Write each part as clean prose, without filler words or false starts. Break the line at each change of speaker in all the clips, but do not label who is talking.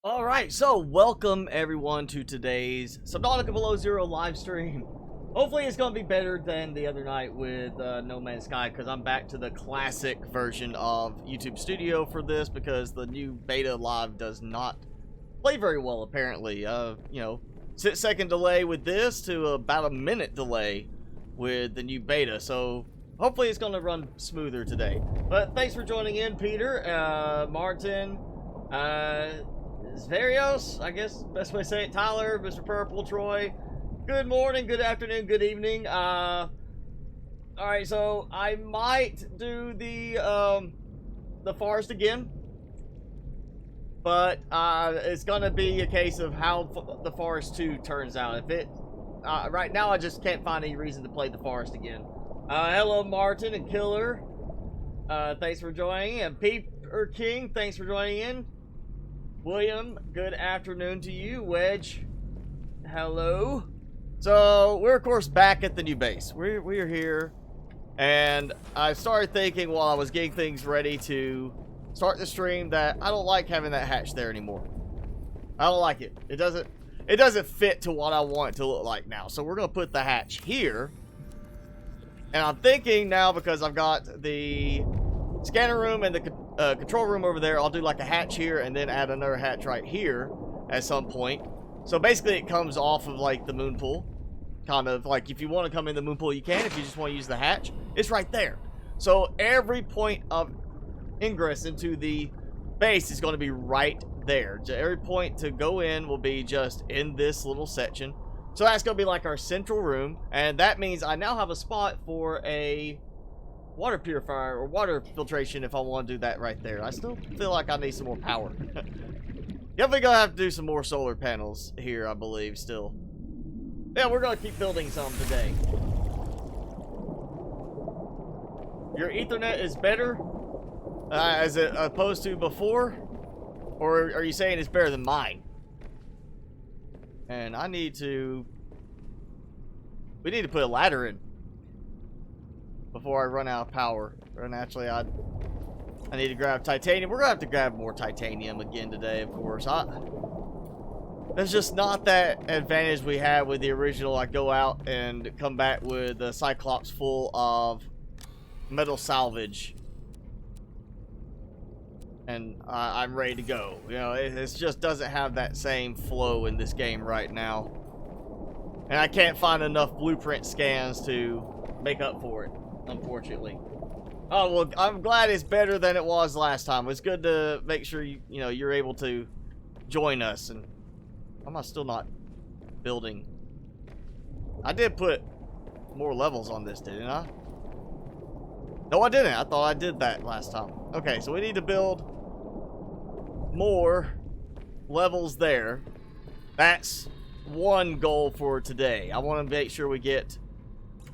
Alright, so welcome everyone to today's Subnautica Below Zero live stream. Hopefully it's going to be better than the other night with No Man's Sky, because I'm back to the classic version of YouTube Studio for this, because the new beta live does not play very well apparently. 6-second delay with this to about a minute delay with the new beta, so hopefully it's going to run smoother today. But thanks for joining in, Peter, Martin, Zverios, I guess best way to say it, Tyler, Mr. Purple, Troy. Good morning, good afternoon, good evening. Alright, so I might do the forest again. But it's gonna be a case of how the Forest 2 turns out. If it right now I just can't find any reason to play the Forest again. Hello Martin and Killer. Thanks for joining. And Peter King, thanks for joining in. William, good afternoon to you. Wedge, hello. So we're of course back at the new base. We're here, and I started thinking while I was getting things ready to start the stream that I don't like having that hatch there anymore. I don't like it. It doesn't fit to what I want it to look like now. So we're gonna put the hatch here, and I'm thinking now, because I've got the scanner room and the control room over there, I'll do like a hatch here and then add another hatch right here at some point. So basically it comes off of like the moon pool. Kind of like if you want to come in the moon pool you can. If you just want to use the hatch, it's right there. So every point of ingress into the base is going to be right there. So every point to go in will be just in this little section. So that's going to be like our central room. And that means I now have a spot for a water purifier or water filtration if I want to do that right there. I still feel like I need some more power. Definitely gonna have to do some more solar panels here, I believe, still. Yeah, we're gonna keep building some today. Your Ethernet is better as opposed to before? Or are you saying it's better than mine? And we need to put a ladder in before I run out of power. Or naturally, I need to grab titanium. We're gonna have to grab more titanium again today, of course. There's just not that advantage we had with the original. I go out and come back with the Cyclops full of metal salvage, and I'm ready to go. You know, it just doesn't have that same flow in this game right now, and I can't find enough blueprint scans to make up for it, unfortunately. Oh, well, I'm glad it's better than it was last time. It's good to make sure you're able to join us. And am I still not building? I did put more levels on this, didn't I? No, I didn't. I thought I did that last time. Okay, so we need to build more levels there. That's one goal for today. I want to make sure we get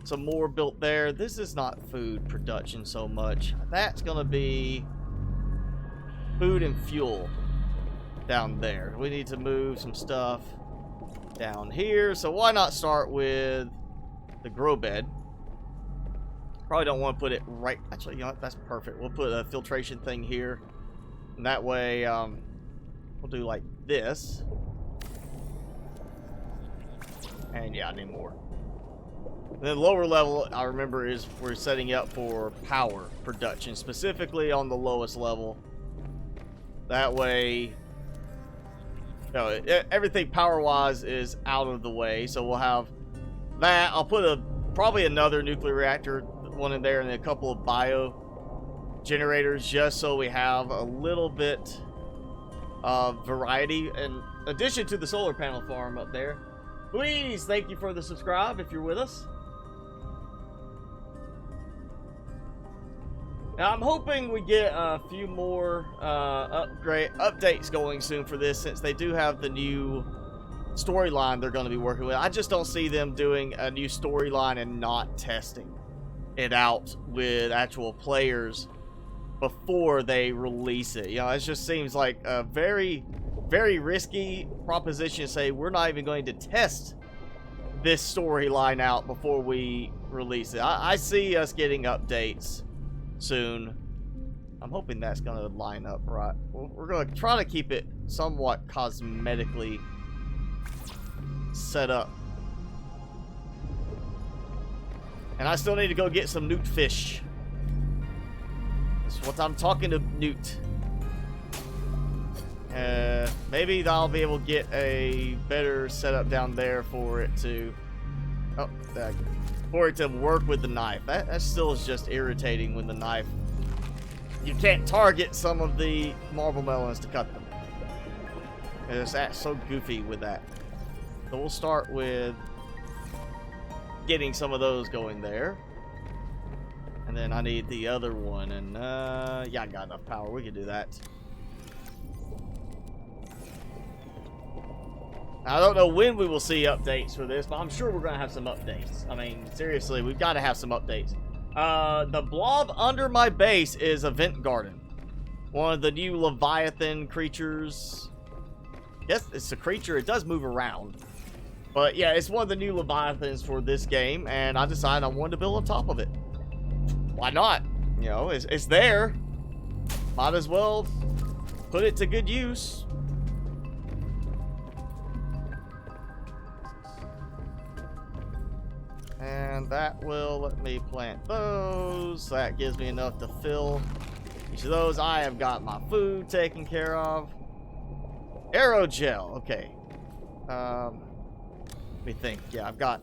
some more built there. This is not food production so much. That's gonna be food and fuel down there. We need to move some stuff down here. So why not start with the grow bed? Probably don't want to put it right. Actually, you know what? That's perfect. We'll put a filtration thing here. And that way, we'll do like this. And yeah, I need more. And then lower level, I remember, is we're setting up for power production, specifically on the lowest level. That way, everything power-wise is out of the way. So we'll have that. I'll put probably another nuclear reactor, one in there, and then a couple of bio generators, just so we have a little bit of variety in addition to the solar panel farm up there. Please, thank you for the subscribe if you're with us. Now, I'm hoping we get a few more updates going soon for this, since they do have the new storyline they're going to be working with. I just don't see them doing a new storyline and not testing it out with actual players before they release it. You know, it just seems like a very, very risky proposition to say we're not even going to test this storyline out before we release it. I see us getting updates soon I'm hoping that's going to line up right. We're going to try to keep it somewhat cosmetically set up. And I still need to go get some newt fish. That's what I'm talking to, newt. Maybe I'll be able to get a better setup down there for it to... Oh, for it to work with the knife. That still is just irritating when the knife... You can't target some of the marble melons to cut them. It's so goofy with that. So we'll start with getting some of those going there. And then I need the other one. And, yeah, I got enough power. We can do that. I don't know when we will see updates for this, but I'm sure we're going to have some updates. I mean, seriously, we've got to have some updates. The blob under my base is a Ventgarden. One of the new Leviathan creatures. Yes, it's a creature. It does move around. But yeah, it's one of the new Leviathans for this game, and I decided I wanted to build on top of it. Why not? You know, it's there. Might as well put it to good use. And that will let me plant those. That gives me enough to fill each of those. I have got my food taken care of. Aerogel. Okay. Let me think. Yeah, I've got...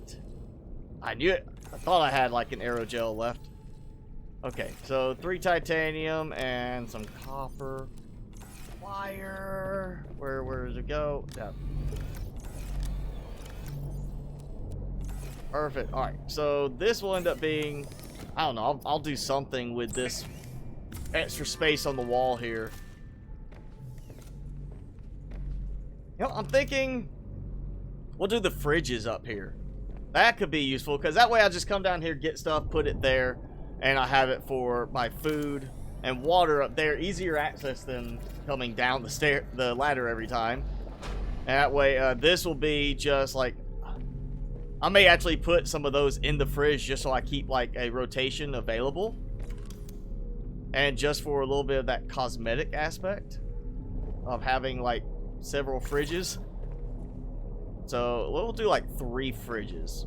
I knew it. I thought I had like an aerogel left. Okay, so 3 titanium and some copper. Wire. Where does it go? Yeah. Perfect. All right, so this will end up being, I don't know, I'll do something with this extra space on the wall here. You know, I'm thinking we'll do the fridges up here. That could be useful, because that way I just come down here, get stuff, put it there, and I have it for my food and water up there. Easier access than coming down the ladder every time. And that way, this will be just like, I may actually put some of those in the fridge just so I keep like a rotation available. And just for a little bit of that cosmetic aspect of having like several fridges. So we'll do like 3 fridges.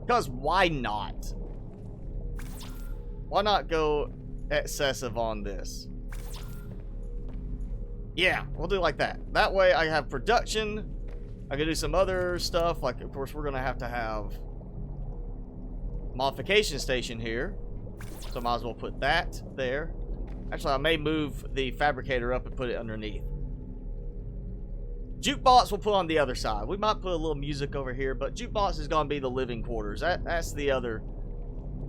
Because why not? Why not go excessive on this? Yeah, we'll do like that. That way I have production. I could do some other stuff, like, of course, we're going to have modification station here. So I might as well put that there. Actually, I may move the fabricator up and put it underneath. Jukebox we'll put on the other side. We might put a little music over here, but jukebox is going to be the living quarters. That's the other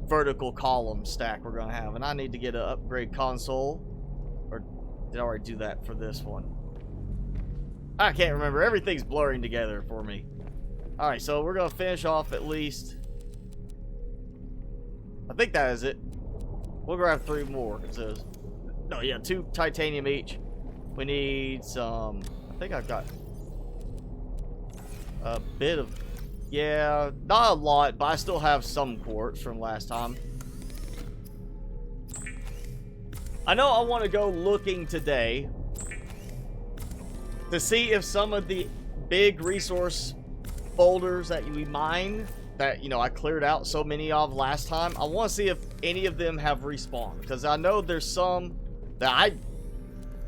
vertical column stack we're going to have. And I need to get an upgrade console. Or did I already do that for this one? I can't remember. Everything's blurring together for me. Alright, so we're going to finish off at least... I think that is it. We'll grab 3 more. It says... No, yeah, 2 titanium each. We need some... I think I've got... a bit of... Yeah, not a lot, but I still have some quartz from last time. I know I want to go looking today to see if some of the big resource boulders that we mine, that, you know, I cleared out so many of last time, I want to see if any of them have respawned. Because I know there's some that I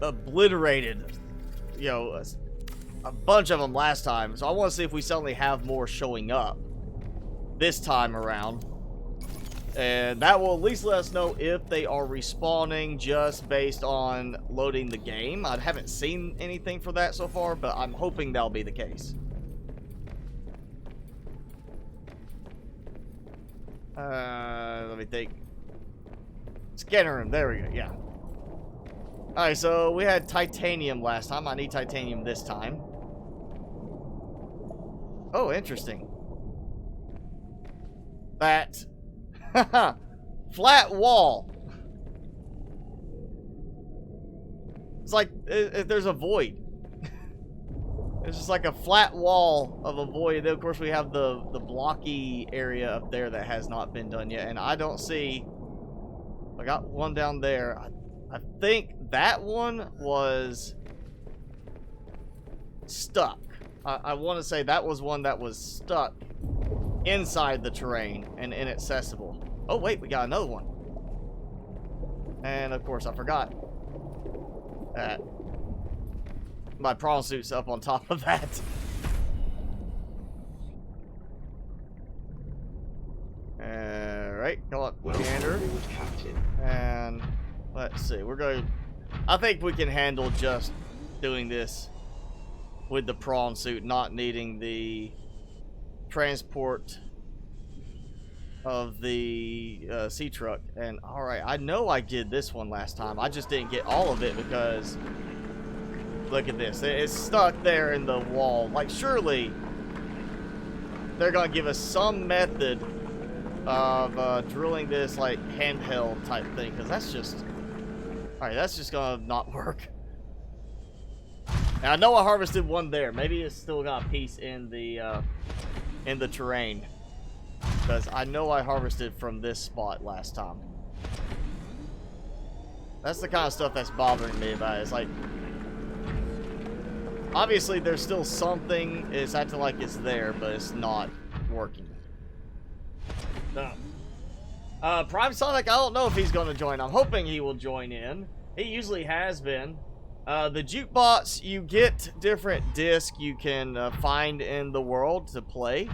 obliterated, you know, a bunch of them last time. So I want to see if we suddenly have more showing up this time around. And that will at least let us know if they are respawning just based on loading the game. I haven't seen anything for that so far, but I'm hoping that'll be the case. Let me think. Scanner room. There we go. Yeah. Alright, so we had titanium last time. I need titanium this time. Oh, interesting. That... flat wall. It's like there's a void. It's just like a flat wall of a void. Then of course we have the blocky area up there that has not been done yet, and I don't see. I got one down there. I think that one was stuck. I want to say that was one that was stuck inside the terrain and inaccessible. Oh wait, we got another one. And of course I forgot that my prawn suit's up on top of that. Alright, come on, Gander. And let's see, we're going. I think we can handle just doing this with the prawn suit, not needing the transport of the sea truck. And alright, I know I did this one last time. I just didn't get all of it because look at this. It's stuck there in the wall. Like, surely they're gonna give us some method of drilling this like handheld type thing, because that's just alright, that's just gonna not work. Now I know I harvested one there. Maybe it's still got a piece in the terrain, because I know I harvested from this spot last time. That's the kind of stuff that's bothering me about it. It's like, obviously there's still something, it's acting like it's there, but it's not working. No. Prime Sonic, I don't know if he's going to join. I'm hoping he will join in. He usually has been. The jukebox, you get different discs you can find in the world to play.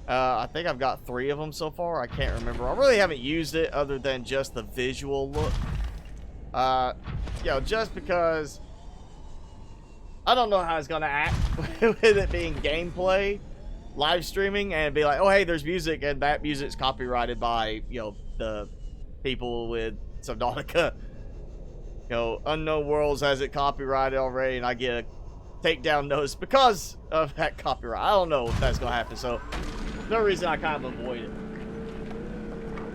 I think I've got 3 of them so far. I can't remember. I really haven't used it other than just the visual look. You know, just because I don't know how it's going to act with it being gameplay. Live streaming and be like, oh hey, there's music, and that music's copyrighted by, you know, the people with Subnautica. You know, Unknown Worlds has it copyrighted already, and I get a takedown notice because of that copyright. I don't know if that's gonna happen, so no reason I kind of avoid it.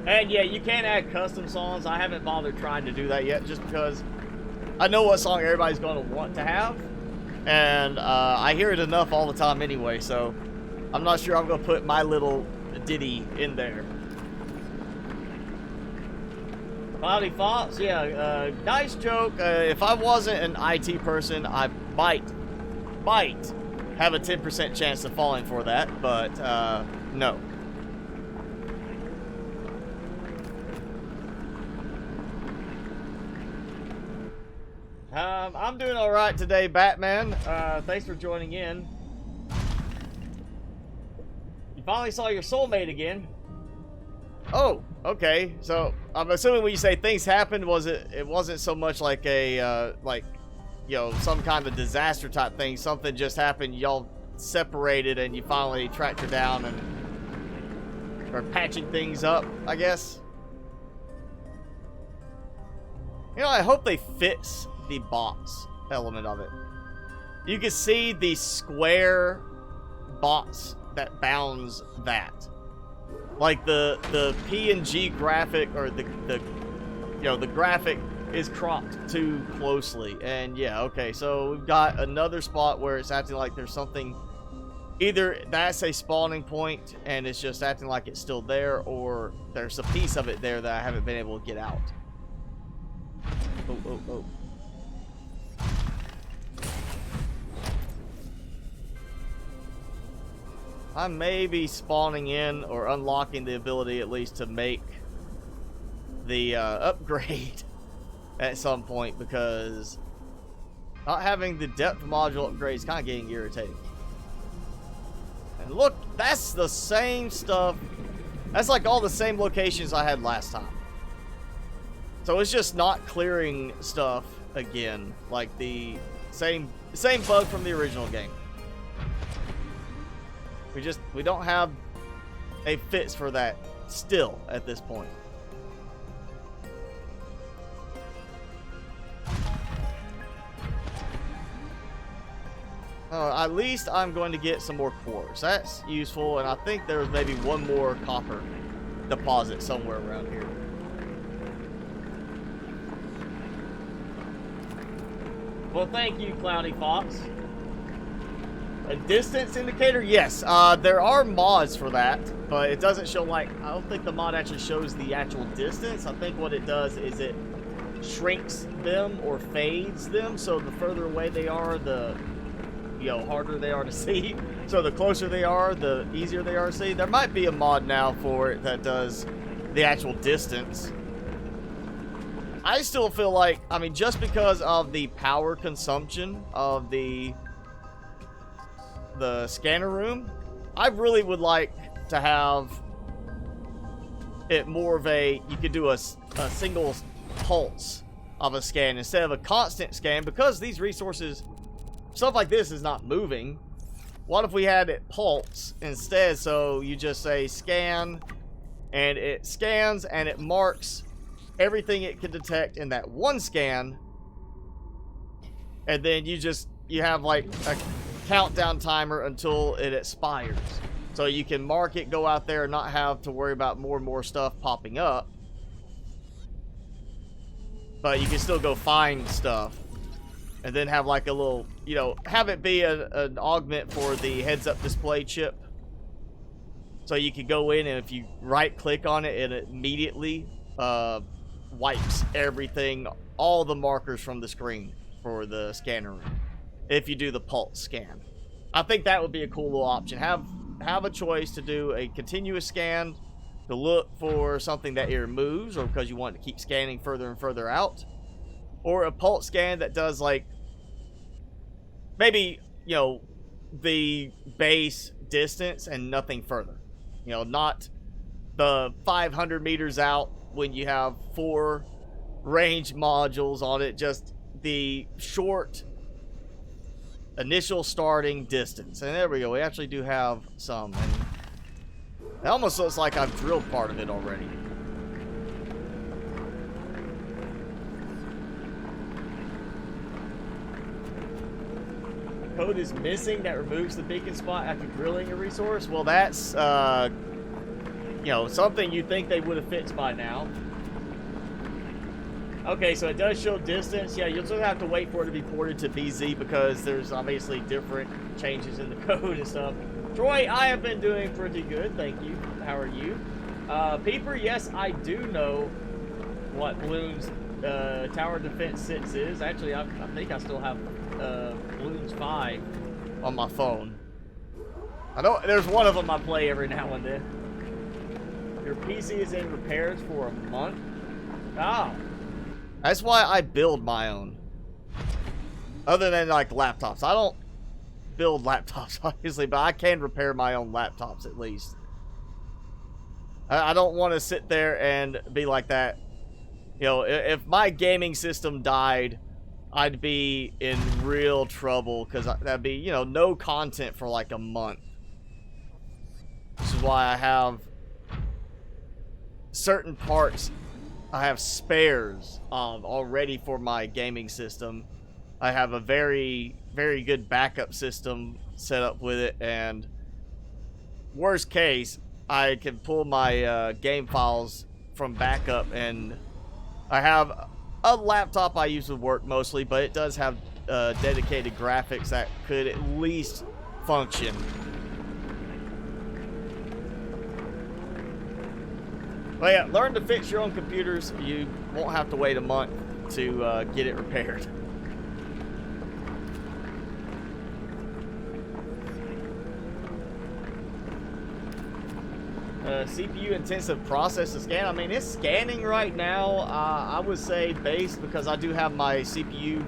And yeah, you can add custom songs. I haven't bothered trying to do that yet, just because I know what song everybody's gonna want to have, and I hear it enough all the time anyway, so I'm not sure I'm going to put my little ditty in there. Cloudy Fox, yeah, nice joke. If I wasn't an IT person, I might have a 10% chance of falling for that, but no. I'm doing all right today, Batman. Thanks for joining in. You finally saw your soulmate again. Oh, okay. So I'm assuming when you say things happened, it wasn't so much like a like, you know, some kind of disaster type thing. Something just happened. Y'all separated, and you finally tracked her down and are patching things up, I guess. You know, I hope they fix the box element of it. You can see the square box that bounds that, like the PNG graphic, or the you know, the graphic is cropped too closely. And yeah, okay, so we've got another spot where it's acting like there's something, either that's a spawning point and it's just acting like it's still there, or there's a piece of it there that I haven't been able to get out. Oh. I may be spawning in or unlocking the ability at least to make the upgrade at some point, because not having the depth module upgrade is kind of getting irritating. And look, that's the same stuff. That's like all the same locations I had last time. So it's just not clearing stuff again, like the same bug from the original game. We don't have a fix for that still at this point. At least I'm going to get some more cores. That's useful, and I think there's maybe one more copper deposit somewhere around here. Well, thank you, Cloudy Fox. A distance indicator? Yes, there are mods for that, but it doesn't show, like, I don't think the mod actually shows the actual distance. I think what it does is it shrinks them or fades them, so the further away they are, the harder they are to see. So the closer they are, the easier they are to see. There might be a mod now for it that does the actual distance. I still feel like, I mean, just because of the power consumption of the scanner room, I really would like to have it more of a, you could do a single pulse of a scan instead of a constant scan, because these resources, stuff like this is not moving. What if we had it pulse instead? So you just say scan, and it scans and it marks everything it can detect in that one scan, and then you have like a countdown timer until it expires. So you can mark it, go out there, and not have to worry about more and more stuff popping up. But you can still go find stuff. And then have like a little, have it be an augment for the heads-up display chip. So you can go in, and if you right-click on it, it immediately wipes everything, all the markers from the screen for the scanner room. If you do the pulse scan. I think that would be a cool little option. Have a choice to do a continuous scan to look for something that either moves or because you want to keep scanning further and further out. Or a pulse scan that does like maybe, the base distance and nothing further. Not the 500 meters out when you have 4 range modules on it, just the short initial starting distance. And there we go. We actually do have some. And it almost looks like I've drilled part of it already. Code is missing that removes the beacon spot after drilling a resource. Well, that's something you think they would have fixed by now. Okay, so it does show distance. Yeah, you'll just have to wait for it to be ported to BZ because there's obviously different changes in the code and stuff. Troy, I have been doing pretty good, thank you. How are you? Peeper, yes, I do know what Bloons Tower Defense 6 is. Actually, I think I still have Bloons 5 on my phone. I know there's one of them I play every now and then. Your PC is in repairs for a month? Oh. That's why I build my own. Other than like laptops. I don't build laptops, obviously, but I can repair my own laptops at least. I don't want to sit there and be like that. If my gaming system died, I'd be in real trouble because that'd be, no content for like a month. This is why I have certain parts. I have spares already for my gaming system. I have a very, very good backup system set up with it, and worst case, I can pull my game files from backup, and I have a laptop I use with work mostly, but it does have dedicated graphics that could at least function. But yeah, learn to fix your own computers. You won't have to wait a month to get it repaired. CPU intensive process to scan. I mean, it's scanning right now. I would say based because I do have my CPU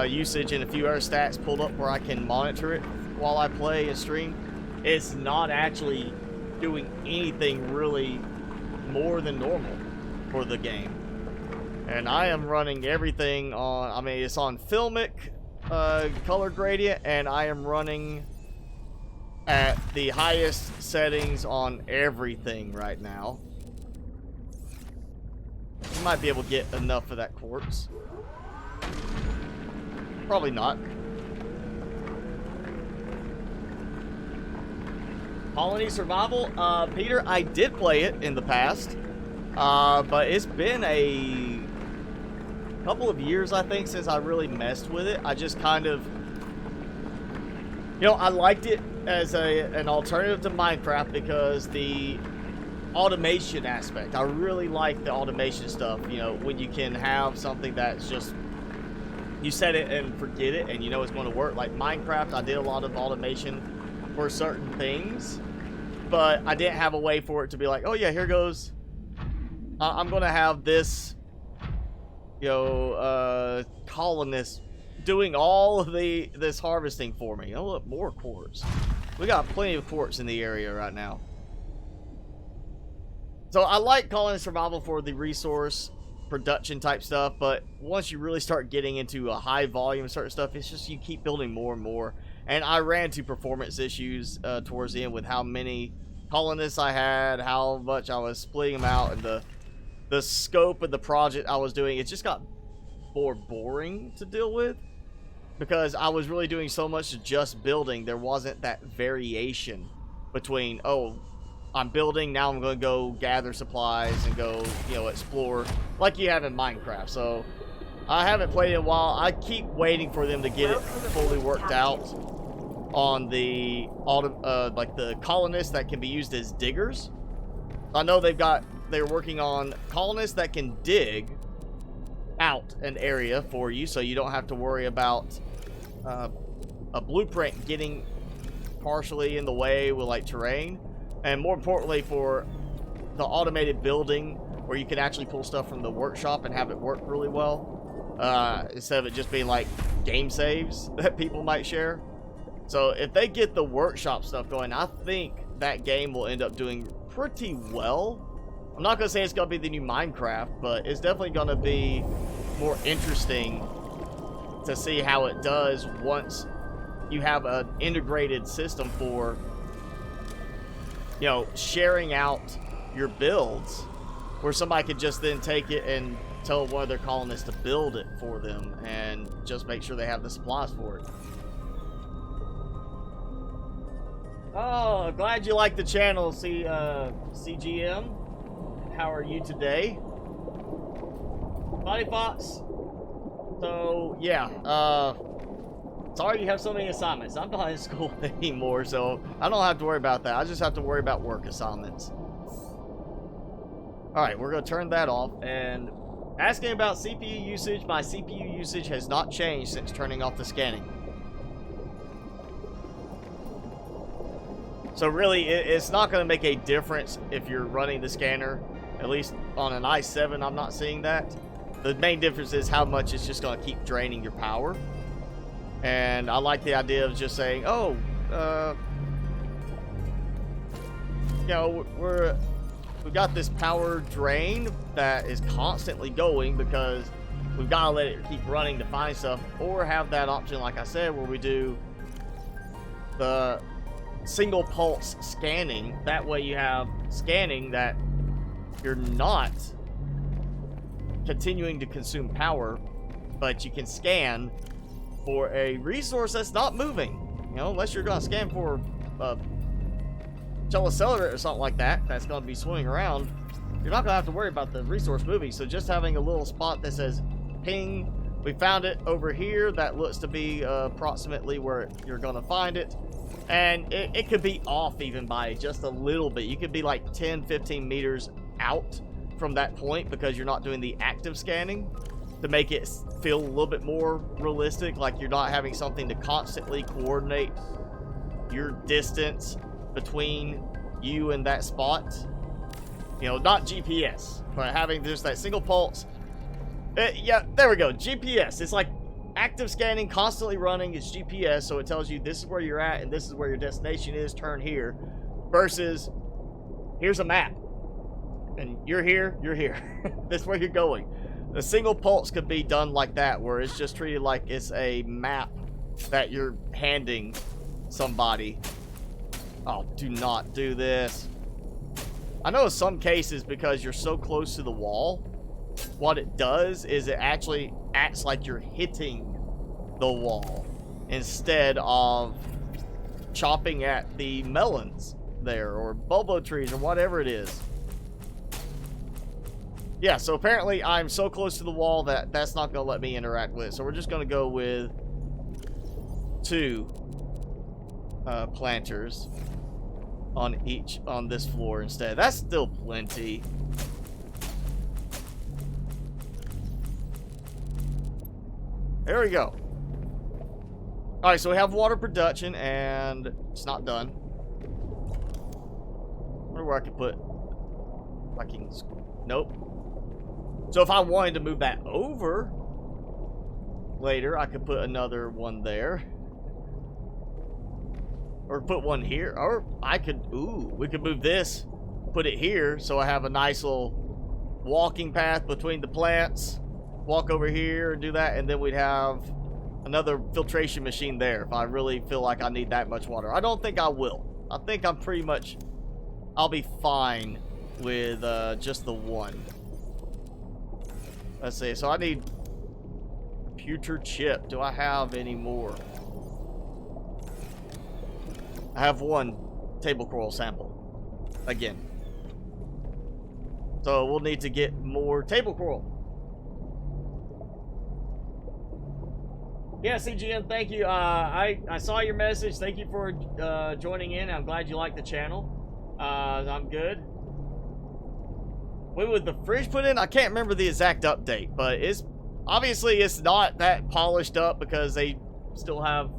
usage and a few other stats pulled up where I can monitor it while I play and stream. It's not actually doing anything really more than normal for the game. And I am running everything on, I mean, it's on Filmic color gradient, and I am running at the highest settings on everything right now. You might be able to get enough of that quartz. Probably not. Colony Survival, Peter, I did play it in the past, but it's been a couple of years, I think, since I really messed with it. I just kind of, I liked it as an alternative to Minecraft because the automation aspect. I really like the automation stuff, you know, when you can have something that's just, you set it and forget it and you know it's going to work. Like Minecraft, I did a lot of automation for certain things, but I didn't have a way for it to be like, oh yeah, here goes, I'm going to have this, you know, colonist doing all of this harvesting for me. Oh look, more quartz. We got plenty of quartz in the area right now. So I like colonist survival for the resource production type stuff, but once you really start getting into a high volume of certain stuff, it's just you keep building more and more. And I ran into performance issues towards the end with how many colonists I had, how much I was splitting them out, and the scope of the project I was doing. It just got more boring to deal with because I was really doing so much just building. There wasn't that variation between, oh, I'm building, now I'm going to go gather supplies and go, you know, explore like you have in Minecraft. So I haven't played in a while. I keep waiting for them to get it fully worked out on the like the colonists that can be used as diggers. I know they're working on colonists that can dig out an area for you, so you don't have to worry about a blueprint getting partially in the way with like terrain. And more importantly, for the automated building where you can actually pull stuff from the workshop and have it work really well, instead of it just being like game saves that people might share. So if they get the workshop stuff going, I think that game will end up doing pretty well. I'm not going to say it's going to be the new Minecraft, but it's definitely going to be more interesting to see how it does once you have an integrated system for, you know, sharing out your builds, where somebody could just then take it and tell one of their colonists to build it for them and just make sure they have the supplies for it. Oh, glad you like the channel, CGM. How are you today? Body Fox. So, yeah, sorry you have so many assignments. I'm not in school anymore, so I don't have to worry about that. I just have to worry about work assignments. Alright, we're going to turn that off. And asking about CPU usage, my CPU usage has not changed since turning off the scanning. So really, it's not going to make a difference if you're running the scanner. At least on an i7, I'm not seeing that. The main difference is how much it's just going to keep draining your power. And I like the idea of just saying, oh, you know, we've got this power drain that is constantly going because we've got to let it keep running to find stuff, or have that option, like I said, where we do the single pulse scanning. That way you have scanning that you're not continuing to consume power, but you can scan for a resource that's not moving. You know, unless you're going to scan for a accelerator or something like that that's going to be swimming around, you're not going to have to worry about the resource moving. So just having a little spot that says ping, we found it over here, that looks to be approximately where you're going to find it. And it could be off even by just a little bit. You could be like 10-15 meters out from that point because you're not doing the active scanning, to make it feel a little bit more realistic, like you're not having something to constantly coordinate your distance between you and that spot. You know, not GPS, but having just that single pulse. Yeah, there we go, GPS. It's like active scanning constantly running. It's GPS, so it tells you this is where you're at and this is where your destination is, turn here, versus here's a map and you're here, this is where you're going. A single pulse could be done like that, where it's just treated like it's a map that you're handing somebody. Oh, do not do this. I know in some cases, because you're so close to the wall, what it does is it actually acts like you're hitting the wall instead of chopping at the melons there, or bobo trees, or whatever it is. Yeah, so apparently I'm so close to the wall that that's not going to let me interact with it. So we're just going to go with 2 planters. on this floor instead. That's still plenty. There we go. All right, so we have water production, and it's not done. I wonder where I could put. I can. Nope. So if I wanted to move that over later, I could put another one there. Or put one here. Or I could, ooh, we could move this, put it here, so I have a nice little walking path between the plants. Walk over here and do that, and then we'd have another filtration machine there if I really feel like I need that much water. I don't think I will. I think I'm pretty much, I'll be fine with just the one. Let's see, so I need pewter chip. Do I have any more? I have one table coral sample again. So we'll need to get more table coral. Yeah, CGM, thank you. I saw your message. Thank you for joining in. I'm glad you like the channel. I'm good. When was the fridge put in? I can't remember the exact update, but it's obviously it's not that polished up because they still have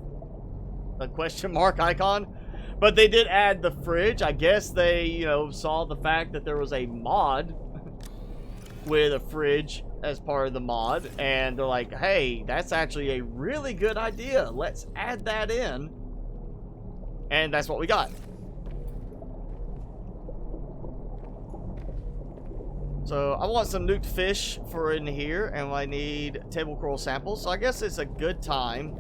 a question mark icon. But they did add the fridge. I guess they, you know, saw the fact that there was a mod with a fridge as part of the mod, and they're like, hey, that's actually a really good idea. Let's add that in. And that's what we got. So I want some nuked fish for in here, and I need table coral samples. So I guess it's a good time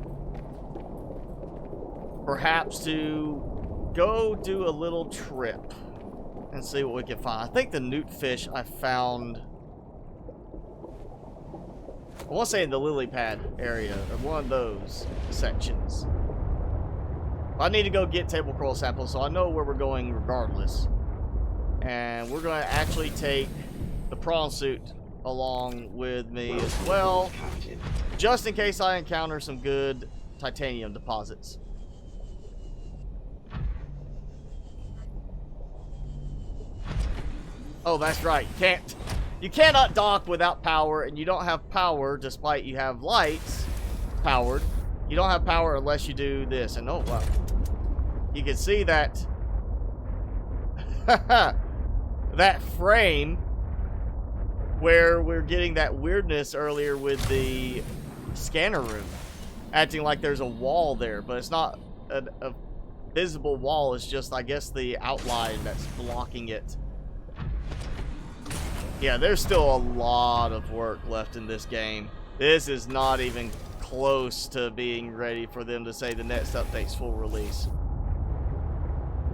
perhaps to go do a little trip and see what we can find. I think the newt fish I found, I want to say in the lily pad area, or one of those sections. I need to go get table coral samples, so I know where we're going regardless. And we're going to actually take the prawn suit along with me as well, just in case I encounter some good titanium deposits. Oh, that's right. You cannot dock without power, and you don't have power despite you have lights powered. You don't have power unless you do this. And oh wow, you can see that that frame where we're getting that weirdness earlier with the scanner room, acting like there's a wall there, but it's not a visible wall. It's just, I guess, the outline that's blocking it. Yeah, there's still a lot of work left in this game. This is not even close to being ready for them to say the next update's full release.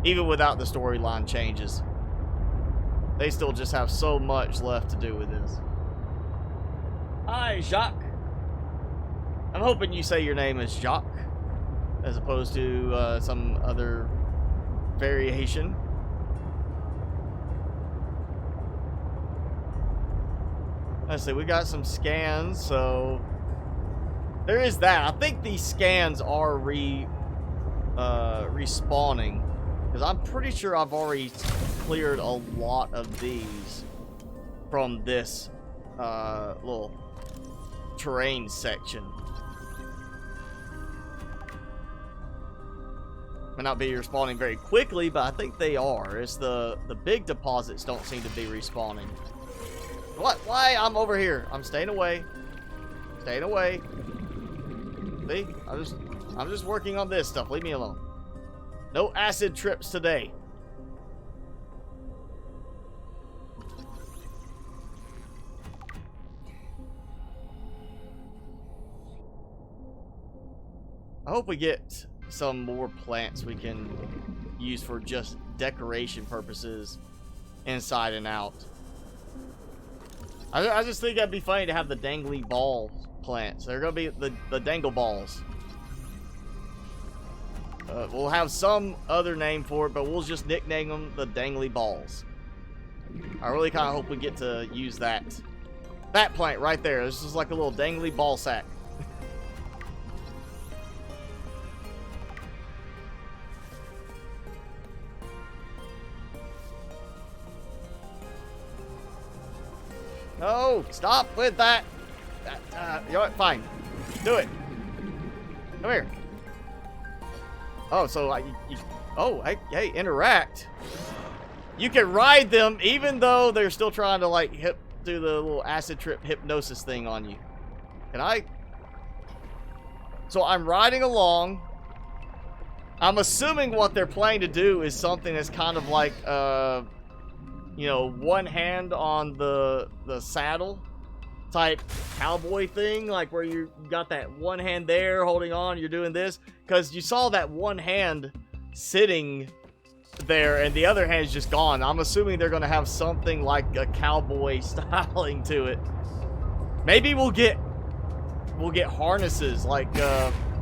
Even without the storyline changes. They still just have so much left to do with this. Hi, Jacques. I'm hoping you say your name is Jacques, as opposed to some other variation. Let's see, we got some scans, so there is that. I think these scans are respawning, because I'm pretty sure I've already cleared a lot of these from this little terrain section. May not be respawning very quickly, but I think they are. It's the big deposits don't seem to be respawning. What? Why? I'm over here. I'm staying away. Staying away. See? I'm just working on this stuff. Leave me alone. No acid trips today. I hope we get some more plants we can use for just decoration purposes inside and out. I just think that'd be funny to have the dangly ball plants. They're gonna be the dangle balls. We'll have some other name for it, but we'll just nickname them the dangly balls. I really kind of hope we get to use that plant right there. This is like a little dangly ball sack. No, stop with that. You know what? Fine. Do it. Come here. Oh, so hey, interact. You can ride them even though they're still trying to like do the little acid trip hypnosis thing on you. Can I? So I'm riding along. I'm assuming what they're planning to do is something that's kind of like, you know, one hand on the saddle type cowboy thing, like where you got that one hand there holding on, you're doing this, because you saw that one hand sitting there and the other hand's just gone. I'm assuming they're gonna have something like a cowboy styling to it. Maybe we'll get harnesses like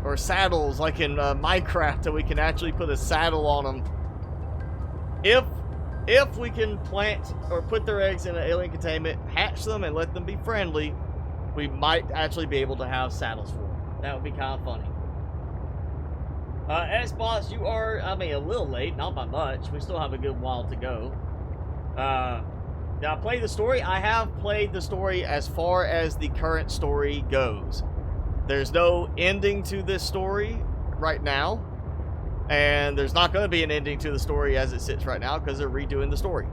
or saddles like in Minecraft, that we can actually put a saddle on them. If we can plant or put their eggs in an alien containment, hatch them, and let them be friendly, we might actually be able to have saddles for them. That would be kind of funny. S-Bots, you are, I mean, a little late, not by much. We still have a good while to go. Did I play the story? I have played the story as far as the current story goes. There's no ending to this story right now. And there's not going to be an ending to the story as it sits right now because they're redoing the story.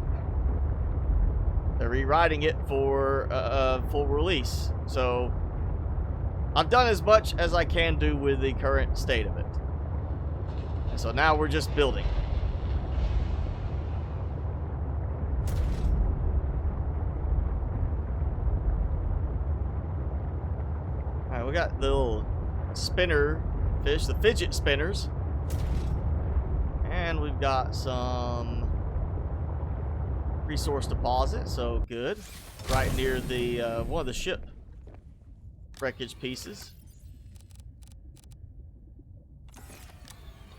They're rewriting it for full release. So I've done as much as I can do with the current state of it. And so now we're just building. Alright, we got the little spinner fish, the fidget spinners. And we've got some resource deposit, so good. Right near the one of the ship wreckage pieces.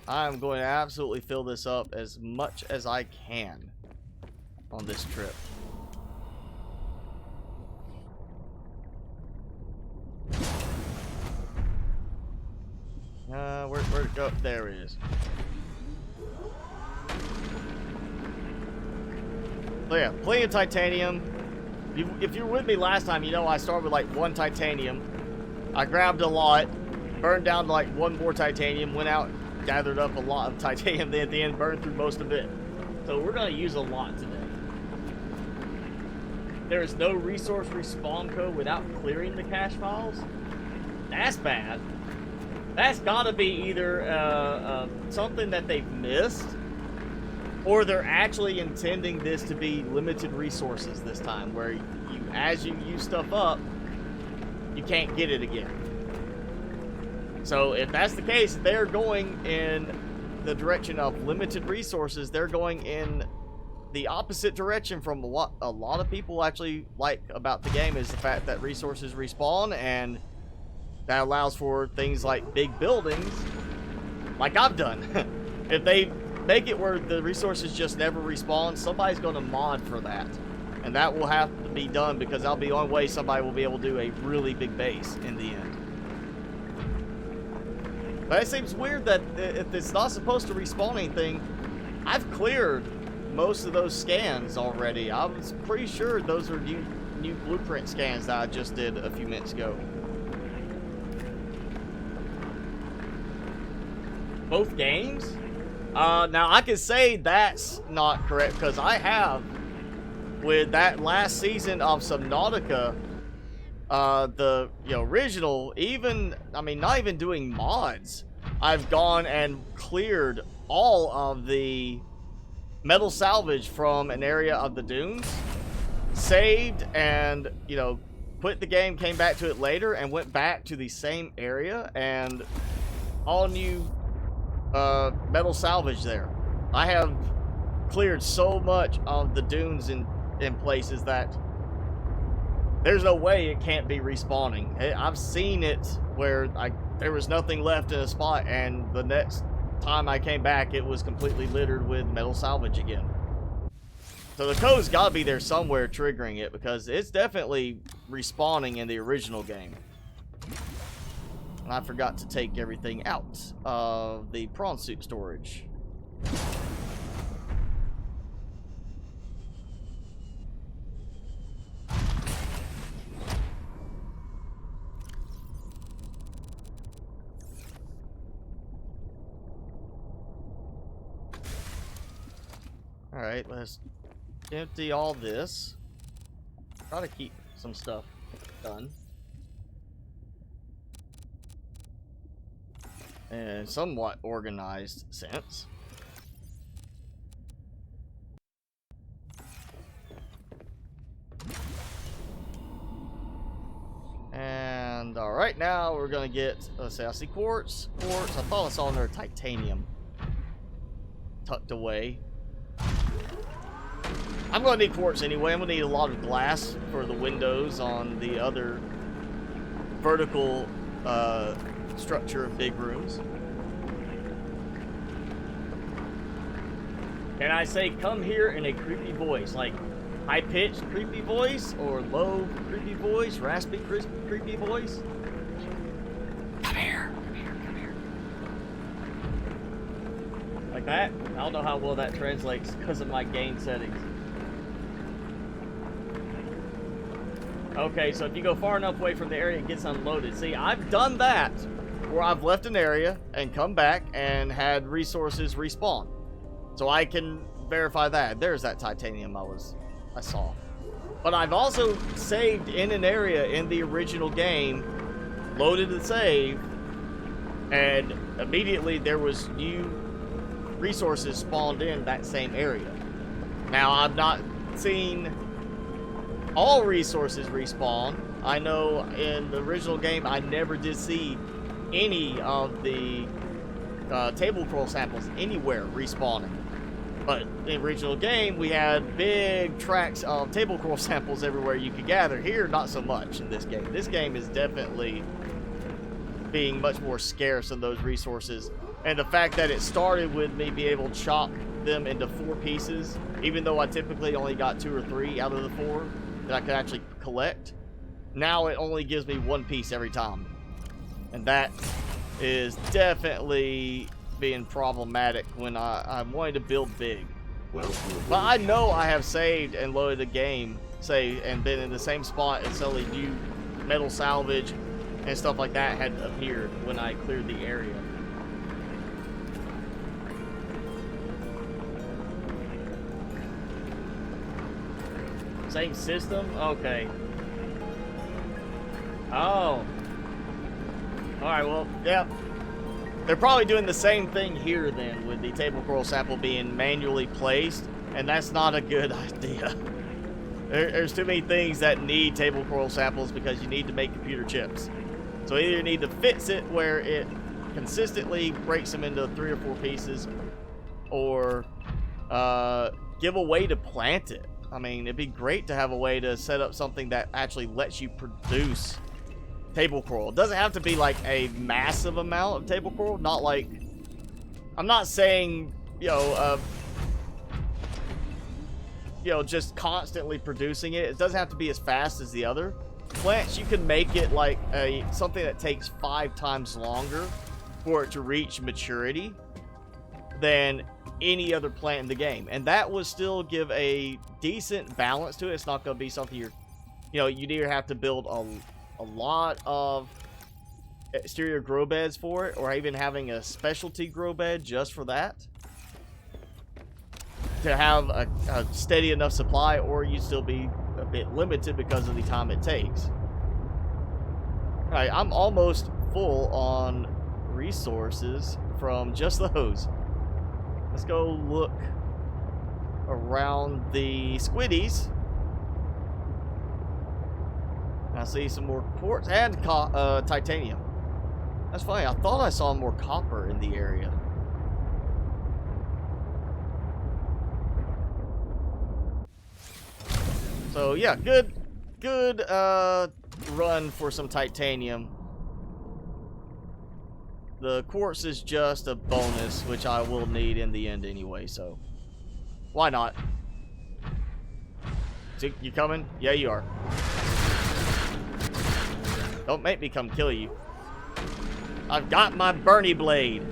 I'm going to absolutely fill this up as much as I can on this trip. Where'd it go? There it is. So yeah, plenty of titanium. If you were with me last time, you know I started with like 1 titanium. I grabbed a lot, burned down to like 1 more titanium, went out, gathered up a lot of titanium, then at the end burned through most of it. So we're going to use a lot today. There is no resource respawn code without clearing the cache files. That's bad. That's got to be either something that they've missed, or they're actually intending this to be limited resources this time, where as you use stuff up, you can't get it again. So if that's the case, they're going in the direction of limited resources. They're going in the opposite direction from what a lot of people actually like about the game, is the fact that resources respawn, and that allows for things like big buildings, like I've done. If they make it where the resources just never respawn, somebody's going to mod for that. And that will have to be done, because that'll be the only way somebody will be able to do a really big base in the end. But it seems weird that if it's not supposed to respawn anything, I've cleared most of those scans already. I was pretty sure those are new blueprint scans that I just did a few minutes ago. Both games? Now I can say that's not correct, because I have, with that last season of Subnautica, the original, even, I mean, not even doing mods, I've gone and cleared all of the metal salvage from an area of the dunes, saved, and quit the game, came back to it later, and went back to the same area, and all new metal salvage there. I have cleared so much of the dunes in places that there's no way it can't be respawning. I've seen it where there was nothing left in a spot, and the next time I came back, it was completely littered with metal salvage again. So the code's got to be there somewhere triggering it, because it's definitely respawning in the original game. And I forgot to take everything out of the prawn suit storage. Alright, let's empty all this. Try to keep some stuff done. In somewhat organized sense. And alright, now we're gonna get, let's see, I see quartz. Quartz, I thought I saw another titanium tucked away. I'm gonna need quartz anyway. I'm gonna need a lot of glass for the windows on the other vertical structure of big rooms. Can I say come here in a creepy voice? Like high-pitched creepy voice or low creepy voice? Raspy creepy voice? Come here, come here, come here. Like that? I don't know how well that translates because of my game settings. Okay, so if you go far enough away from the area, it gets unloaded. See, I've done that where I've left an area and come back and had resources respawn. So I can verify that. There's that titanium I saw. But I've also saved in an area in the original game, loaded the save, and immediately there was new resources spawned in that same area. Now, I've not seen all resources respawn. I know in the original game I never did see any of the table coral samples anywhere respawning. But in the original game we had big tracts of table coral samples everywhere you could gather. Here, not so much in this game. This game is definitely being much more scarce in those resources. And the fact that it started with me being able to chop them into 4 pieces, even though I typically only got 2 or 3 out of the 4 that I could actually collect, now it only gives me 1 piece every time. And that is definitely being problematic when I'm wanting to build big. But I know I have saved and loaded the game, and been in the same spot and suddenly new metal salvage and stuff like that had appeared when I cleared the area. Same system? Okay. Oh. Alright, well, yeah. They're probably doing the same thing here then, with the table coral sample being manually placed, and that's not a good idea. There's too many things that need table coral samples because you need to make computer chips. So either you need to fix it where it consistently breaks them into 3 or 4 pieces, or give a way to plant it. I mean, it'd be great to have a way to set up something that actually lets you produce table coral. It doesn't have to be like a massive amount of table coral. Not like, I'm not saying, just constantly producing it. It doesn't have to be as fast as the other plants. You can make it like something that takes 5 times longer for it to reach maturity than any other plant in the game, and that will still give a decent balance to it. It's not going to be something you'd either have to build a lot of exterior grow beds for it, or even having a specialty grow bed just for that to have a steady enough supply, or you'd still be a bit limited because of the time it takes. Alright, I'm almost full on resources from just those. Let's go look around the squiddies. I see some more quartz and titanium. That's funny. I thought I saw more copper in the area. So yeah, good run for some titanium. The quartz is just a bonus, which I will need in the end anyway, so why not? You coming? Yeah, you are. Don't make me come kill you. I've got my Bernie blade.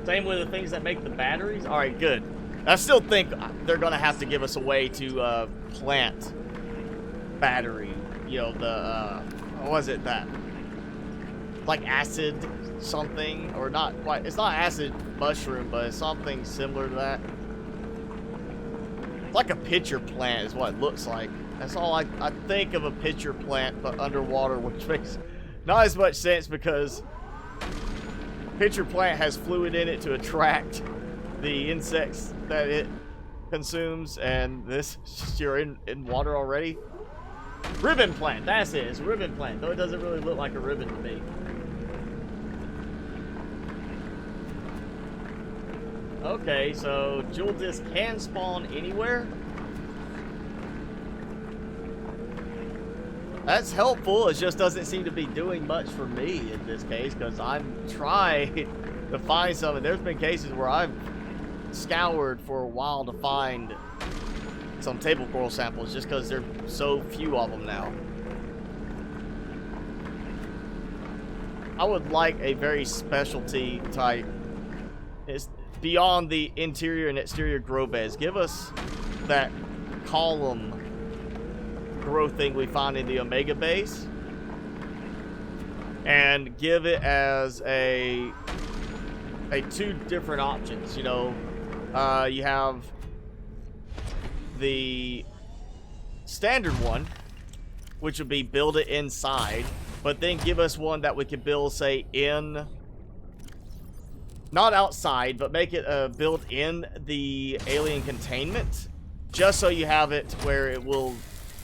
Same with the things that make the batteries. All right, good. I still think they're gonna have to give us a way to plant battery. What was it, that like acid something, or not quite. It's not acid mushroom, but it's something similar to that. It's like a pitcher plant is what it looks like. That's all I think of a pitcher plant, but underwater, which makes not as much sense because pitcher plant has fluid in it to attract the insects that it consumes, and this you're in water already. Ribbon plant, that's it. It's a ribbon plant, though it doesn't really look like a ribbon to me. Okay, so jewel disc can spawn anywhere. That's helpful. It just doesn't seem to be doing much for me in this case, because I'm trying to find some. There's been cases where I've scoured for a while to find some table coral samples just because there's so few of them now. I would like a very specialty type. It's beyond the interior and exterior grow beds. Give us that column grow thing we found in the Omega base, and give it as a two different options. You know, you have the standard one, which would be build it inside, but then give us one that we could build, say, in, not outside, but make it built in the alien containment, just so you have it where it will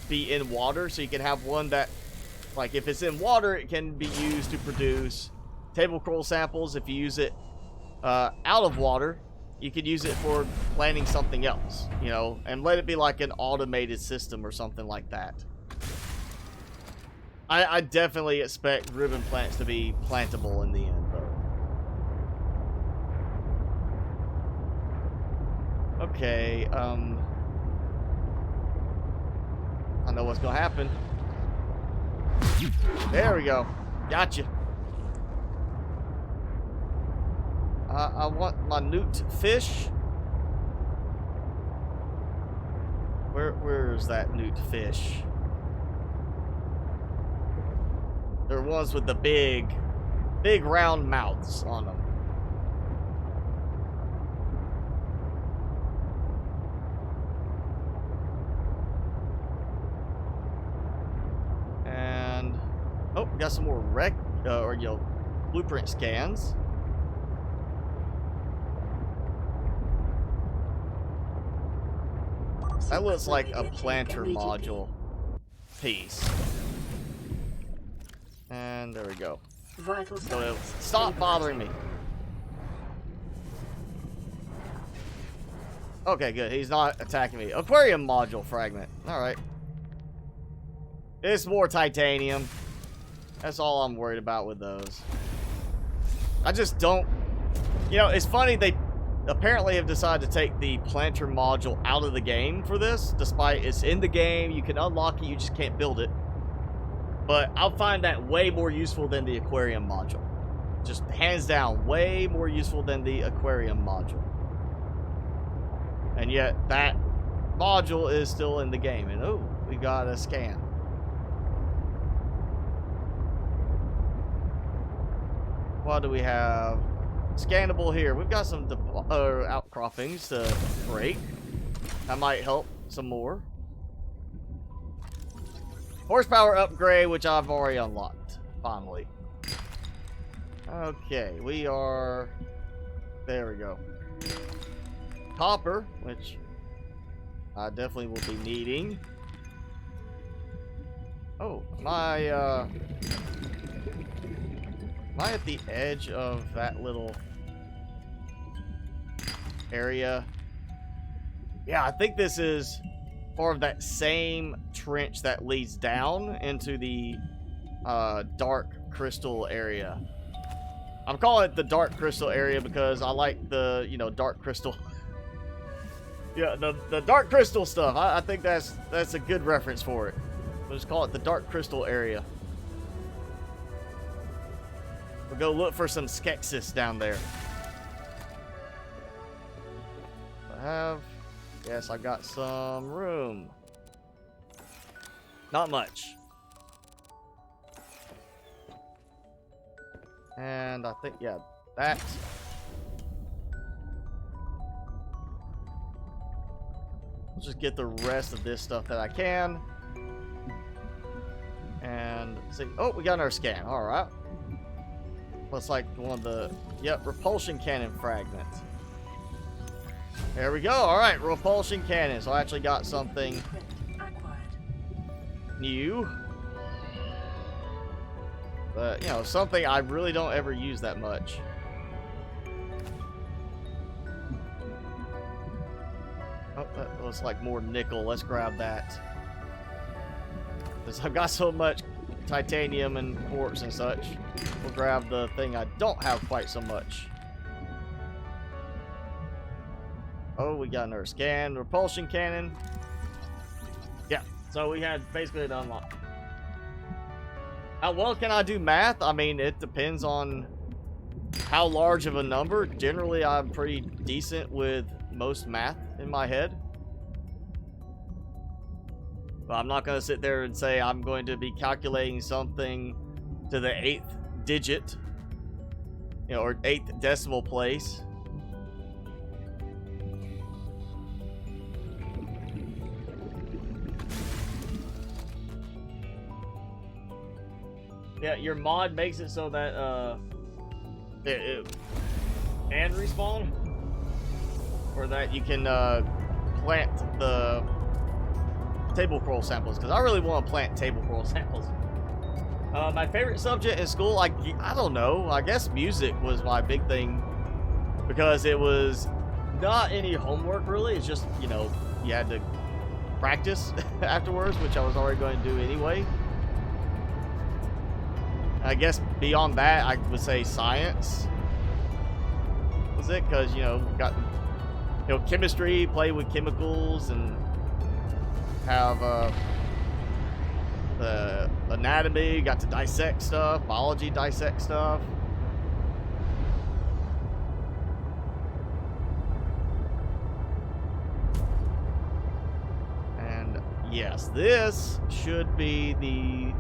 be in water. So you can have one that, like, if it's in water, it can be used to produce table coral samples. If you use it out of water, you could use it for planting something else, you know, and let it be like an automated system or something like that. I definitely expect ribbon plants to be plantable in the end, though. Okay, I know what's gonna happen. There we go. Gotcha. I want my newt fish. Where's that newt fish? They're ones with the big round mouths on them. And oh, we got some more blueprint scans. That looks like a planter module piece. And there we go. So stop bothering me. Okay, good. He's not attacking me. Aquarium module fragment. Alright. It's more titanium. That's all I'm worried about with those. I just don't... You know, it's funny, they apparently have decided to take the planter module out of the game for this, despite it's in the game. You can unlock it, you just can't build it. But I'll find that way more useful than the aquarium module. Just hands down, way more useful than the aquarium module. And yet, that module is still in the game. And oh, we got a scan. What do we have? Scannable here. We've got some outcroppings to break. That might help some more. Horsepower upgrade, which I've already unlocked, finally. Okay, we are... There we go. Copper, which I definitely will be needing. Oh, am I at the edge of that little area? Yeah, I think this is part of that same trench that leads down into the dark crystal area. I'm calling it the dark crystal area because I like the, you know, dark crystal. Yeah, the dark crystal stuff. I think that's a good reference for it. We'll just call it the dark crystal area. We'll go look for some Skeksis down there. Yes, I got some room. Not much. And I think, yeah, that. Let's just get the rest of this stuff that I can. And see, oh, we got our scan. All right. Looks like one of the, yep, repulsion cannon fragment. There we go. All right, repulsion cannon. So I actually got something new. But, you know, something I really don't ever use that much. Oh, that looks like more nickel. Let's grab that. Because I've got so much titanium and quartz and such. We'll grab the thing I don't have quite so much. Oh, we got another scan. Repulsion cannon. Yeah, so we had basically it unlocked. How well can I do math? I mean, it depends on how large of a number. Generally, I'm pretty decent with most math in my head. But I'm not going to sit there and say I'm going to be calculating something to the 8th digit, you know, or 8th decimal place. Yeah, your mod makes it so that it can respawn, or that you can plant the table coral samples, because I really want to plant table coral samples. My favorite subject in school, I don't know, I guess music was my big thing, because it was not any homework really. It's just, you know, you had to practice afterwards, which I was already going to do anyway. I guess beyond that, I would say science was it, because, you know, got, you know, chemistry, play with chemicals, and have the anatomy, got to dissect stuff, biology, dissect stuff. And yes, this should be the,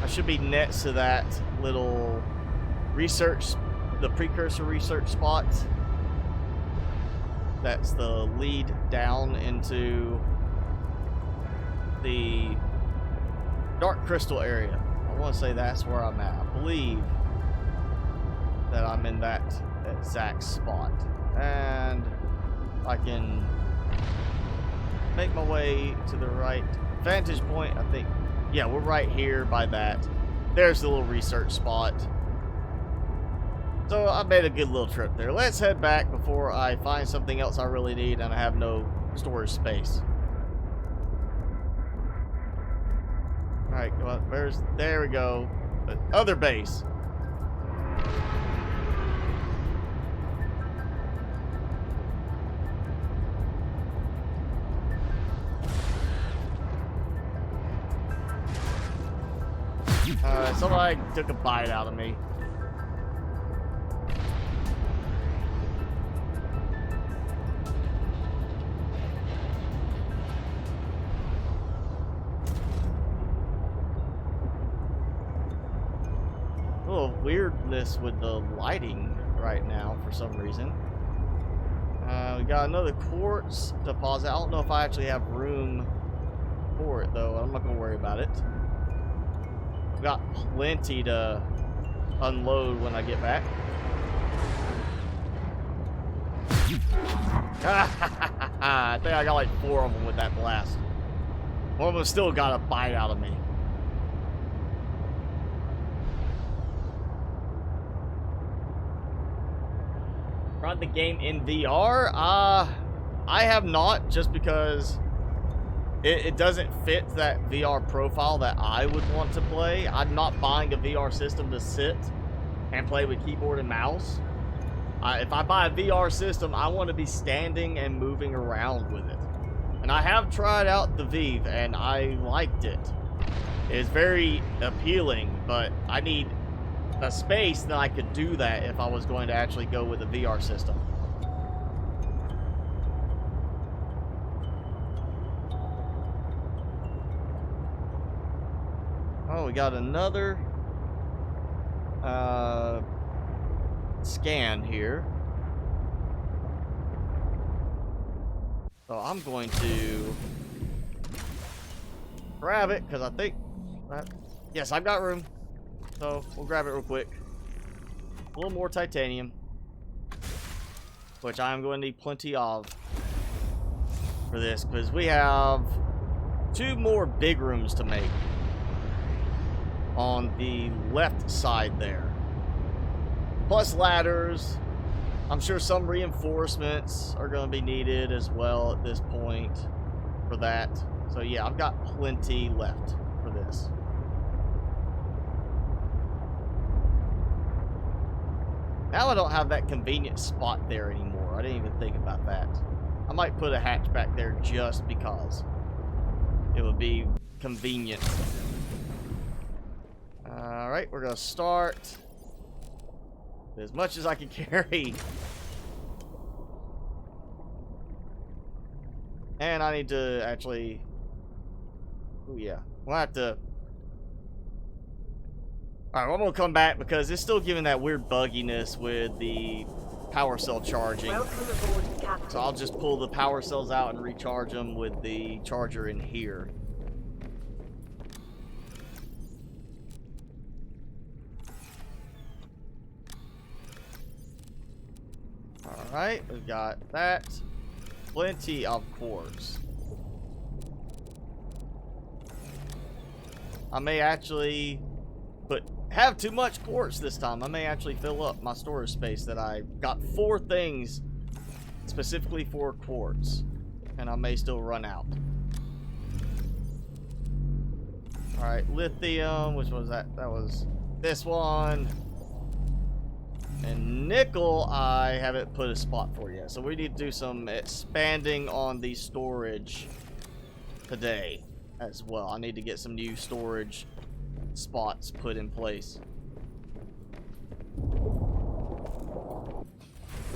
I should be next to that little research, the precursor research spot. That's the lead down into the dark crystal area. I want to say that's where I'm at. I believe that I'm in that exact spot. And I can make my way to the right vantage point, I think. Yeah, we're right here by that. There's the little research spot. So I made a good little trip there. Let's head back before I find something else I really need and I have no storage space. Alright, come on. There we go. The other base. Somebody took a bite out of me. A little weirdness with the lighting right now for some reason. We got another quartz deposit. I don't know if I actually have room for it though. I'm not gonna worry about it. Got plenty to unload when I get back. I think I got like 4 of them with that blast. One of them still got a bite out of me. Run the game in VR? I have not, just because it doesn't fit that VR profile that I would want to play. I'm not buying a VR system to sit and play with keyboard and mouse. If I buy a VR system, I want to be standing and moving around with it. And I have tried out the Vive, and I liked it. It's very appealing, but I need a space that I could do that if I was going to actually go with a VR system. Oh, we got another scan here. So I'm going to grab it because I think yes, I've got room. So we'll grab it real quick. A little more titanium, which I'm going to need plenty of for this because we have 2 more big rooms to make on the left side there. Plus ladders. I'm sure some reinforcements are going to be needed as well at this point for that. So yeah, I've got plenty left for this. Now I don't have that convenient spot there anymore. I didn't even think about that. I might put a hatch back there just because it would be convenient. Alright, we're going to start as much as I can carry. And I need to actually... Oh yeah, we'll have to... Alright, I'm going to come back because it's still giving that weird bugginess with the power cell charging. So I'll just pull the power cells out and recharge them with the charger in here. Alright, we've got that. Plenty of quartz. I may actually have too much quartz this time. I may actually fill up my storage space that I got 4 things specifically for quartz. And I may still run out. Alright, lithium, which was that? That was this one. And nickel, I haven't put a spot for yet. So we need to do some expanding on the storage today as well. I need to get some new storage spots put in place.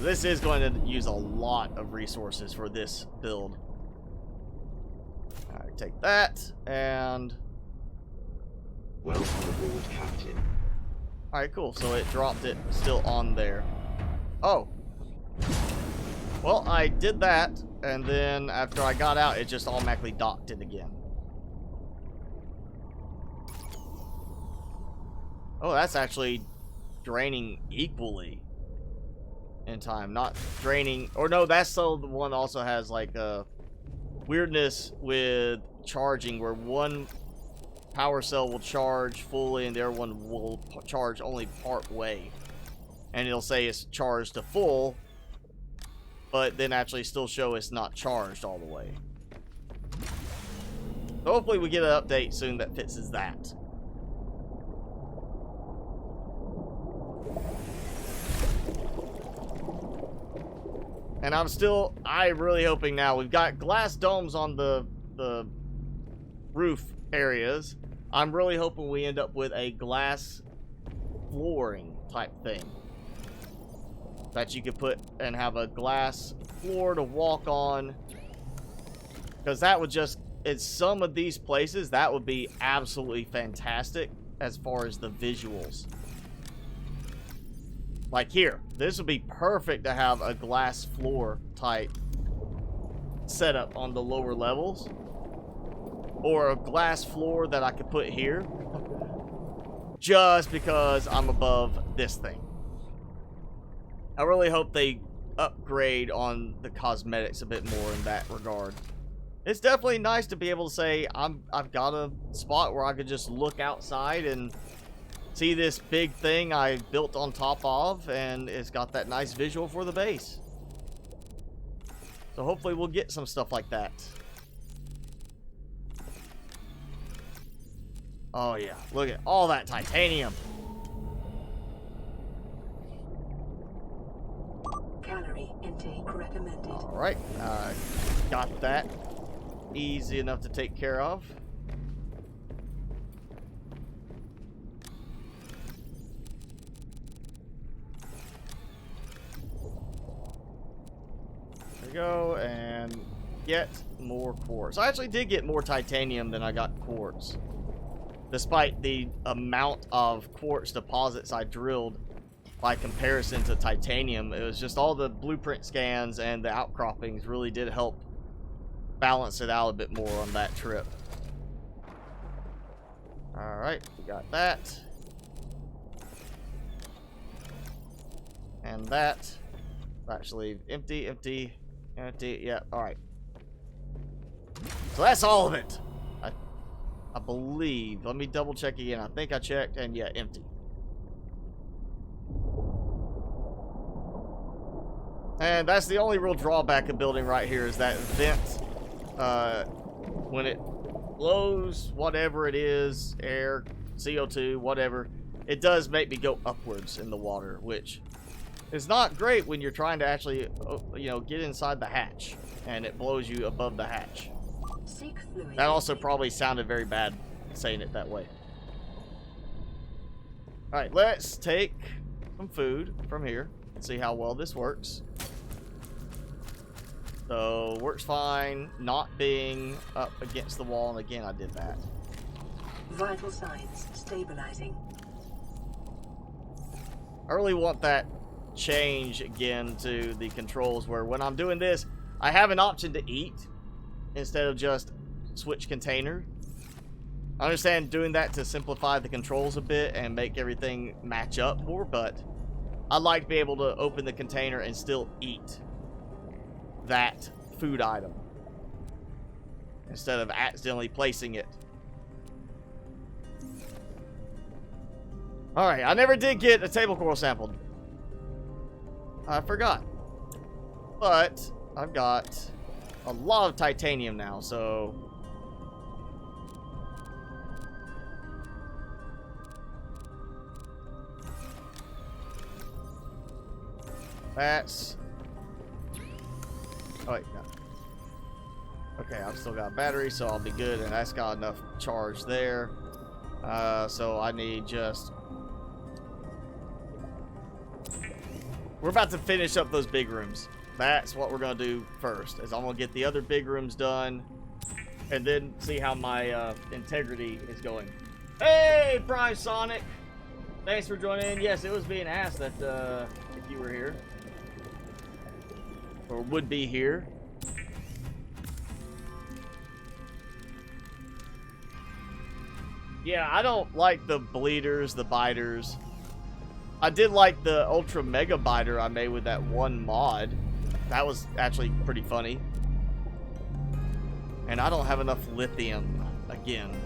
This is going to use a lot of resources for this build. Alright, take that and...
Welcome aboard, Captain.
Alright, cool. So it dropped it still on there. Oh. Well, I did that, and then after I got out, it just automatically docked it again. Oh, that's actually draining equally in time. Not draining... Or no, that's so the one also has like a weirdness with charging where one power cell will charge fully and the other one will charge only part way. And it'll say it's charged to full, but then actually still show it's not charged all the way. So hopefully we get an update soon that fixes that. And I'm really hoping now, we've got glass domes on the roof areas. I'm really hoping we end up with a glass flooring type thing that you could put and have a glass floor to walk on, because that would just, in some of these places, that would be absolutely fantastic as far as the visuals. Like here, this would be perfect to have a glass floor type setup on the lower levels, or a glass floor that I could put here just because I'm above this thing. I really hope they upgrade on the cosmetics a bit more in that regard. It's definitely nice to be able to say I've got a spot where I could just look outside and see this big thing I built on top of, and it's got that nice visual for the base. So hopefully we'll get some stuff like that. Oh yeah, look at all that titanium.
Calorie intake recommended.
Alright, got that. Easy enough to take care of. There we go, and get more quartz. I actually did get more titanium than I got quartz despite the amount of quartz deposits I drilled by comparison to titanium. It was just all the blueprint scans and the outcroppings really did help balance it out a bit more on that trip. Alright, we got that. And that. Actually, empty, empty, empty. Yeah, alright. So that's all of it. I believe. Let me double check again. I think I checked, and yeah, empty. And that's the only real drawback of building right here is that vent. When it blows whatever it is, air, CO2, whatever, it does make me go upwards in the water, which is not great when you're trying to actually, you know, get inside the hatch and it blows you above the hatch. That also probably sounded very bad saying it that way. Alright, let's take some food from here and see how well this works. So, works fine, not being up against the wall, and again I did that.
Vital signs stabilizing.
I really want that change again to the controls where when I'm doing this, I have an option to eat instead of just switch container. I understand doing that to simplify the controls a bit and make everything match up more, but I'd like to be able to open the container and still eat that food item instead of accidentally placing it. Alright, I never did get a table coral sample. I forgot. But I've got a lot of titanium now, so that's... Oh, wait, no. Okay, I've still got battery, so I'll be good, and that's got enough charge there. So I need just... We're about to finish up those big rooms. That's what we're going to do first, is I'm going to get the other big rooms done, and then see how my integrity is going. Hey, Prime Sonic! Thanks for joining in. Yes, it was being asked that if you were here. Or would be here. Yeah, I don't like the bleeders, the biters. I did like the ultra mega biter I made with that one mod. That was actually pretty funny. And I don't have enough lithium again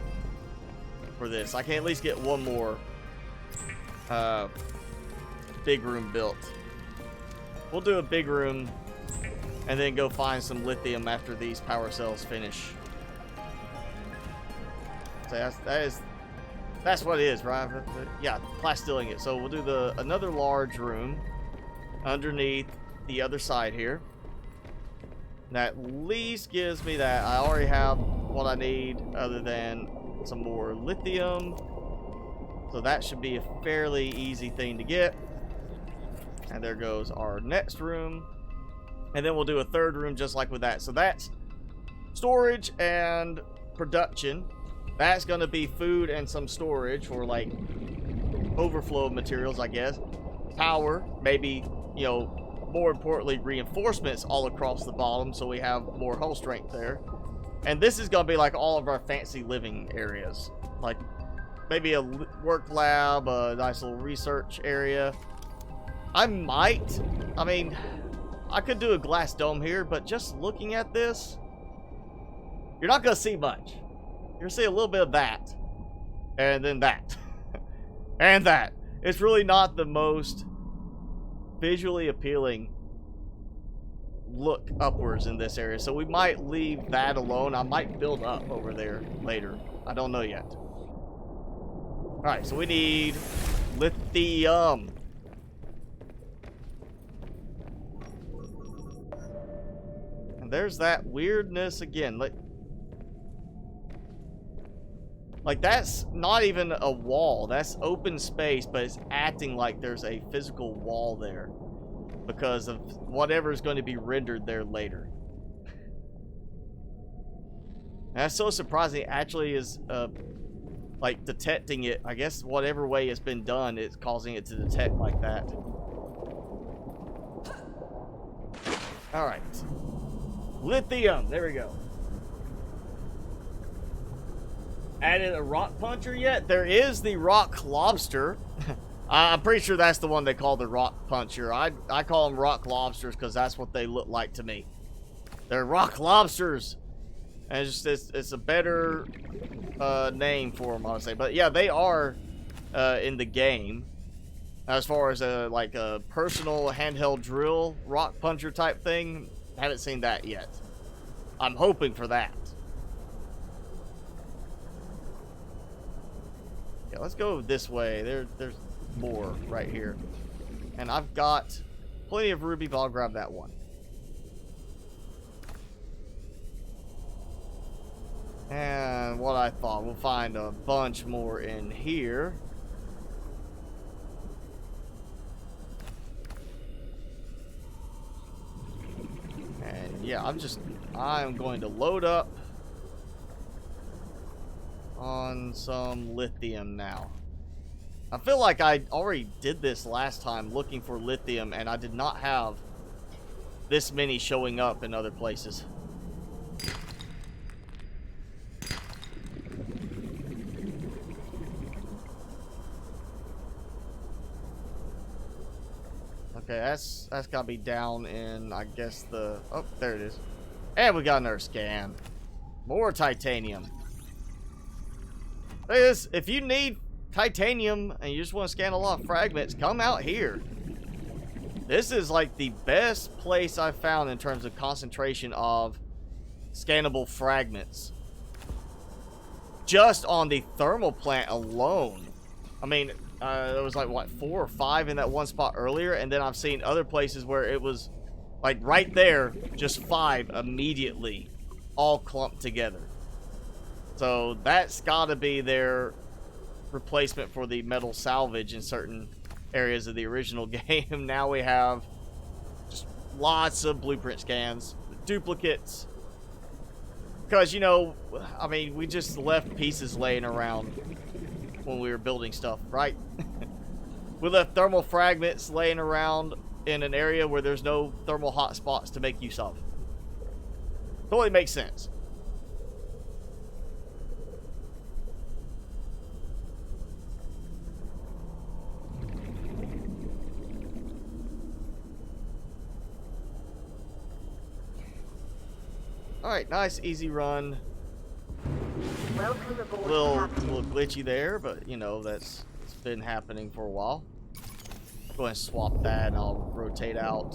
for this. I can at least get one more big room built. We'll do a big room and then go find some lithium after these power cells finish. So that's what it is, right? Yeah, plastilling it. So we'll do another large room underneath the other side here. That at least gives me that. I already have what I need other than some more lithium. So that should be a fairly easy thing to get. And there goes our next room. And then we'll do a third room just like with that. So that's storage and production. That's going to be food and some storage for like overflow materials, I guess. Power, maybe, you know, more importantly, reinforcements all across the bottom so we have more hull strength there. And this is going to be like all of our fancy living areas. Like maybe a work lab, a nice little research area. I mean, I could do a glass dome here, but just looking at this, you're not going to see much. You're going to see a little bit of that. And then that. And that. It's really not the most visually appealing look upwards in this area. So we might leave that alone. I might build up over there later. I don't know yet. Alright, so we need lithium. And there's that weirdness again. Like that's not even a wall. That's open space, but it's acting like there's a physical wall there because of whatever is going to be rendered there later. And that's so surprising. It actually is like detecting it. I guess whatever way it's been done, it's causing it to detect like that. All right. Lithium. There we go. Added a rock puncher yet? There is the rock lobster. I'm pretty sure that's the one they call the rock puncher. I call them rock lobsters because that's what they look like to me. They're rock lobsters. And it's a better name for them, I would say. But yeah, they are in the game. As far as like a personal handheld drill rock puncher type thing, haven't seen that yet. I'm hoping for that. Yeah, let's go this way. There's more right here. And I've got plenty of ruby, but I'll grab that one. And what I thought, we'll find a bunch more in here. And yeah, I'm going to load up on some lithium now. I feel like I already did this last time looking for lithium, and I did not have this many showing up in other places. Okay, that's gotta be down in, I guess, the... Oh, there it is. And we got another scan. More titanium. Look at this. If you need titanium and you just want to scan a lot of fragments, come out here. This is like the best place I've found in terms of concentration of scannable fragments. Just on the thermal plant alone. I mean... there was like, what, 4 or 5 in that one spot earlier, and then I've seen other places where it was, like, right there, just 5 immediately, all clumped together. So that's gotta be their replacement for the metal salvage in certain areas of the original game. Now we have just lots of blueprint scans, duplicates, because, you know, I mean, we just left pieces laying around when we were building stuff, right? We left thermal fragments laying around in an area where there's no thermal hotspots to make use of. Totally makes sense. Alright, nice easy run.
Welcome aboard,
A little
Captain.
glitchy there, but you know, it's been happening for a while. Go ahead and swap that and I'll rotate out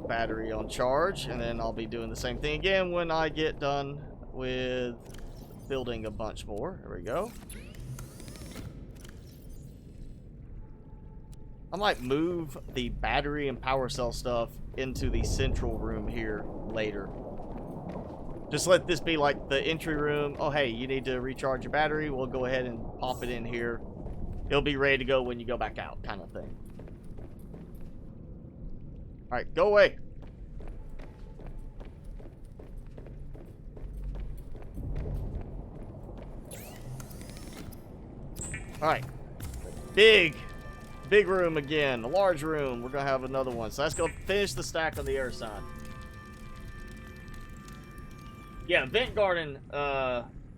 battery on charge, and then I'll be doing the same thing again when I get done with building a bunch more. There we go. I might move the battery and power cell stuff into the central room here later. Just let this be like the entry room. Oh, hey, you need to recharge your battery. We'll go ahead and pop it in here. It'll be ready to go when you go back out, kind of thing. All right, go away. All right. Big room again. A large room. We're going to have another one. So let's go finish the stack on the air side. Yeah, Ventgarden,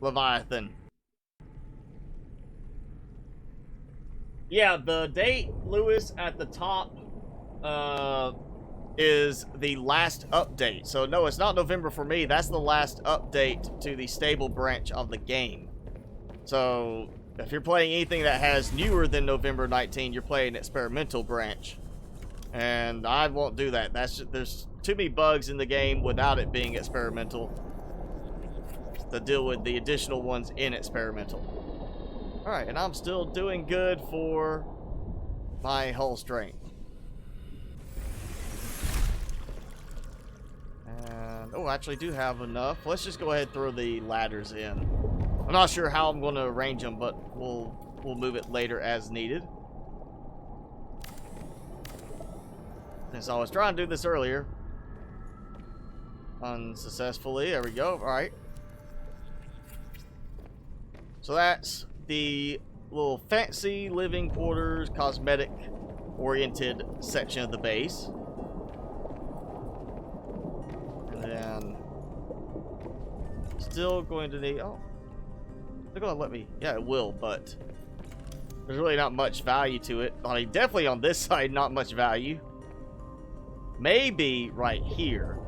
Leviathan. Yeah, the date, Lewis, at the top, is the last update. So, no, it's not November for me. That's the last update to the stable branch of the game. So, if you're playing anything that has newer than November 19, you're playing experimental branch. And I won't do that. There's too many bugs in the game without it being experimental to deal with the additional ones in experimental. Alright, and I'm still doing good for my hull strength. And, oh, I actually do have enough. Let's just go ahead and throw the ladders in. I'm not sure how I'm going to arrange them, but we'll move it later as needed. Since I was trying to do this earlier. Unsuccessfully. There we go. Alright. So that's the little fancy living quarters, cosmetic oriented section of the base. And then still going to need, oh, they're gonna let me, yeah, it will, but there's really not much value to it. I mean, definitely on this side, not much value. Maybe right here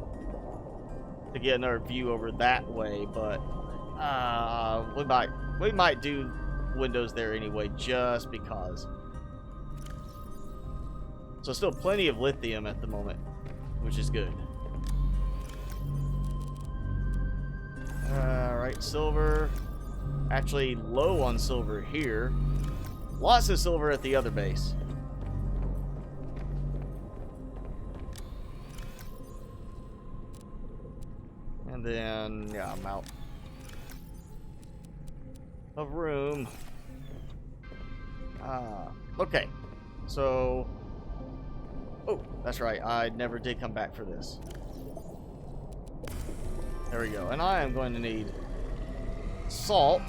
to get another view over that way, but we might do windows there anyway, just because. So still plenty of lithium at the moment, which is good. Alright, silver. Actually low on silver here. Lots of silver at the other base. And then, yeah, I'm out of room. Okay. So, oh, that's right. I never did come back for this. There we go. And I am going to need salt.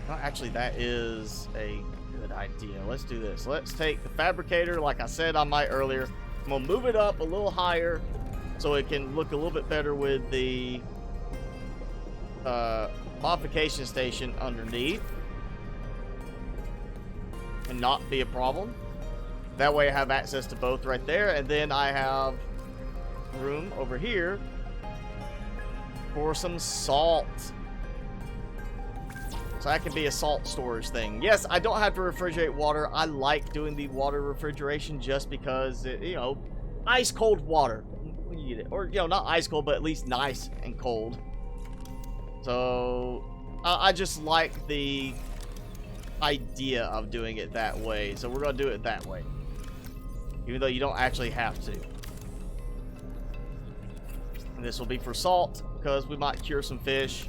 No, actually, that is a good idea. Let's do this. Let's take the fabricator, like I said I might earlier. I'm going to move it up a little higher so it can look a little bit better with the modification station underneath and not be a problem. That way I have access to both right there, and then I have room over here for some salt. So that can be a salt storage thing. Yes, I don't have to refrigerate water. I like doing the water refrigeration just because, you know, ice cold water. We need it. Or, you know, not ice cold, but at least nice and cold. So I just like the idea of doing it that way. So we're going to do it that way, even though you don't actually have to. And this will be for salt because we might cure some fish.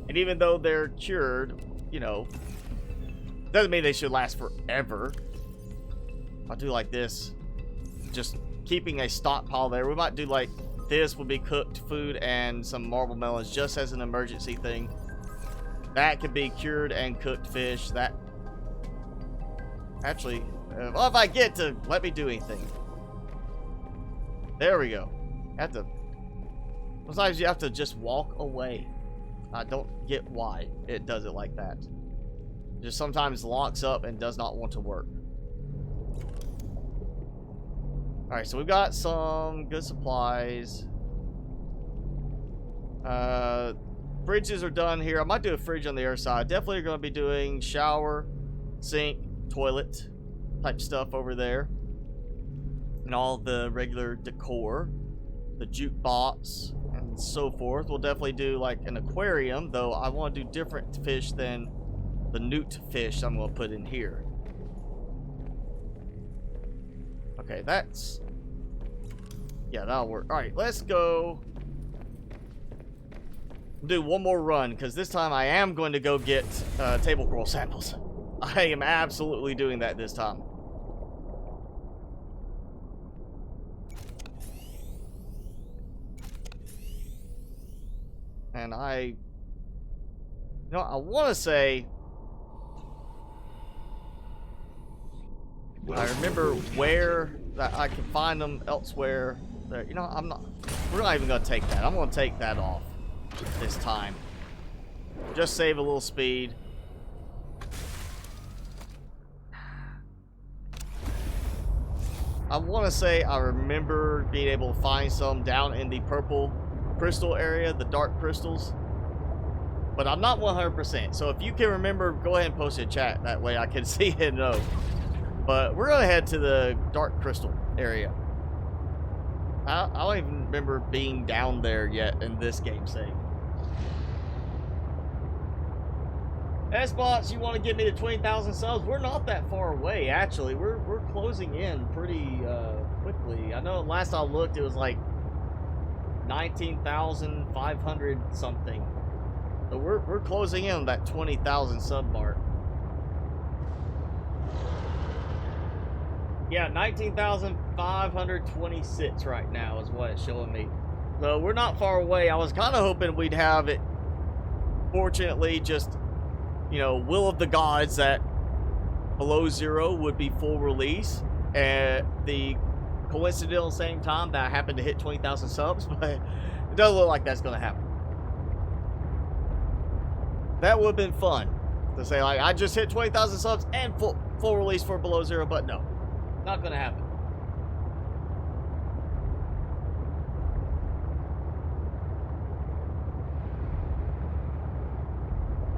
And even though they're cured, you know, doesn't mean they should last forever. I'll do like this, just keeping a stockpile there. We might do like this would be cooked food and some marble melons just as an emergency thing. That could be cured and cooked fish. That actually, well, if I get to let me do anything. There we go. Have to. Sometimes you have to just walk away. I don't get why it does it like that. Just sometimes locks up and does not want to work. Alright, so we've got some good supplies. Fridges are done here. I might do a fridge on the other side. Definitely going to be doing shower, sink, toilet type stuff over there. And all the regular decor. The jukebox and so forth. We'll definitely do like an aquarium, though I want to do different fish than the newt fish I'm going to put in here. Okay, that's... yeah, that'll work. Alright, let's go do one more run, because this time I am going to go get table coral samples. I am absolutely doing that this time. And I want to say, I remember where that I can find them elsewhere. There, you know, we're not even going to take that. I'm going to take that off this time. Just save a little speed. I want to say I remember being able to find some down in the purple crystal area, the dark crystals, but I'm not 100%. So if you can remember, go ahead and post it in chat. That way I can see it and know. But we're gonna head to the dark crystal area. I don't even remember being down there yet in this game save. S-Bots, you want to get me to 20,000 subs? We're not that far away, actually. We're closing in pretty quickly. I know last I looked, it was like 19,500 something. So we're closing in on that 20,000 sub mark. Yeah, 19,526 right now is what it's showing me. So we're not far away. I was kind of hoping we'd have it unfortunately, just, you know, will of the gods that Below Zero would be full release at the coincidental same time that I happened to hit 20,000 subs, but it doesn't look like that's going to happen. That would have been fun to say, like, I just hit 20,000 subs and full release for Below Zero, but no, not going to happen.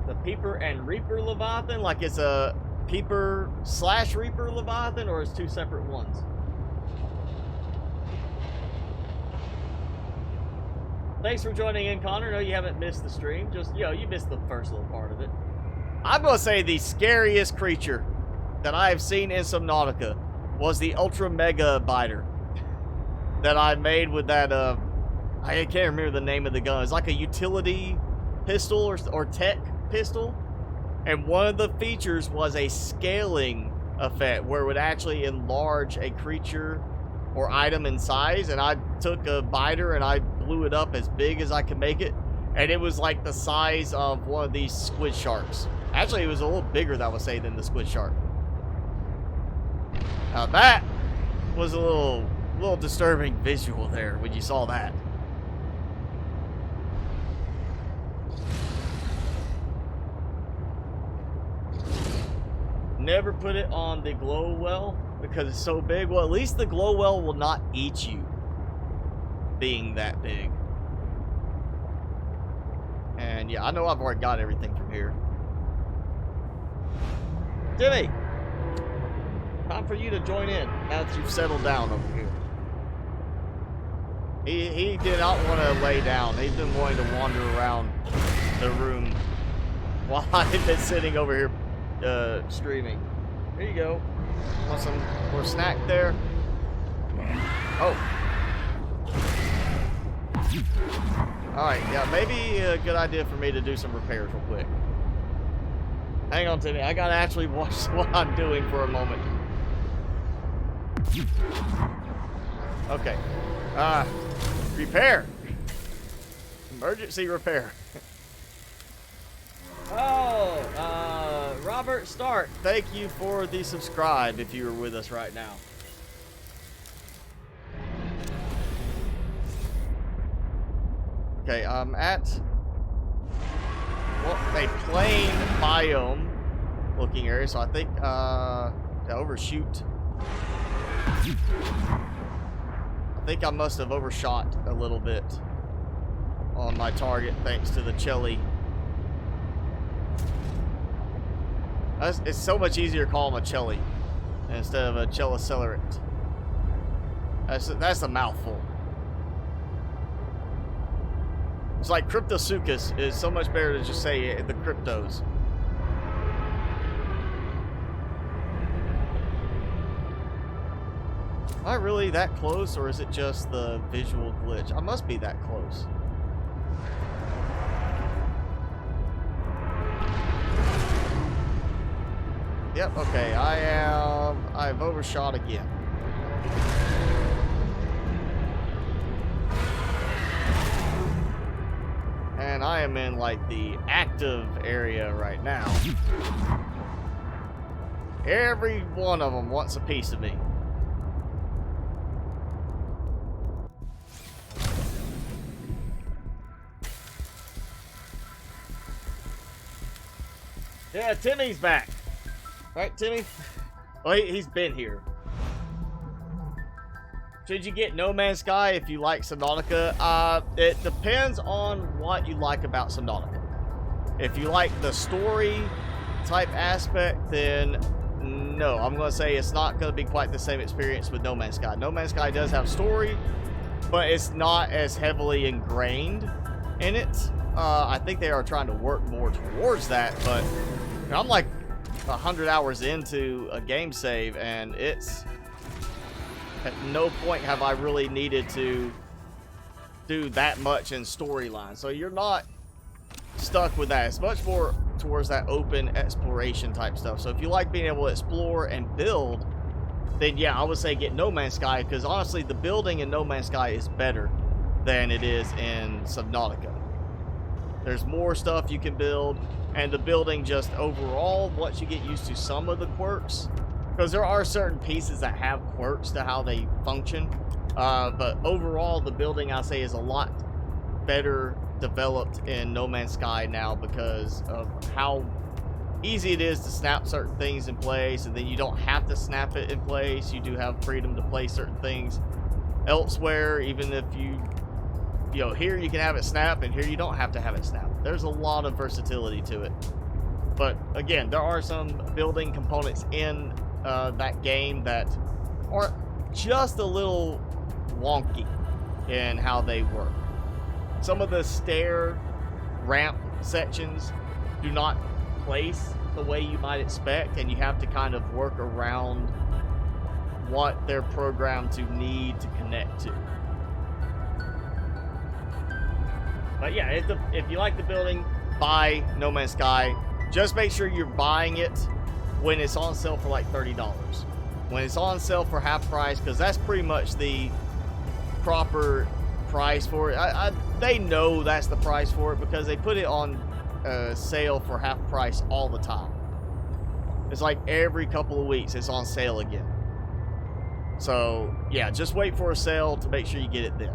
The Peeper and Reaper Leviathan, like it's a Peeper / Reaper Leviathan, or it's two separate ones? Thanks for joining in, Connor. No, you haven't missed the stream. Just, you know, you missed the first little part of it. I'm going to say the scariest creature that I have seen in Subnautica was the Ultra Mega Biter that I made with that, I can't remember the name of the gun. It's like a utility pistol or tech pistol. And one of the features was a scaling effect where it would actually enlarge a creature or item in size, and I took a biter and I blew it up as big as I could make it, and it was like the size of one of these squid sharks. Actually, it was a little bigger, that would say, than the squid shark. Now that was a little disturbing visual there when you saw that. Never put it on the glow well because it's so big. Well, at least the glow well will not eat you being that big. And yeah, I know I've already got everything from here. Timmy, time for you to join in now that you've settled down over here. He did not want to lay down. He's been wanting to wander around the room while I've been sitting over here streaming. There you go. Want some more snack there? Oh. Alright, yeah, maybe a good idea for me to do some repairs real quick. Hang on, Timmy. I gotta actually watch what I'm doing for a moment. Okay. Repair. Emergency repair. Oh, Robert Stark, thank you for the subscribe if you are with us right now. Okay, I'm at a plain biome looking area, so I think to overshoot. I think I must have overshot a little bit on my target thanks to the chili. It's so much easier to call him a chili instead of a chelicelerate. That's a mouthful. It's like Cryptosuchus is so much better to just say the cryptos. Am I really that close, or is it just the visual glitch? I must be that close. Yep, okay, I've overshot again. And I am in like the active area right now. Every one of them wants a piece of me. Yeah, Timmy's back. Right, Timmy? Well, he's been here. Should you get No Man's Sky if you like Subnautica? It depends on what you like about Subnautica. If you like the story type aspect, then no. I'm going to say it's not going to be quite the same experience with No Man's Sky. No Man's Sky does have story, but it's not as heavily ingrained in it. I think they are trying to work more towards that, but you know, I'm like 100 hours into a game save, and it's at no point have I really needed to do that much in storyline. So you're not stuck with that. It's much more towards that open exploration type stuff. So if you like being able to explore and build, then yeah, I would say get No Man's Sky, because honestly the building in No Man's Sky is better than it is in Subnautica. There's more stuff you can build, and the building just overall, once you get used to some of the quirks, because there are certain pieces that have quirks to how they function, but overall the building, I say, is a lot better developed in No Man's Sky now because of how easy it is to snap certain things in place, and then you don't have to snap it in place. You do have freedom to place certain things elsewhere, even if you know, here you can have it snap and here you don't have to have it snap. There's a lot of versatility to it. But again, there are some building components in that game that are just a little wonky in how they work. Some of the stair ramp sections do not place the way you might expect, and you have to kind of work around what they're programmed to need to connect to. But yeah, if you like the building, buy No Man's Sky. Just make sure you're buying it when it's on sale for like $30. When it's on sale for half price, because that's pretty much the proper price for it. They know that's the price for it because they put it on sale for half price all the time. It's like every couple of weeks it's on sale again. So yeah, just wait for a sale to make sure you get it then.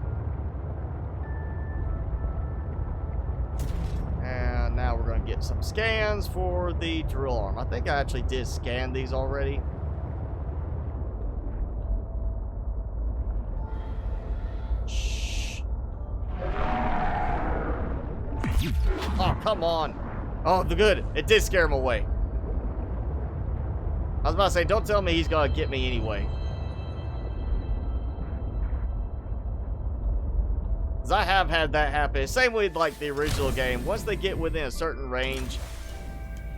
And now we're going to get some scans for the drill arm. I think I actually did scan these already. Shh. Oh, come on. Oh, good. It did scare him away. I was about to say, don't tell me he's going to get me anyway. Because I have had that happen. Same with like the original game. Once they get within a certain range,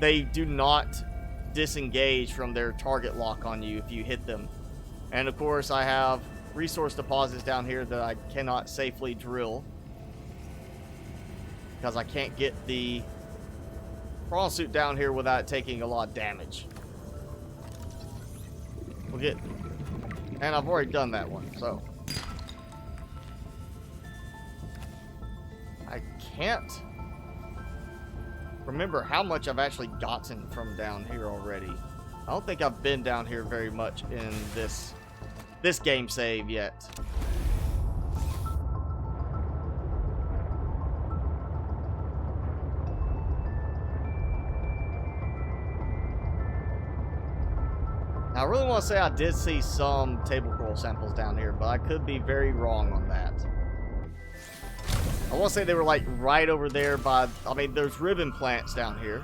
they do not disengage from their target lock on you if you hit them. And of course, I have resource deposits down here that I cannot safely drill because I can't get the prawn suit down here without taking a lot of damage. We'll get, and I've already done that one, so I can't remember how much I've actually gotten from down here already. I don't think I've been down here very much in this game save yet. Now, I really want to say I did see some table coral samples down here, but I could be very wrong on that. I want to say they were like right over there by, I mean, there's ribbon plants down here.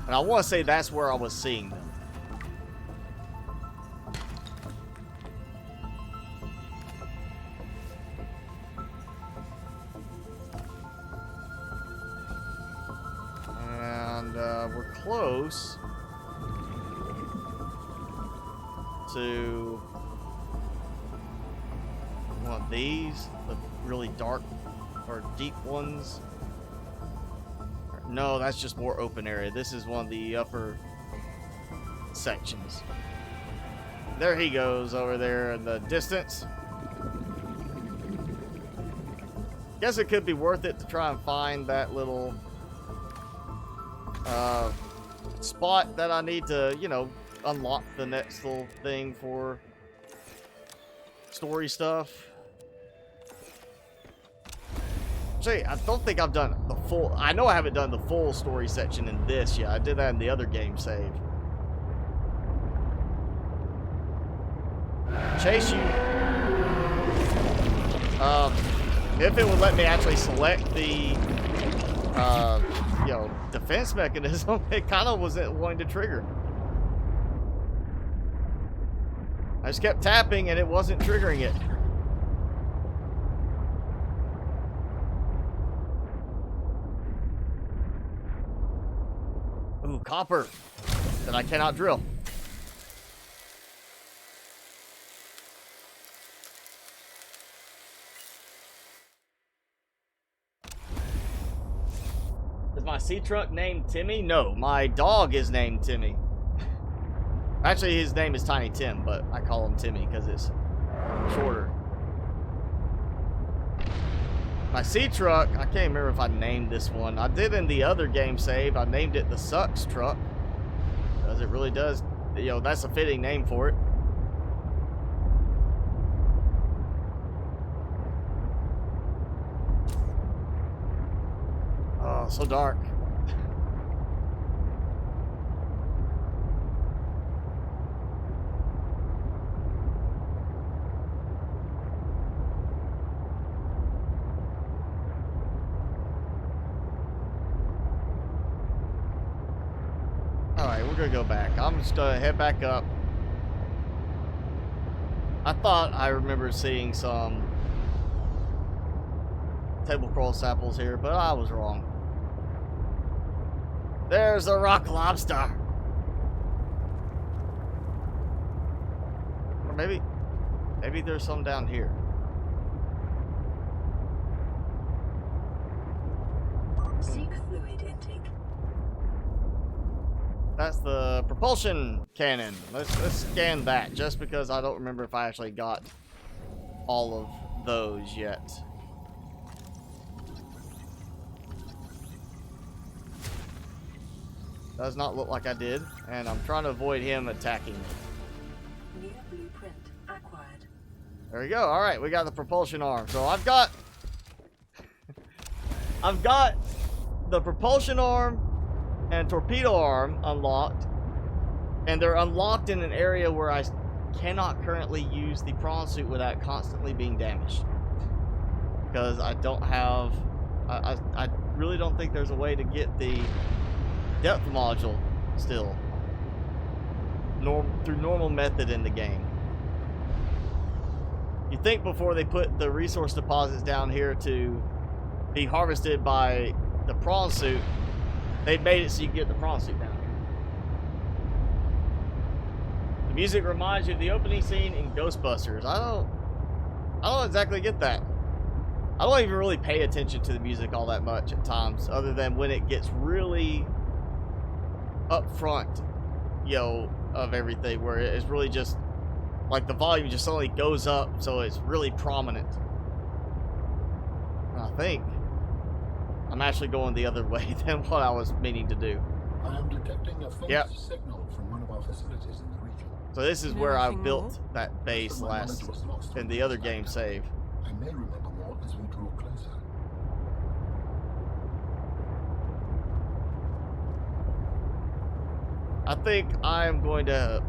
And I want to say that's where I was seeing them. And we're close to one of these, the really dark or deep ones. No, that's just more open area. This is one of the upper sections. There he goes over there in the distance. Guess it could be worth it to try and find that little spot that I need to, you know, unlock the next little thing for story stuff. Actually, I don't think I've done the full, I know I haven't done the full story section in this yet. I did that in the other game save. Chase you. If it would let me actually select the you know, defense mechanism, it kind of wasn't wanting to trigger. I just kept tapping and it wasn't triggering it. Ooh, copper that I cannot drill. Is my sea truck named Timmy? No, my dog is named Timmy. Actually, his name is Tiny Tim, but I call him Timmy because it's shorter. My sea truck, I can't remember if I named this one. I did in the other game save. I named it the Sucks truck. Because it really does, you know, that's a fitting name for it. Oh, so dark. Alright, we're gonna go back. I'm just gonna head back up. I thought I remember seeing some table coral samples here, but I was wrong. There's a rock lobster. Or maybe there's some down here.
Seek fluid intake.
That's the propulsion cannon. Let's scan that, just because I don't remember if I actually got all of those yet. Does not look like I did, and I'm trying to avoid him attacking me.
New blueprint acquired.
There we go. All right, we got the propulsion arm. So I've got the propulsion arm and torpedo arm unlocked, and they're unlocked in an area where I cannot currently use the prawn suit without constantly being damaged, because I don't have I really don't think there's a way to get the depth module still through normal method in the game. You think before they put the resource deposits down here to be harvested by the prawn suit, they made it so you can get the prawn suit down here. The music reminds you of the opening scene in Ghostbusters. I don't exactly get that. I don't even really pay attention to the music all that much at times, other than when it gets really up front, of everything, where it's really just like the volume just suddenly goes up, so it's really prominent. And I think I'm actually going the other way than what I was meaning to do.
I am detecting a faint signal from one of our facilities in the region.
So this is where I built that base last in the other game save.
I may remember more as we draw closer.
I think I'm going to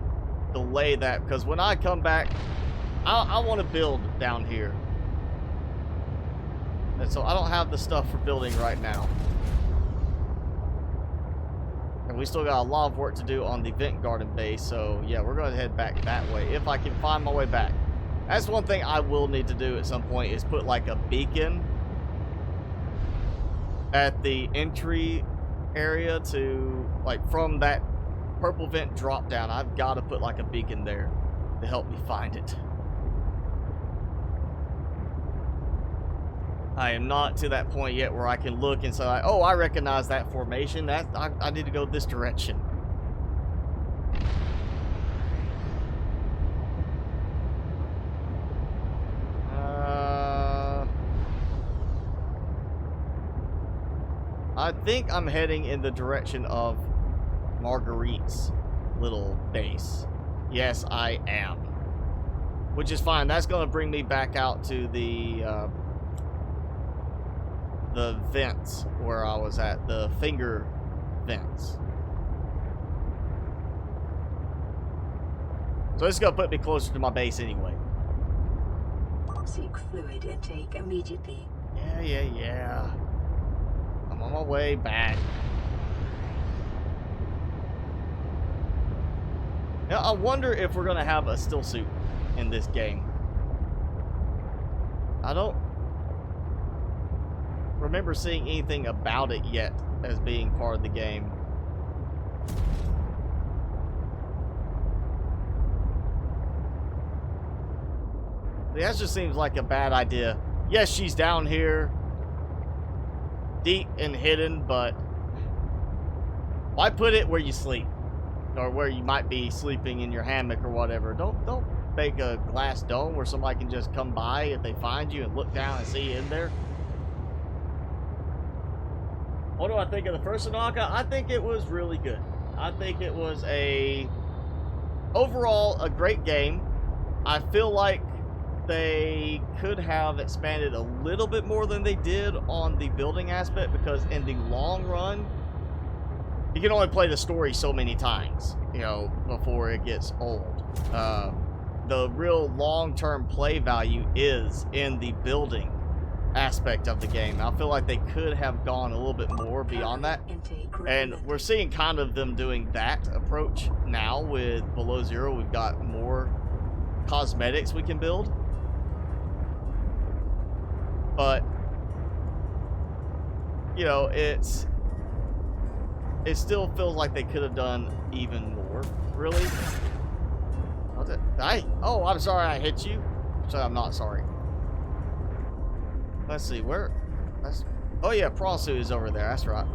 delay that, because when I come back, I want to build down here. And so I don't have the stuff for building right now. And we still got a lot of work to do on the Ventgarden base, so yeah, we're going to head back that way, if I can find my way back. That's one thing I will need to do at some point, is put like a beacon at the entry area to, like, from that purple vent drop down. I've got to put like a beacon there to help me find it. I am not to that point yet where I can look and say, like, oh, I recognize that formation. That I need to go this direction. I think I'm heading in the direction of Marguerite's little base. Yes, I am. Which is fine. That's going to bring me back out to the vents where I was at, the finger vents. So this is going to put me closer to my base anyway.
Seek fluid intake immediately.
Yeah. I'm on my way back. Now, I wonder if we're going to have a still suit in this game. I don't remember seeing anything about it yet as being part of the game. That just seems like a bad idea. Yes, she's down here, deep and hidden, but why put it where you sleep? Or where you might be sleeping in your hammock or whatever. Don't make a glass dome where somebody can just come by if they find you and look down and see you in there. What do I think of the first Subnautica? I think it was really good. I think it was overall a great game. I feel like they could have expanded a little bit more than they did on the building aspect, because in the long run, you can only play the story so many times, you know, before it gets old. The real long-term play value is in the building aspect of the game. I feel like they could have gone a little bit more beyond that, and we're seeing kind of them doing that approach now with Below Zero. We've got more cosmetics we can build, but you know, it still feels like they could have done even more. Really? Oh, I'm sorry I hit you. So I'm not sorry. Let's see, where? Oh yeah, prawn suit is over there. That's right.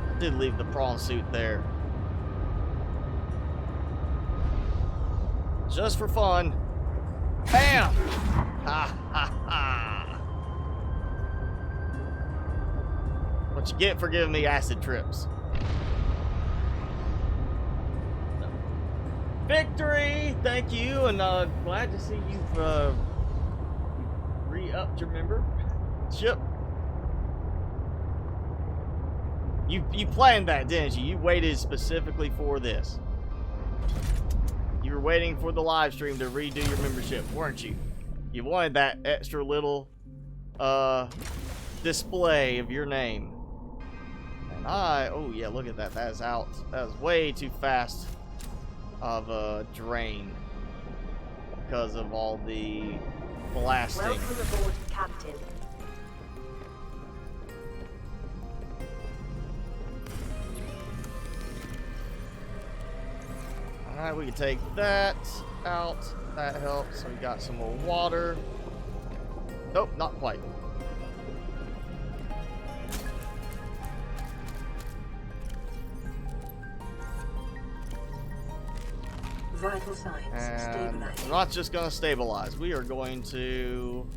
I did leave the prawn suit there. Just for fun. Bam! Ha ha ha! What you get for giving me acid trips. Victory! Thank you, and glad to see you've re-upped your membership. You planned that, didn't you? You waited specifically for this. You were waiting for the live stream to redo your membership, weren't you? You wanted that extra little display of your name. And oh yeah, look at that. That is out. That is way too fast of a drain because of all the blasting.
Welcome aboard, Captain.
Alright, we can take that out. That helps. We got some more water. Nope, not quite.
Vital signs
And
stabilizing.
we're not just going to stabilize. We are going to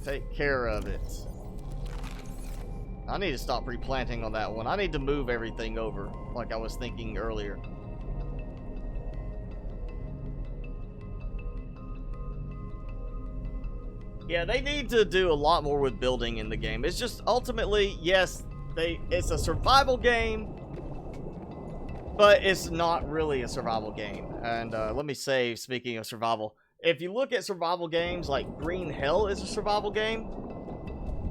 take care of it. I need to stop replanting on that one. I need to move everything over like I was thinking earlier. Yeah, they need to do a lot more with building in the game. It's just ultimately, yes, it's a survival game, but it's not really a survival game. And let me say, speaking of survival, if you look at survival games like Green Hell is a survival game,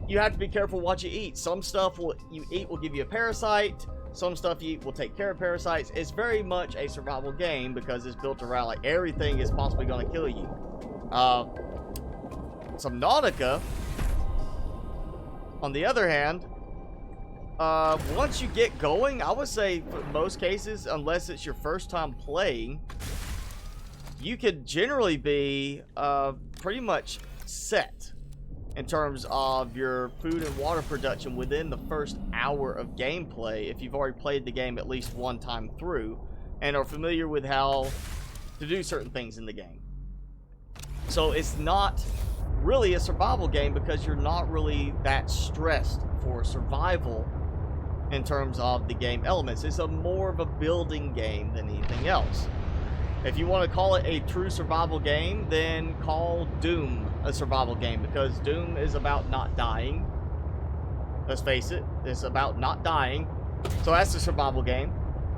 you have to be careful what you eat. Some stuff you eat will give you a parasite. Some stuff you eat will take care of parasites. It's very much a survival game because it's built around like everything is possibly going to kill you. Subnautica, on the other hand, once you get going, I would say for most cases, unless it's your first time playing, you could generally be pretty much set in terms of your food and water production within the first hour of gameplay if you've already played the game at least one time through and are familiar with how to do certain things in the game. So it's not really a survival game because you're not really that stressed for survival in terms of the game elements. It's more of a building game than anything else. If you want to call it a true survival game, then call Doom a survival game, because Doom is about not dying. Let's face it, it's about not dying. So that's a survival game,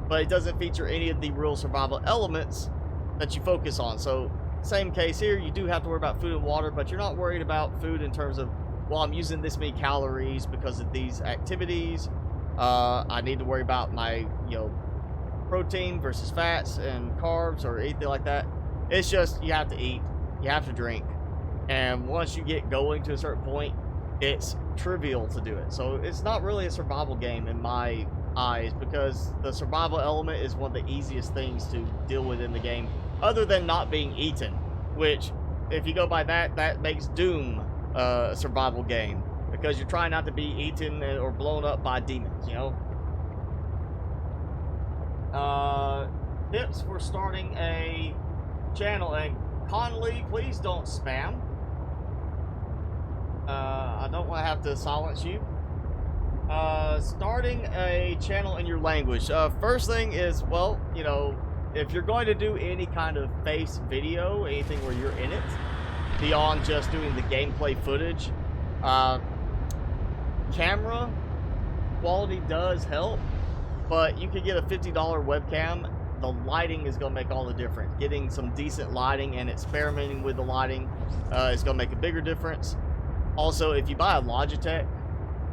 but it doesn't feature any of the real survival elements that you focus on. So same case here, you do have to worry about food and water, but you're not worried about food in terms of, well, I'm using this many calories because of these activities. I need to worry about my, protein versus fats and carbs or anything like that. It's just, you have to eat, you have to drink. And once you get going to a certain point, it's trivial to do it. So it's not really a survival game in my eyes, because the survival element is one of the easiest things to deal with in the game, other than not being eaten, which, if you go by that, that makes Doom a survival game, because you're trying not to be eaten or blown up by demons, Tips for starting a channel, and Conley, please don't spam. I don't want to have to silence you. Starting a channel in your language. First thing is, well, you know, if you're going to do any kind of face video, anything where you're in it, beyond just doing the gameplay footage, camera quality does help, but you can get a $50 webcam. The lighting is going to make all the difference. Getting some decent lighting and experimenting with the lighting is going to make a bigger difference. Also, if you buy a Logitech,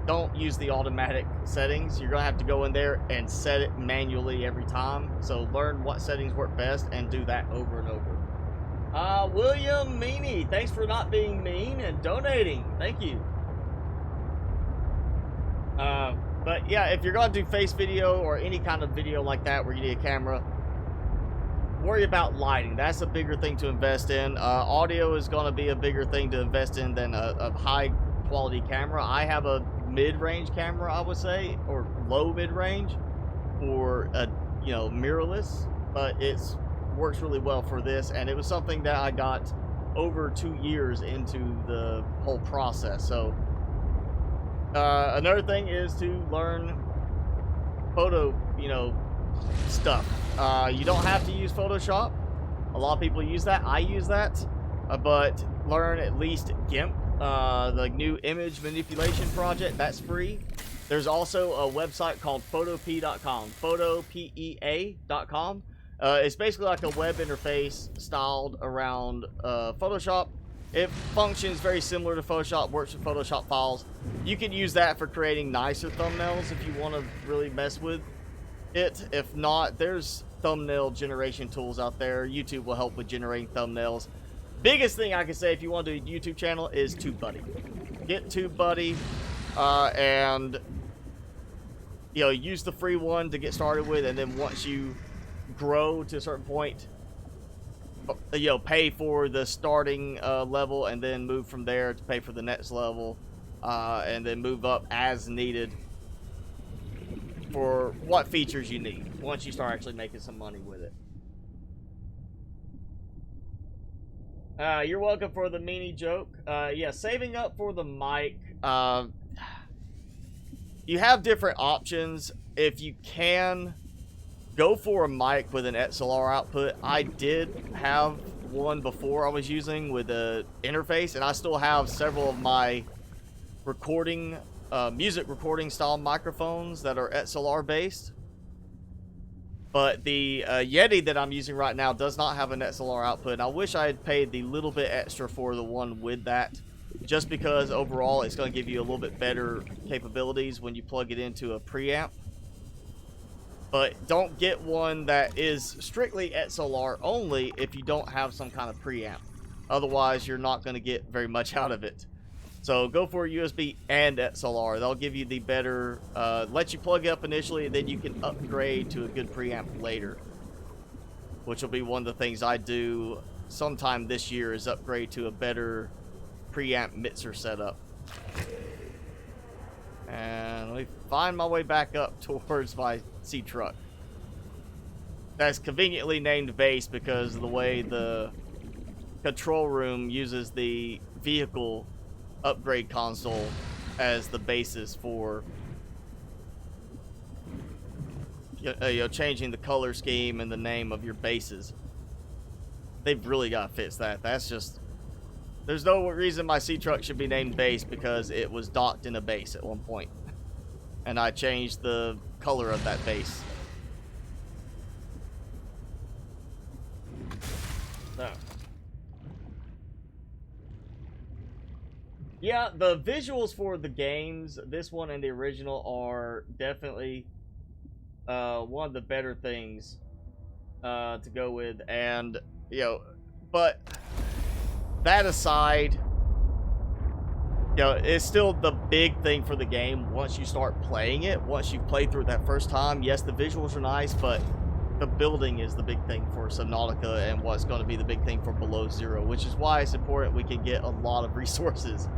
don't use the automatic settings. You're going to have to go in there and set it manually every time. So learn what settings work best and do that over and over. William Meany, thanks for not being mean and donating. Thank you. But yeah, if you're going to do face video or any kind of video like that where you need a camera, worry about lighting. That's a bigger thing to invest in. Audio is going to be a bigger thing to invest in than a high quality camera. I have a mid-range camera, I would say, or low mid-range, or a, you know, mirrorless, but it's works really well for this, and it was something that I got over 2 years into the whole process. So another thing is to learn photo, you know, stuff. You don't have to use Photoshop. A lot of people use that. I use that, but learn at least GIMP. The new image manipulation project, that's free. There's also a website called photopea.com, photopea.com. It's basically like a web interface styled around Photoshop. It functions very similar to Photoshop, works with Photoshop files. You can use that for creating nicer thumbnails if you want to really mess with it. If not, there's thumbnail generation tools out there. YouTube will help with generating thumbnails. Biggest thing I can say if you want to do a YouTube channel is TubeBuddy. Get TubeBuddy and, you know, use the free one to get started with, and then once you grow to a certain point, you know, pay for the starting level, and then move from there to pay for the next level, and then move up as needed for what features you need once you start actually making some money with it. You're welcome for the meanie joke. Yeah, saving up for the mic. You have different options. If you can, go for a mic with an XLR output. I did have one before I was using with a interface, and I still have several of my recording, music recording style microphones that are XLR based. But the Yeti that I'm using right now does not have an XLR output. I wish I had paid the little bit extra for the one with that, just because overall it's going to give you a little bit better capabilities when you plug it into a preamp. But don't get one that is strictly XLR only if you don't have some kind of preamp. Otherwise, you're not going to get very much out of it. So go for USB and XLR. They'll give you the better, let you plug it up initially, and then you can upgrade to a good preamp later. Which will be one of the things I do sometime this year, is upgrade to a better preamp mixer setup. And let me find my way back up towards my sea truck. That's conveniently named base because of the way the control room uses the vehicle upgrade console as the basis for you know, changing the color scheme and the name of your bases. They've really got to fix that. That's just, there's no reason my sea truck should be named base because it was docked in a base at one point, and I changed the color of that base. So yeah, the visuals for the games, this one and the original, are definitely one of the better things to go with. And, you know, but that aside, you know, it's still the big thing for the game once you start playing it. Once you've played through it that first time, yes, the visuals are nice, but the building is the big thing for Subnautica, and what's going to be the big thing for Below Zero, which is why it's important we can get a lot of resources.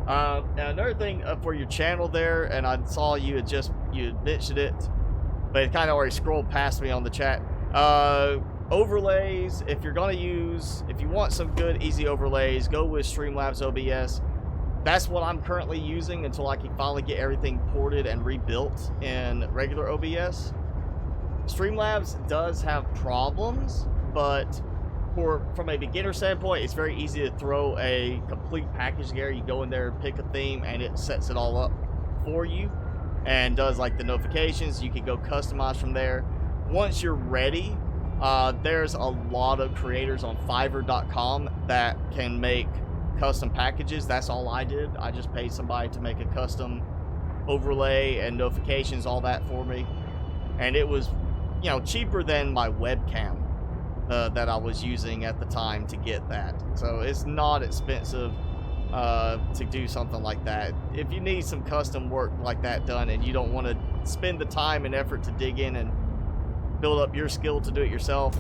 Another thing for your channel there, and I saw you had mentioned it, but it kind of already scrolled past me on the chat. Overlays, if you're going to use, if you want some good easy overlays, go with Streamlabs OBS. that's what I'm currently using until I can finally get everything ported and rebuilt in regular OBS. Streamlabs does have problems, but from a beginner standpoint, it's very easy to throw a complete package together. You go in there, pick a theme, and it sets it all up for you and does like the notifications. You can go customize from there. Once you're ready, there's a lot of creators on Fiverr.com that can make custom packages. That's all I did. I just paid somebody to make a custom overlay and notifications, all that for me. And it was, you know, cheaper than my webcam that I was using at the time to get that. So it's not expensive to do something like that. If you need some custom work like that done and you don't want to spend the time and effort to dig in and build up your skill to do it yourself,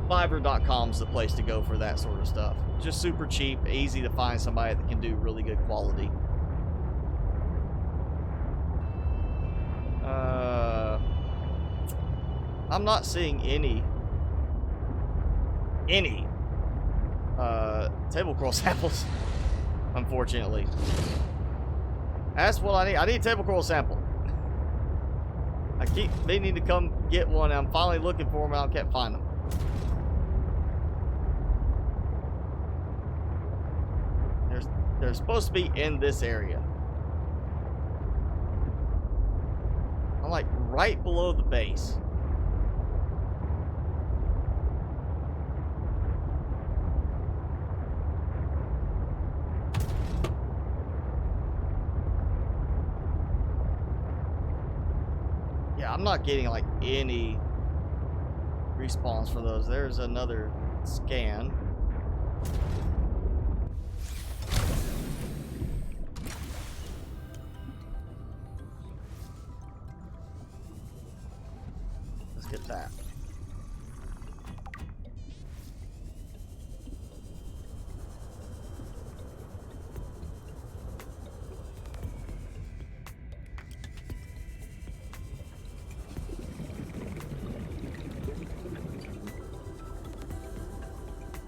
Fiverr.com is the place to go for that sort of stuff. Just super cheap, easy to find somebody that can do really good quality. I'm not seeing any table coral samples, unfortunately. That's what I need. I need a table coral sample. I keep meaning to come get one. I'm finally looking for them, and I can't find them. They're supposed to be in this area. I'm like right below the base. Yeah, I'm not getting like any respawns for those. There's another scan. Let's get that.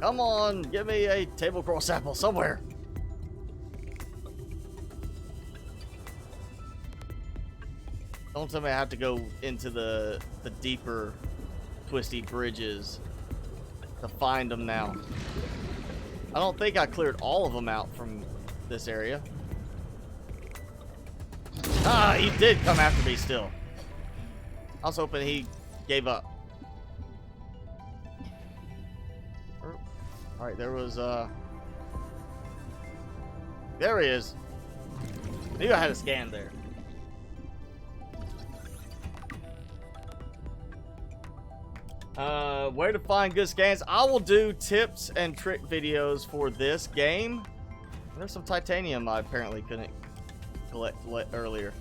Come on, give me a table coral sample somewhere. Don't tell me I have to go into the deeper, twisty bridges to find them now. I don't think I cleared all of them out from this area. Ah, he did come after me still. I was hoping he gave up. Alright, there was, there he is. Maybe I had a scan there. Where to find good scans? I will do tips and trick videos for this game. There's some titanium I apparently couldn't collect earlier.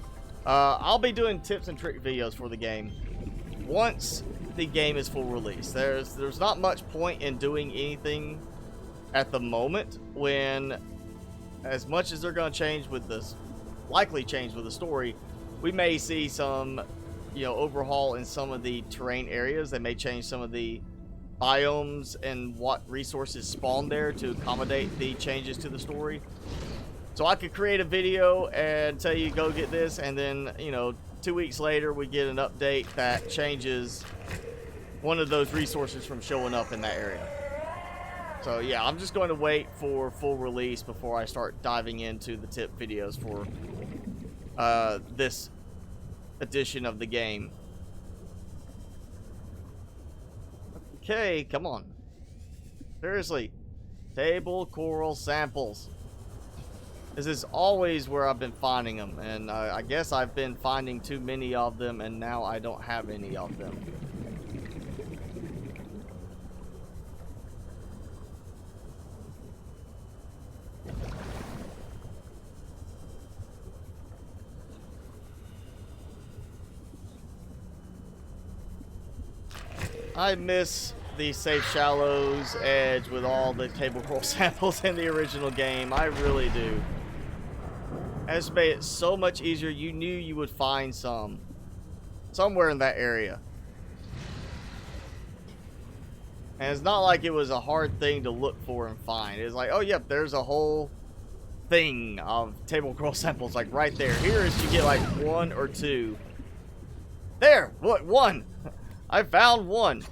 I'll be doing tips and trick videos for the game once the game is full release. There's not much point in doing anything at the moment when, as much as they're going to change with this, likely change with the story, we may see some, you know, overhaul in some of the terrain areas. They may change some of the biomes and what resources spawn there to accommodate the changes to the story. So I could create a video and tell you go get this, and then, you know, 2 weeks later we get an update that changes one of those resources from showing up in that area. So yeah, I'm just going to wait for full release before I start diving into the tip videos for this edition of the game. Okay, come on. Seriously. Table coral samples. This is always where I've been finding them, and I guess I've been finding too many of them, and now I don't have any of them. I miss the Safe Shallows edge with all the table coral samples in the original game. I really do. It just made it so much easier. You knew you would find some somewhere in that area. And it's not like it was a hard thing to look for and find. It's like, oh, yep, there's a whole thing of table core samples, like right there. Here is you get like 1 or 2. There, look, 1. I found 1.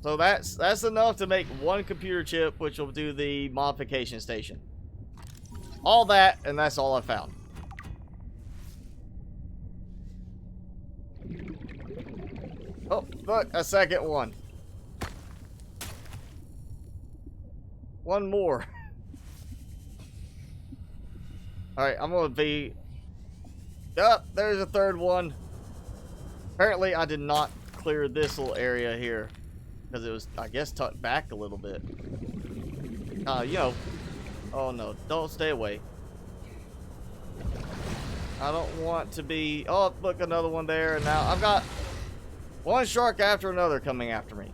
So that's enough to make 1 computer chip, which will do the modification station. All that, and that's all I found. Oh, look, a second one. 1 more. Alright, I'm gonna be... Yup, there's a 3rd one. Apparently, I did not clear this little area here. Because it was, I guess, tucked back a little bit. You know... Oh no, don't stay away. I don't want to be... Oh, look, another one there. And now I've got 1 shark after another coming after me.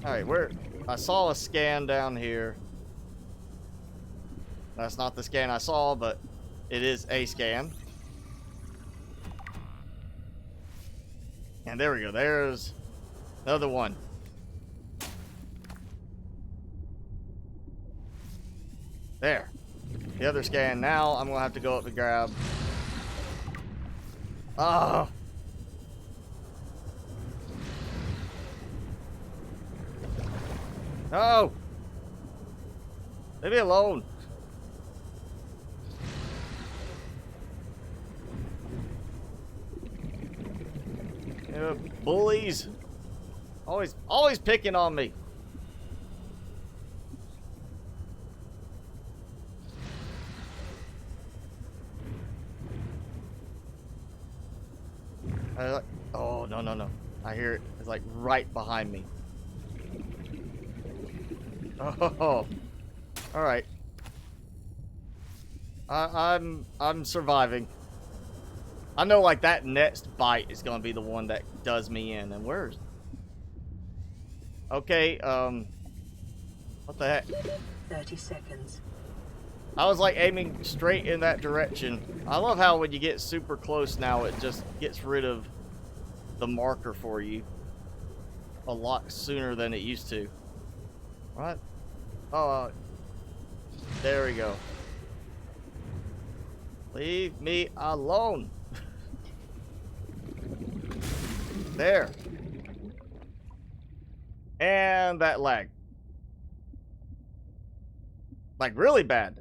Alright, where... I saw a scan down here. That's not the scan I saw, but it is a scan. And there we go. There's another one. There. The other scan. Now I'm going to have to go up and grab... Oh! No! Leave me alone. Bullies. Always picking on me. Oh, no. I hear it. It's like right behind me. Oh, all right. I'm surviving. I know, like, that next bite is gonna be the one that does me in. And where's? Okay. What the heck?
30 seconds.
I was like aiming straight in that direction. I love how when you get super close now, it just gets rid of the marker for you a lot sooner than it used to. What? Oh, there we go. Leave me alone. There. And that lag. Like, really bad.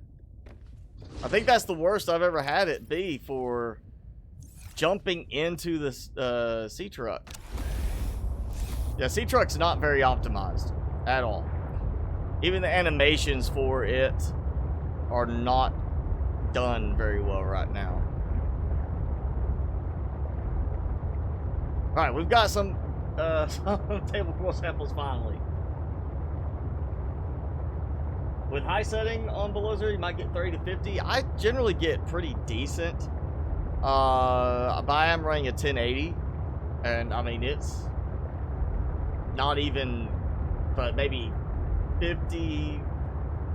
I think that's the worst I've ever had it be for jumping into the sea truck. Yeah, sea truck's not very optimized at all. Even the animations for it are not done very well right now. Alright, we've got some table core samples finally. With high setting on below 0, you might get 30 to 50. I generally get pretty decent. But I am running a 1080. And I mean, it's not even, but maybe 50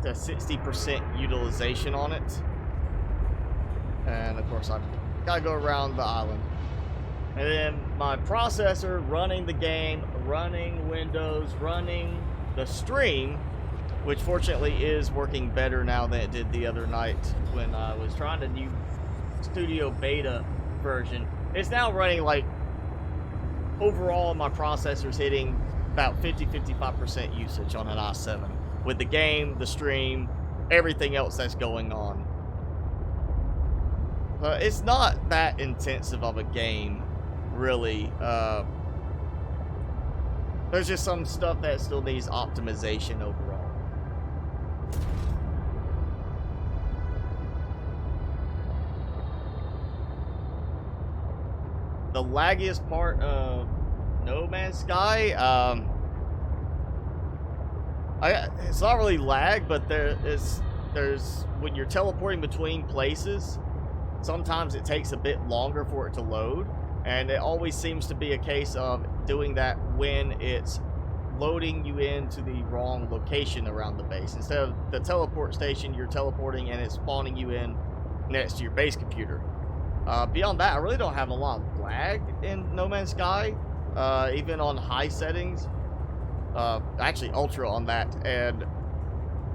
to 60% utilization on it. And of course, I've got to go around the island. And then my processor running the game, running Windows, running the stream, which fortunately is working better now than it did the other night when I was trying the new Studio Beta version. It's now running, like, overall my processor's hitting about 50-55% usage on an i7 with the game, the stream, everything else that's going on. It's not that intensive of a game, really. There's just some stuff that still needs optimization overall. The laggiest part of No Man's Sky, it's not really lag, but there's when you're teleporting between places, sometimes it takes a bit longer for it to load, and it always seems to be a case of doing that when it's loading you into the wrong location around the base. Instead of the teleport station, you're teleporting and it's spawning you in next to your base computer. Beyond that, I really don't have a lot of lag in No Man's Sky. even on high settings. Actually ultra on that, and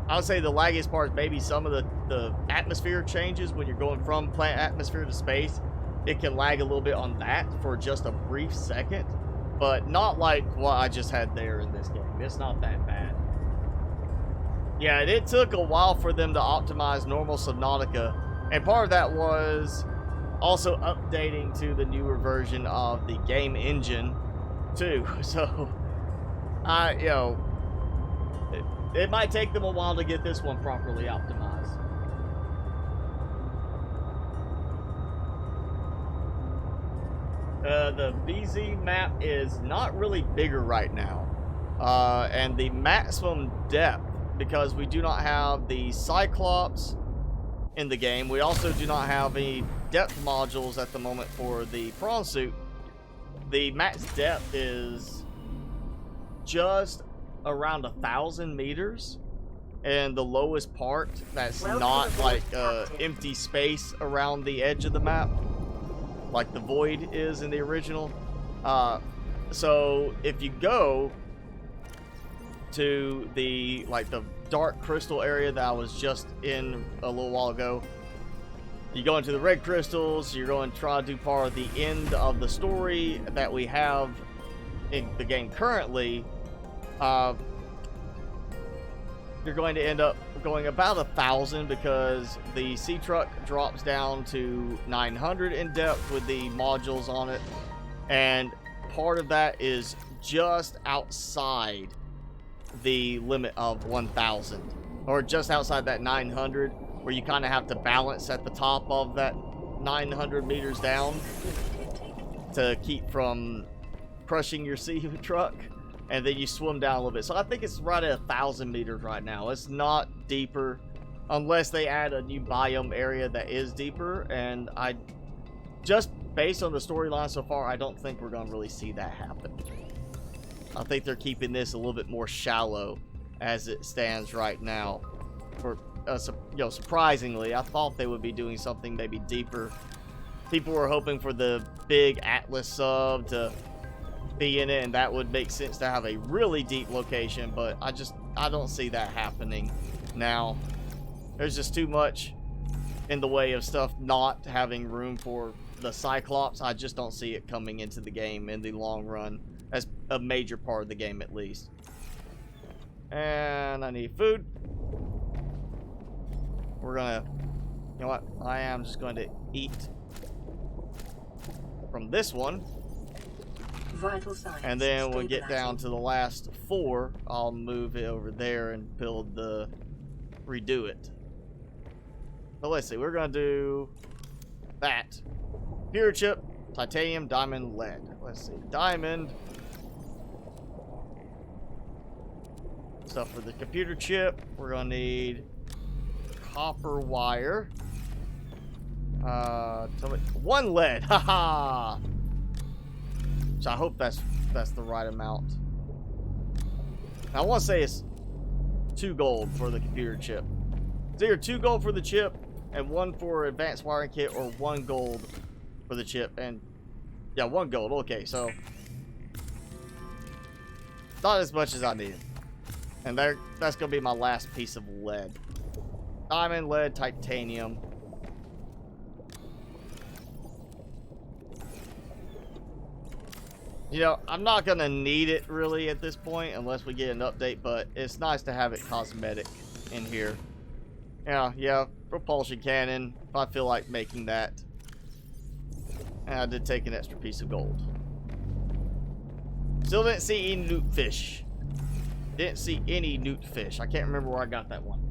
I would say the laggiest part is maybe some of the atmosphere changes when you're going from planet atmosphere to space. It can lag a little bit on that for just a brief second, but not like what I just had there in this game. It's not that bad. Yeah, it took a while for them to optimize normal Subnautica, and part of that was also updating to the newer version of the game engine too. So you know, it might take them a while to get this one properly optimized. The BZ map is not really bigger right now. And the maximum depth, because we do not have the Cyclops in the game, we also do not have any depth modules at the moment for the prawn suit. The max depth is just around 1,000 meters, and the lowest part that's not like empty space around the edge of the map like the void is in the original. So if you go to the dark crystal area that I was just in a little while ago, you go into the red crystals, you're going to try to do part of the end of the story that we have in the game currently. You're going to end up going about 1,000 because the sea truck drops down to 900 in depth with the modules on it, and part of that is just outside the limit of 1,000, or just outside that 900, where you kind of have to balance at the top of that 900 meters down to keep from crushing your sea truck. And then you swim down a little bit. So I think it's right at 1,000 meters right now. It's not deeper unless they add a new biome area that is deeper. And I, just based on the storyline so far, I don't think we're going to really see that happen. I think they're keeping this a little bit more shallow as it stands right now. For surprisingly, I thought they would be doing something maybe deeper. People were hoping for the big Atlas sub to be in it, and that would make sense to have a really deep location, but I don't see that happening now. There's just too much in the way of stuff not having room for the Cyclops. I just don't see it coming into the game in the long run as a major part of the game, at least. And I need food. We're gonna, you know what, I am just going to eat from this one.
Vital signs
And then when we get down to the last 4, I'll move it over there and redo it. But let's see, we're gonna do that. Computer chip, titanium, diamond, lead. Let's see, diamond. Stuff for the computer chip. We're gonna need copper wire. Tell me, 1 lead, haha. So I hope that's the right amount. I want to say it's 2 gold for the computer chip. It's either 2 gold for the chip and 1 for advanced wiring kit, or 1 gold for the chip. And yeah, 1 gold. Okay, so not as much as I needed. And that's gonna be my last piece of lead. Diamond, lead, titanium. You know, I'm not going to need it really at this point unless we get an update, but it's nice to have it cosmetic in here. Yeah, propulsion cannon, if I feel like making that. And I did take an extra piece of gold. Still didn't see any newt fish. Didn't see any newt fish. I can't remember where I got that one.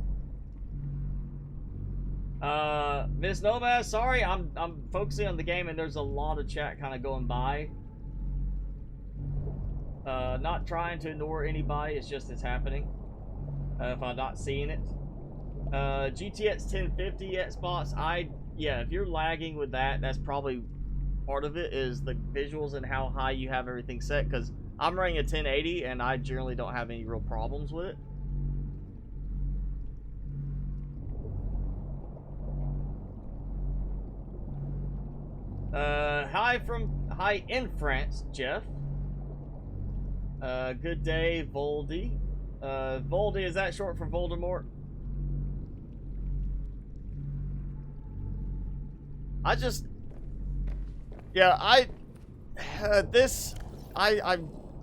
Miss Nomad, sorry, I'm focusing on the game and there's a lot of chat kind of going by. Not trying to ignore anybody, it's just it's happening. If I'm not seeing it. GTX 1050 Xbox, yeah, if you're lagging with that, that's probably part of it, is the visuals and how high you have everything set, because I'm running a 1080 and I generally don't have any real problems with it. Hi in France, Jeff. Good day, Voldy. Voldy, is that short for Voldemort?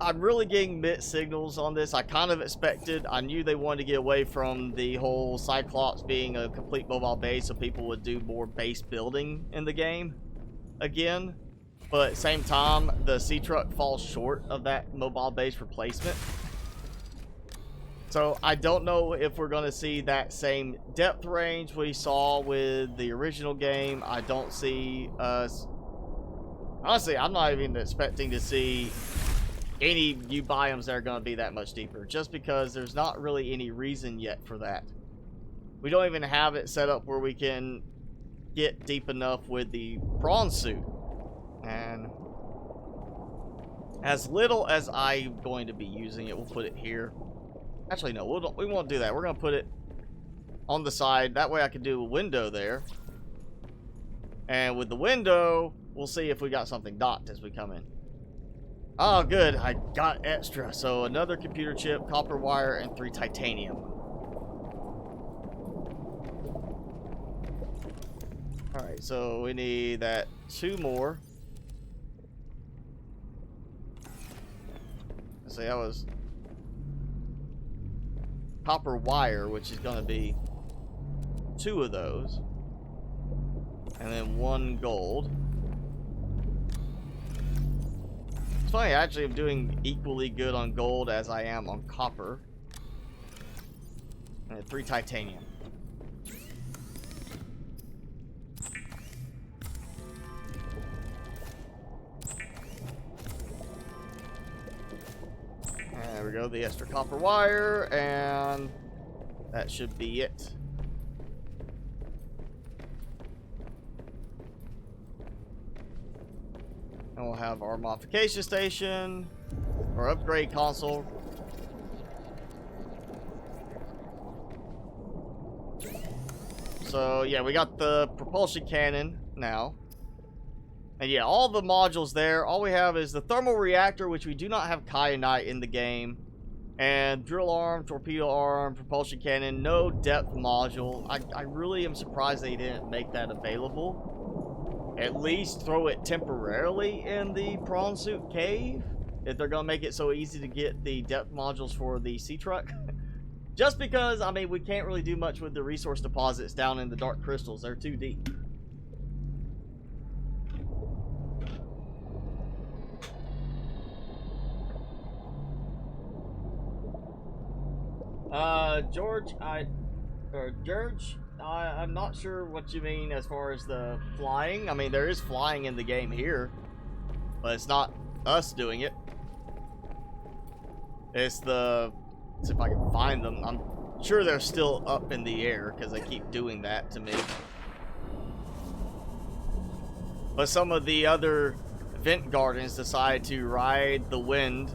I'm really getting mixed signals on this. I kind of expected, I knew they wanted to get away from the whole Cyclops being a complete mobile base so people would do more base building in the game again. But at the same time, the sea truck falls short of that mobile base replacement. So I don't know if we're going to see that same depth range we saw with the original game. I don't see us... Honestly, I'm not even expecting to see any new biomes that are going to be that much deeper, just because there's not really any reason yet for that. We don't even have it set up where we can get deep enough with the prawn suit. And as little as I'm going to be using it, we'll put it here. Actually, no, we won't do that. We're going to put it on the side. That way I can do a window there. And with the window, we'll see if we got something docked as we come in. Oh, good. I got extra. So another computer chip, copper wire, and 3 titanium. Alright, so we need that 2 more. Let's see, that was copper wire, which is going to be 2 of those. And then 1 gold. It's funny, actually, I'm doing equally good on gold as I am on copper. And 3 titanium. There we go, the extra copper wire, and that should be it. And we'll have our modification station, or upgrade console. So yeah, we got the propulsion cannon now. And yeah, all the modules there. All we have is the thermal reactor, which we do not have kyanite in the game. And drill arm, torpedo arm, propulsion cannon, no depth module. I really am surprised they didn't make that available. At least throw it temporarily in the prawn suit cave, if they're going to make it so easy to get the depth modules for the sea truck. Just because, I mean, we can't really do much with the resource deposits down in the dark crystals. They're too deep. George, I'm not sure what you mean as far as the flying. I mean, there is flying in the game here, but it's not us doing it. It's the... Let's see if I can find them. I'm sure they're still up in the air because they keep doing that to me. But some of the other Ventgardens decide to ride the wind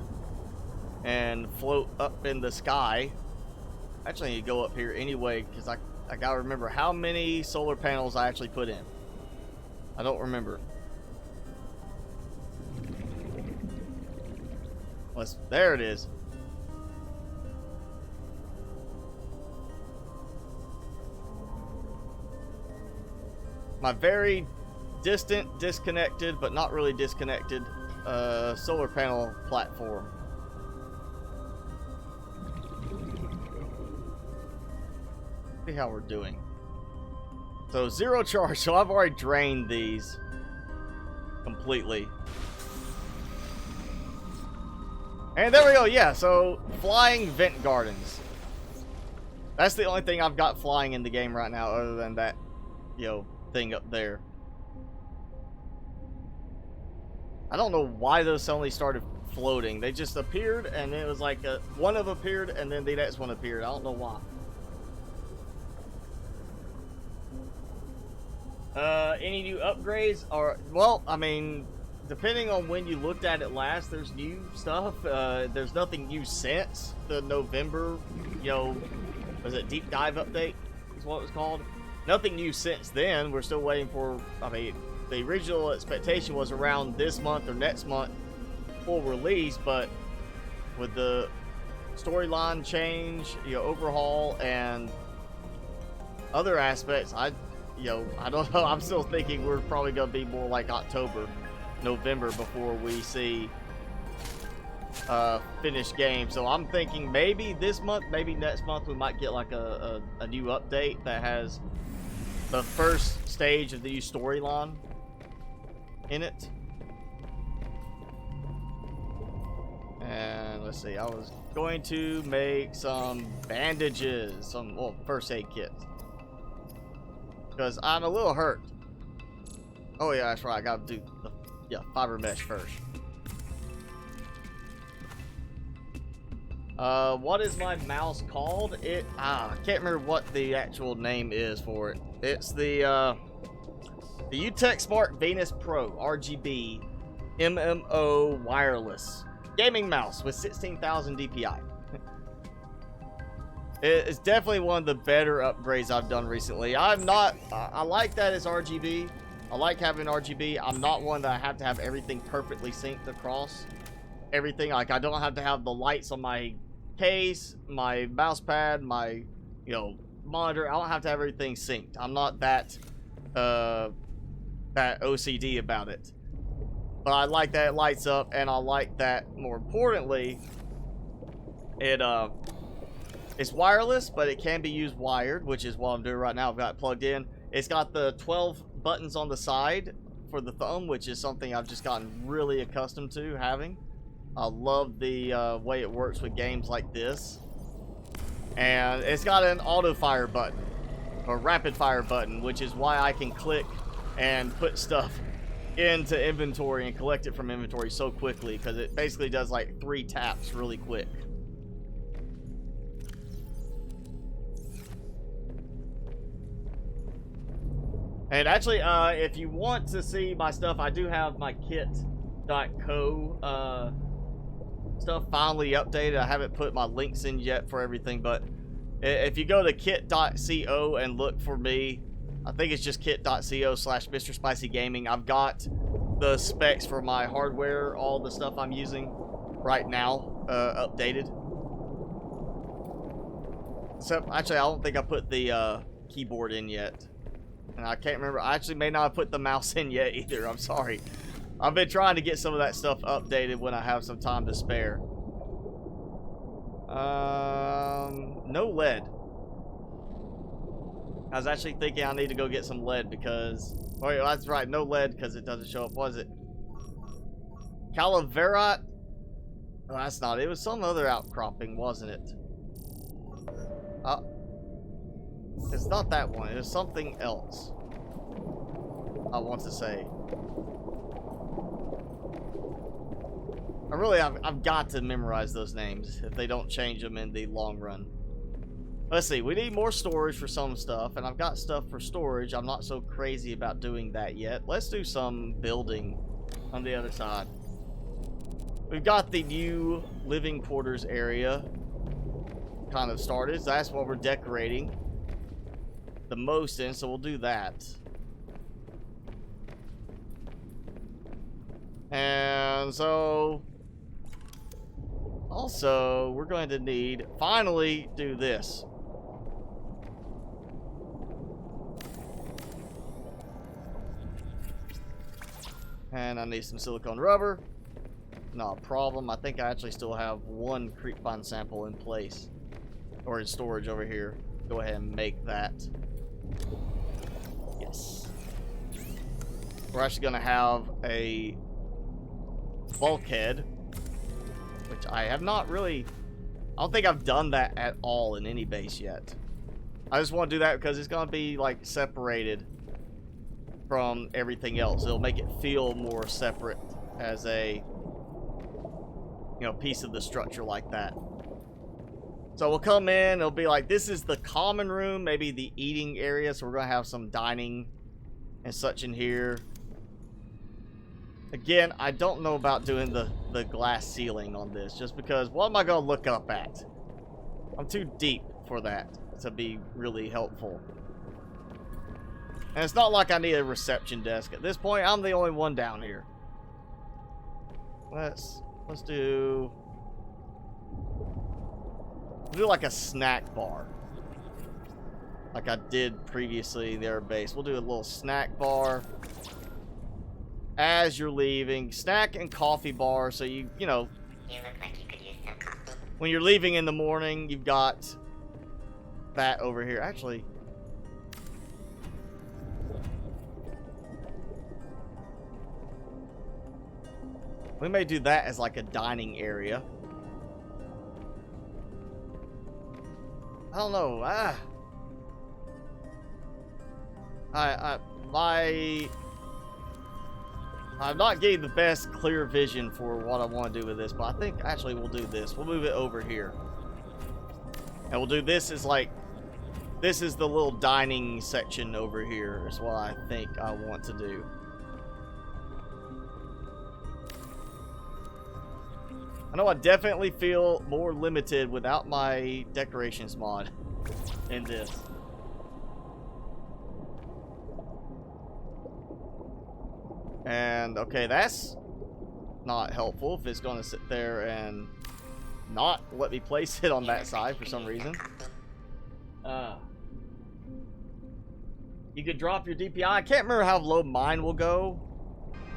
and float up in the sky. Actually, I need to go up here anyway because I gotta remember how many solar panels I actually put in. I don't remember. There it is. My very distant, disconnected, but not really disconnected solar panel platform. See how we're doing. So 0 charge, so I've already drained these completely. And there we go, yeah, so flying Ventgardens. That's the only thing I've got flying in the game right now other than that, you know, thing up there. I don't know why those suddenly started floating. They just appeared and it was like one of them appeared and then the next one appeared. I don't know why. Any new upgrades? Or, well, I mean, depending on when you looked at it last, there's new stuff. There's nothing new since the November, you know, was it deep dive update is what it was called? Nothing new since then. We're still waiting for, I mean, the original expectation was around this month or next month full release, but with the storyline change, overhaul, and other aspects, I don't know. I'm still thinking we're probably gonna be more like October, November before we see finished game. So I'm thinking maybe this month, maybe next month, we might get like a new update that has the first stage of the new storyline in it. And let's see, I was going to make some bandages, some first aid kits, because I'm a little hurt. Oh yeah, that's right, I gotta do the fiber mesh first. What is my mouse called? I can't remember what the actual name is for it. It's the UTech Smart Venus Pro RGB MMO wireless gaming mouse with 16,000 DPI. It's definitely one of the better upgrades I've done recently. I like that it's RGB. I like having RGB. I'm not one that I have to have everything perfectly synced across everything. Like, I don't have to have the lights on my case, my mouse pad, my monitor. I don't have to have everything synced. I'm not that OCD about it. But I like that it lights up, and I like that, more importantly, it's wireless, but it can be used wired, which is what I'm doing right now. I've got it plugged in. It's got the 12 buttons on the side for the thumb, which is something I've just gotten really accustomed to having. I love the way it works with games like this. And it's got an auto fire button, or rapid fire button, which is why I can click and put stuff into inventory and collect it from inventory so quickly, because it basically does like 3 taps really quick. And actually, if you want to see my stuff, I do have my kit.co stuff finally updated. I haven't put my links in yet for everything, but if you go to kit.co and look for me, I think it's just kit.co/MrSpicyGaming. I've got the specs for my hardware, all the stuff I'm using right now, updated. So actually, I don't think I put the keyboard in yet. And I can't remember. I actually may not have put the mouse in yet either. I'm sorry. I've been trying to get some of that stuff updated when I have some time to spare. No lead. I was actually thinking I need to go get some lead because... Oh, yeah, that's right. No lead because it doesn't show up. Was it? Calaverite? Oh, that's not it. It was some other outcropping, wasn't it? It's not that one. It was something else. I want to say. I've got to memorize those names if they don't change them in the long run. Let's see. We need more storage for some stuff, and I've got stuff for storage. I'm not so crazy about doing that yet. Let's do some building on the other side. We've got the new living quarters area kind of started. So that's what we're decorating the most in, so we'll do that. And so also we're going to need finally do this. And I need some silicone rubber. Not a problem. I think I actually still have one creepvine sample in place or in storage over here. Go ahead and make that. Yes. We're actually going to have a bulkhead, which I have not really... I don't think I've done that at all in any base yet. I just want to do that because it's going to be like separated from everything else. It'll make it feel more separate as a piece of the structure like that. So we'll come in, it'll be like, this is the common room, maybe the eating area, so we're going to have some dining and such in here. Again, I don't know about doing the glass ceiling on this, just because, what am I going to look up at? I'm too deep for that to be really helpful. And it's not like I need a reception desk. At this point, I'm the only one down here. Let's do do like a snack bar. Like I did previously their base. We'll do a little snack bar as you're leaving. Snack and coffee bar, so you know,
You look like you could use some coffee.
when you're leaving in the morning, you've got that over here. Actually, we may do that as like a dining area. I don't know. I'm not getting the best clear vision for what I want to do with this, but I think actually we'll do this. We'll move it over here. And we'll do this as like, this is the little dining section over here is what I think I want to do. I know I definitely feel more limited without my decorations mod in this. And, okay, that's not helpful if it's going to sit there and not let me place it on that side for some reason. You could drop your DPI. I can't remember how low mine will go,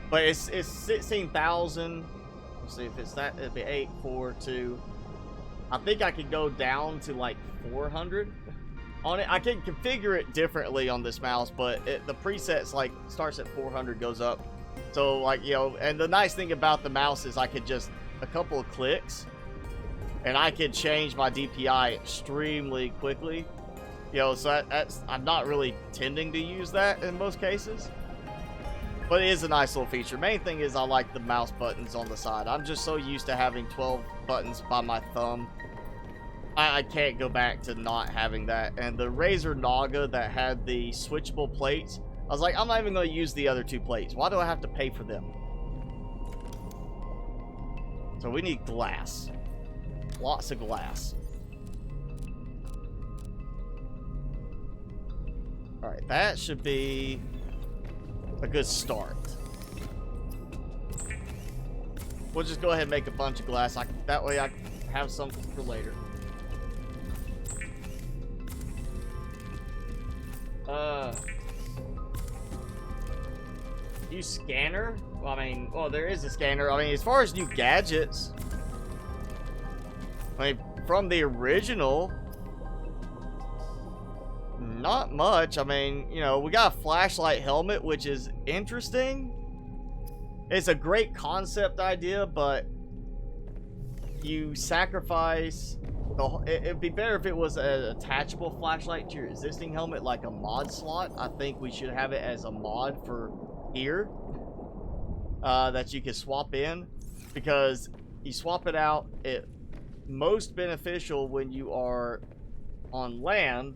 but it's 16,000. Let's see if it's that. It'd be 842. I think I could go down to like 400 on it. I can configure it differently on this mouse, but the presets like starts at 400, goes up. So like, you know, and the nice thing about the mouse is I could just a couple of clicks and I could change my DPI extremely quickly. You know, so that's I'm not really tending to use that in most cases. But it is a nice little feature. Main thing is I like the mouse buttons on the side. I'm just so used to having 12 buttons by my thumb. I can't go back to not having that. And the Razer Naga that had the switchable plates, I was like, I'm not even going to use the other two plates. Why do I have to pay for them? So we need glass. Lots of glass. Alright, that should be a good start. We'll just go ahead and make a bunch of glass. That way I can have something for later. Use scanner? Well, I mean, well, there is a scanner. I mean, as far as new gadgets, I mean, from the original, not much. I mean, you know, we got a flashlight helmet, which is interesting. It's a great concept idea, but you sacrifice the. It'd be better if it was an attachable flashlight to your existing helmet, like a mod slot. I think we should have it as a mod for here that you can swap in, because you swap it out. It most beneficial when you are on land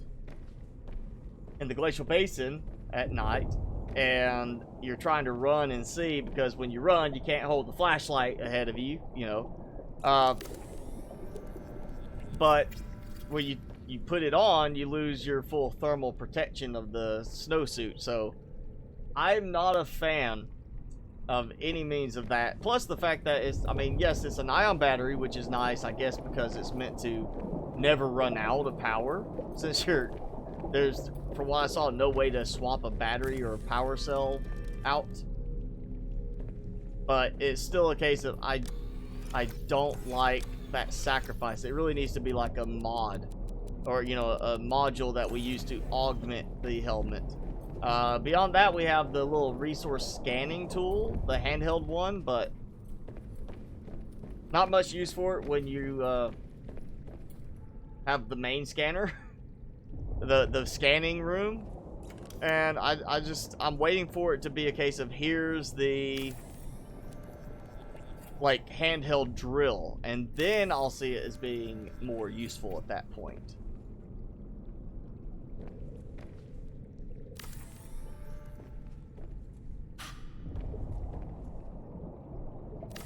in the glacial basin at night and you're trying to run and see, because when you run you can't hold the flashlight ahead of you, you know, but when you put it on, you lose your full thermal protection of the snowsuit. So I'm not a fan of any means of that. Plus the fact that it's, I mean, yes, it's an ion battery, which is nice, I guess, because it's meant to never run out of power, since there's, from what I saw, no way to swap a battery or a power cell out. But it's still a case of I don't like that sacrifice. It really needs to be like a mod, or, you know, a module that we use to augment the helmet. Beyond that, we have the little resource scanning tool, the handheld one, but not much use for it when you have the main scanner. The scanning room. And I'm waiting for it to be a case of here's the like handheld drill, and then I'll see it as being more useful at that point.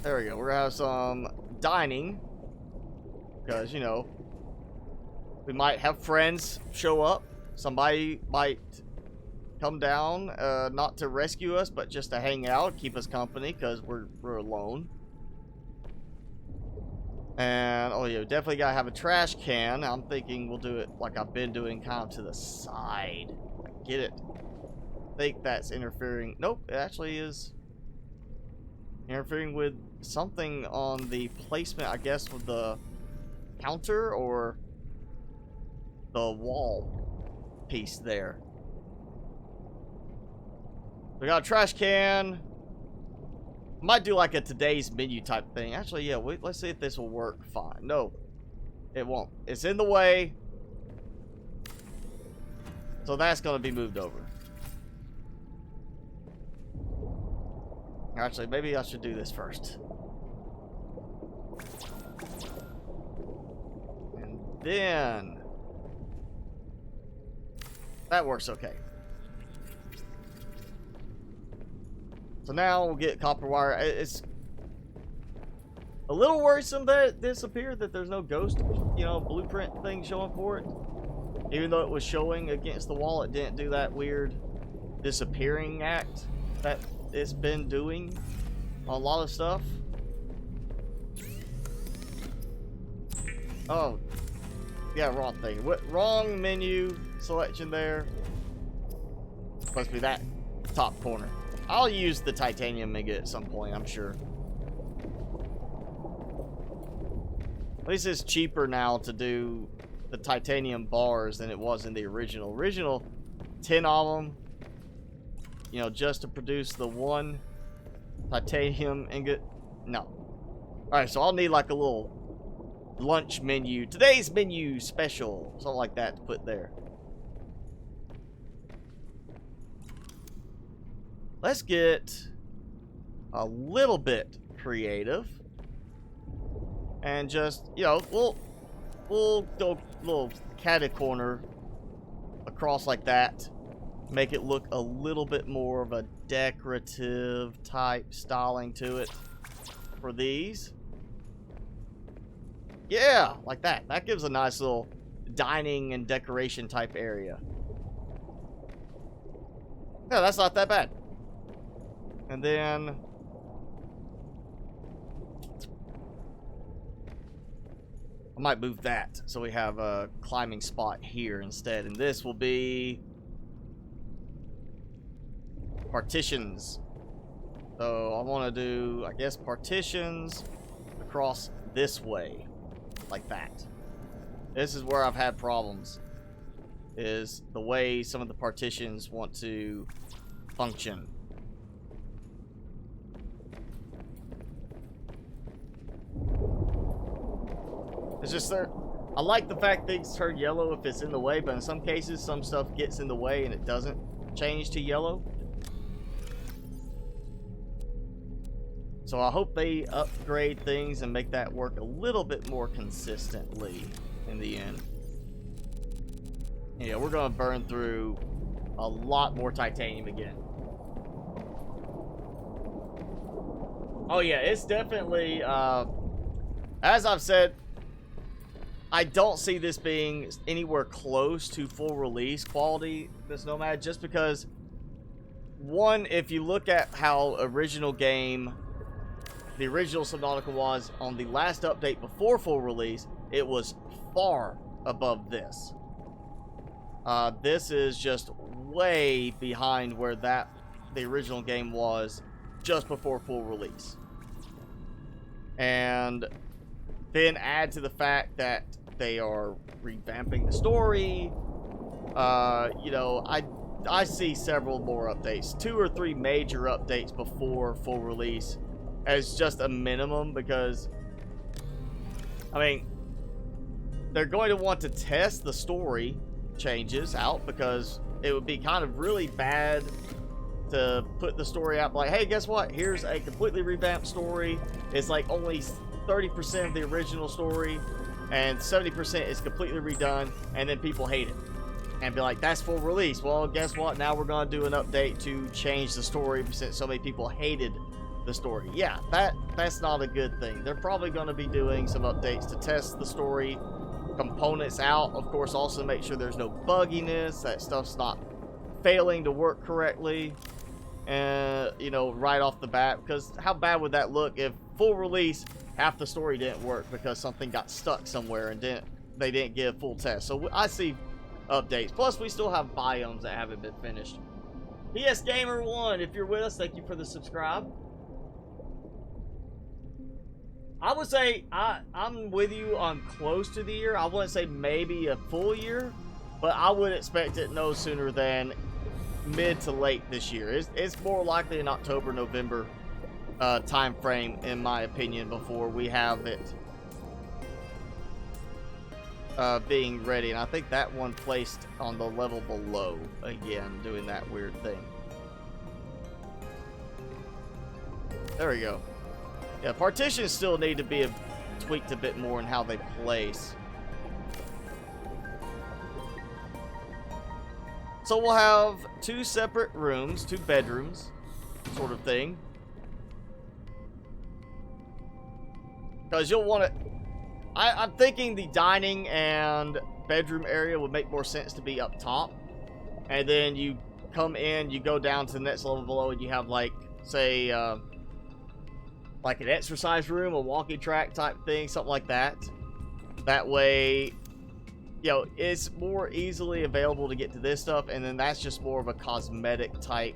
There we go. We're gonna have some dining, because, you know, we might have friends show up. Somebody might come down, not to rescue us, but just to hang out, keep us company, because we're alone. And, oh yeah, definitely gotta have a trash can. I'm thinking we'll do it like I've been doing, kind of to the side. I get it. I think that's interfering. Nope, it actually is interfering with something on the placement, I guess, with the counter or the wall piece there. We got a trash can. Might do like a today's menu type thing. Actually, yeah, let's see if this will work fine. No, it won't. It's in the way. So that's going to be moved over. Actually, maybe I should do this first. And then that works okay. So now we'll get copper wire. It's a little worrisome that it disappeared, that there's no ghost, blueprint thing showing for it. Even though it was showing against the wall, it didn't do that weird disappearing act that it's been doing on a lot of stuff. Oh, yeah, wrong thing. Wrong menu selection there. Supposed to be that top corner. I'll use the titanium ingot at some point, I'm sure. At least it's cheaper now to do the titanium bars than it was in the original. Original, 10 of them, just to produce the one titanium ingot. No. Alright, so I'll need like a little lunch menu. Today's menu special. Something like that to put there. Let's get a little bit creative and just, we'll go a little catty corner across like that. Make it look a little bit more of a decorative type styling to it for these. Yeah, like that. That gives a nice little dining and decoration type area. Yeah, that's not that bad. And then I might move that so we have a climbing spot here instead. And this will be partitions. So I want to do, I guess, partitions across this way, like that. This is where I've had problems, is the way some of the partitions want to function. It's just there. I like the fact things turn yellow if it's in the way, but in some cases, some stuff gets in the way and it doesn't change to yellow. So I hope they upgrade things and make that work a little bit more consistently in the end. Yeah, we're going to burn through a lot more titanium again. Oh yeah, it's definitely, as I've said, I don't see this being anywhere close to full release quality, this Nomad, just because, one, if you look at how the original Subnautica was on the last update before full release, it was far above this. This is just way behind where the original game was just before full release. And then add to the fact that they are revamping the story. I see several more updates, 2 or 3 major updates before full release as just a minimum, because I mean, they're going to want to test the story changes out, because it would be kind of really bad to put the story out like, hey, guess what, here's a completely revamped story. It's like only 30% of the original story and 70% is completely redone, and then people hate it and be like, that's full release. Well, guess what, now we're going to do an update to change the story since so many people hated the story. Yeah, that's not a good thing. They're probably going to be doing some updates to test the story components out. Of course, also make sure there's no bugginess, that stuff's not failing to work correctly, and right off the bat, because how bad would that look if full release half the story didn't work because something got stuck somewhere and they didn't get a full test. So I see updates. Plus, we still have biomes that haven't been finished. PS Gamer 1, if you're with us, thank you for the subscribe. I would say I'm with you on close to the year. I wouldn't say maybe a full year, but I would expect it no sooner than mid to late this year. It's more likely an October, November time frame, in my opinion, before we have it being ready. And I think that one placed on the level below again, doing that weird thing. There we go. Yeah, partitions still need to be tweaked a bit more in how they place. So we'll have 2 separate rooms, 2 bedrooms, sort of thing. Because you'll want to... I'm thinking the dining and bedroom area would make more sense to be up top. And then you come in, you go down to the next level below, and you have, like, say, like an exercise room, a walking track type thing, something like that. That way, you know, it's more easily available to get to this stuff, and then that's just more of a cosmetic type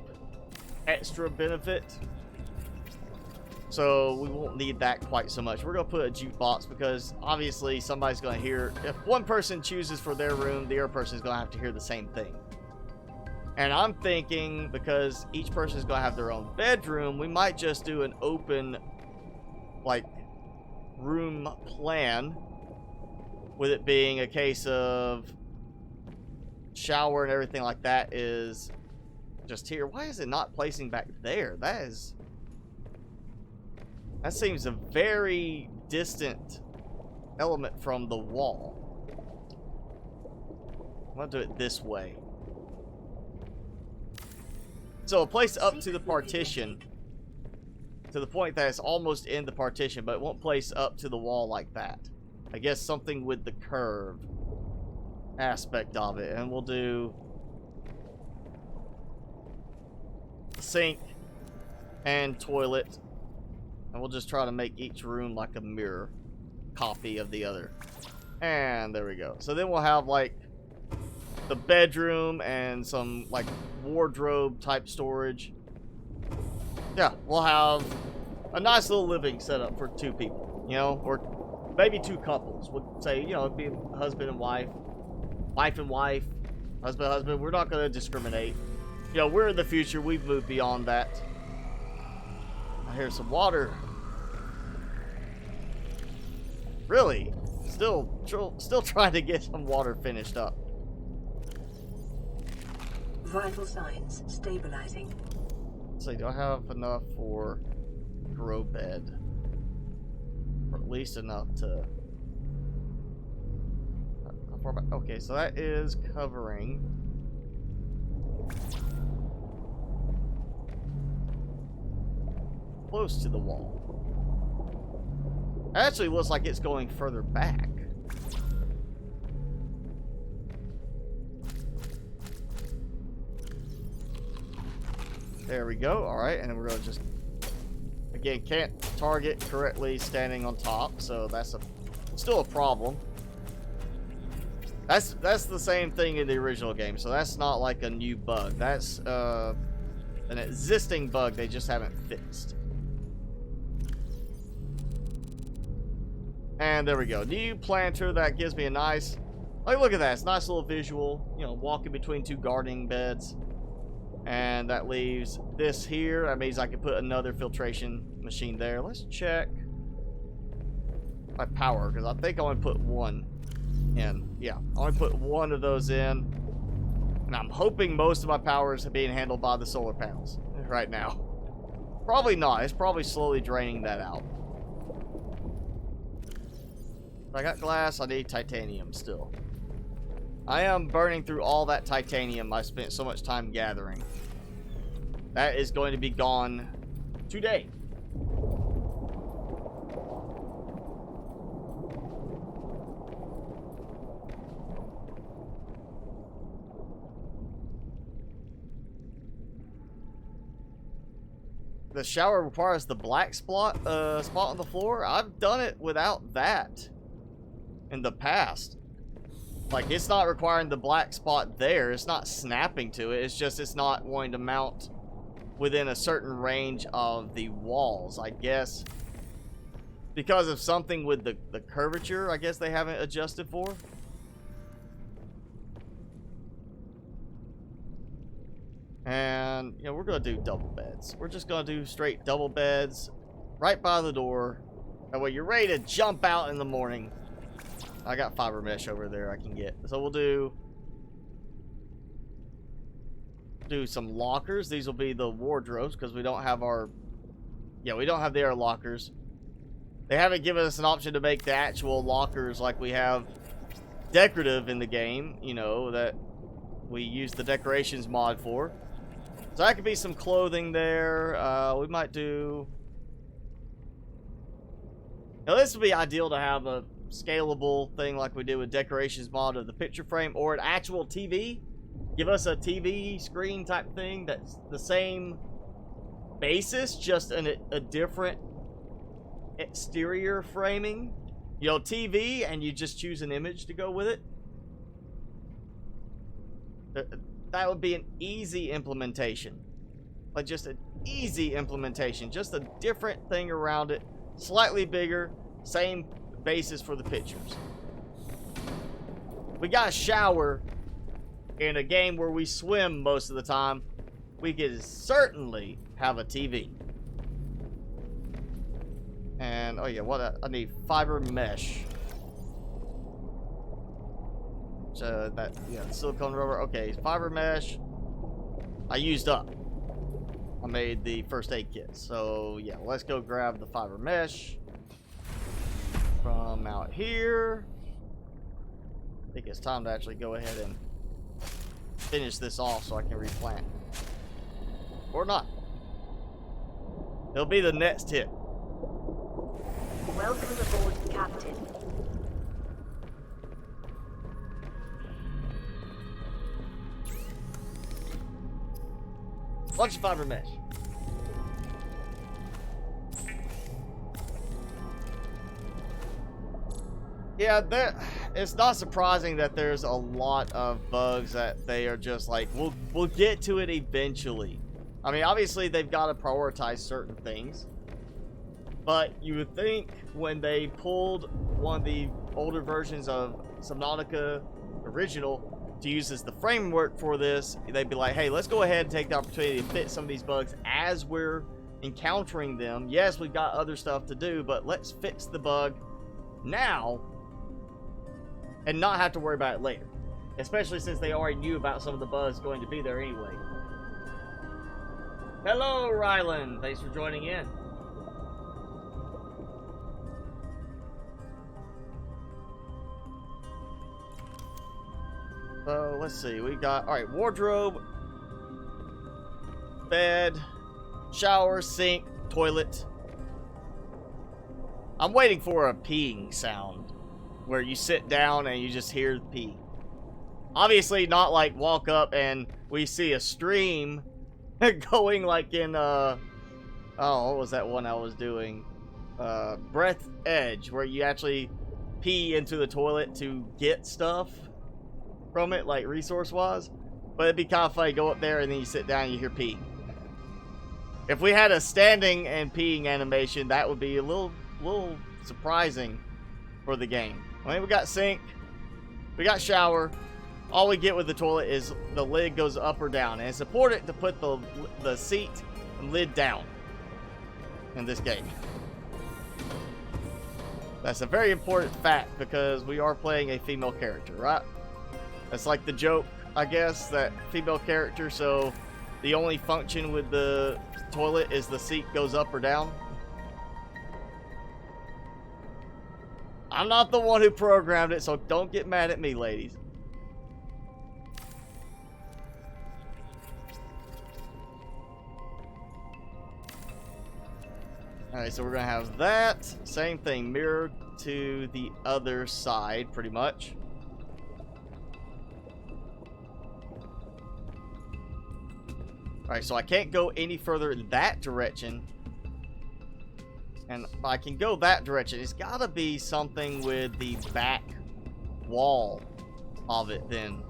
extra benefit. So we won't need that quite so much. We're going to put a jukebox because obviously somebody's going to hear, if one person chooses for their room, the other person is going to have to hear the same thing. And I'm thinking, because each person is going to have their own bedroom, we might just do an open, like, room plan, with it being a case of shower and everything like that is just here. Why is it not placing back there? That seems a very distant element from the wall. I'm gonna do it this way. So a place up to the partition, to the point that it's almost in the partition, but it won't place up to the wall like that. I guess something with the curve aspect of it. And we'll do sink and toilet. And we'll just try to make each room like a mirror copy of the other. And there we go. So then we'll have like the bedroom and some like wardrobe type storage. Yeah, we'll have a nice little living setup for 2 people, you know, or maybe 2 couples. We'll say, you know, it'd be husband and wife, wife and wife, husband and husband. We're not going to discriminate. You know, we're in the future. We've moved beyond that. I hear some water. Really? Still trying to get some water finished up.
Vital signs stabilizing.
Let's see, do I have enough for grow bed? Or at least enough to... How far back? Okay, so that is covering... close to the wall. Actually looks like it's going further back. There we go. Alright, and then we're going to just... Again, can't target correctly standing on top, so that's still a problem. That's the same thing in the original game, so that's not like a new bug. That's an existing bug they just haven't fixed. And there we go. New planter, that gives me a nice... Like, look at that. It's a nice little visual. You know, walking between 2 gardening beds. And that leaves this here. That means I can put another filtration machine there. Let's check my power, because I think I only put 1 in. Yeah, I only put 1 of those in. And I'm hoping most of my power is being handled by the solar panels right now. Probably not. It's probably slowly draining that out. If I got glass, I need titanium still. I am burning through all that titanium I spent so much time gathering. That is going to be gone today. the shower requires the black spot on the floor. I've done it without that in the past. Like, it's not requiring the black spot there. It's not snapping to it. It's just it's not wanting to mount within a certain range of the walls, I guess. Because of something with the curvature, I guess they haven't adjusted for. And, you know, we're going to do double beds. We're just going to do straight double beds right by the door. That way you're ready to jump out in the morning. I got fiber mesh over there I can get. So we'll do some lockers. These will be the wardrobes because we don't have our... Yeah, we don't have the air lockers. They haven't given us an option to make the actual lockers like we have decorative in the game. You know, that we use the decorations mod for. So that could be some clothing there. We might do... Now this would be ideal to have a scalable thing like we did with decorations mod of the picture frame, or an actual TV. Give us a TV screen type thing that's the same basis, just a different exterior framing. You know, TV, and you just choose an image to go with it. That would be an easy implementation. Like, just an easy implementation. Just a different thing around it. Slightly bigger. Same basis for the pictures. We got a shower in a game where we swim most of the time. We could certainly have a TV. And, oh yeah, I need fiber mesh. So that, yeah, silicone rubber. Okay, fiber mesh. I used up. I made the first aid kit. So yeah, let's go grab the fiber mesh from out here. I think it's time to actually go ahead and finish this off so I can replant. Or not. It'll be the next hit.
Welcome aboard, Captain.
Bunch of fiber mesh. Yeah, it's not surprising that there's a lot of bugs that they are just like, we'll get to it eventually. I mean, obviously they've got to prioritize certain things. But you would think when they pulled one of the older versions of Subnautica original to use as the framework for this, they'd be like, hey, let's go ahead and take the opportunity to fix some of these bugs as we're encountering them. Yes, we've got other stuff to do, but let's fix the bug now and not have to worry about it later. Especially since they already knew about some of the bugs going to be there anyway. Hello, Rylan. Thanks for joining in. So, let's see. We got, alright, wardrobe, bed, shower, sink, toilet. I'm waiting for a peeing sound where you sit down and you just hear the pee. Obviously, not like walk up and we see a stream going like in, oh, what was that one I was doing? Breath Edge, where you actually pee into the toilet to get stuff from it, like resource-wise. But it'd be kind of funny, go up there and then you sit down and you hear pee. If we had a standing and peeing animation, that would be a little surprising for the game. I mean, we got sink, we got shower. All we get with the toilet is the lid goes up or down, and it's important to put the seat and lid down in this game. That's a very important fact because we are playing a female character, right? That's like the joke, I guess, that female character, so the only function with the toilet is the seat goes up or down. I'm not the one who programmed it, so don't get mad at me, ladies. Alright, so we're going to have that. Same thing, mirror to the other side, pretty much. Alright, so I can't go any further in that direction. And if I can go that direction, it's gotta be something with the back wall of it then.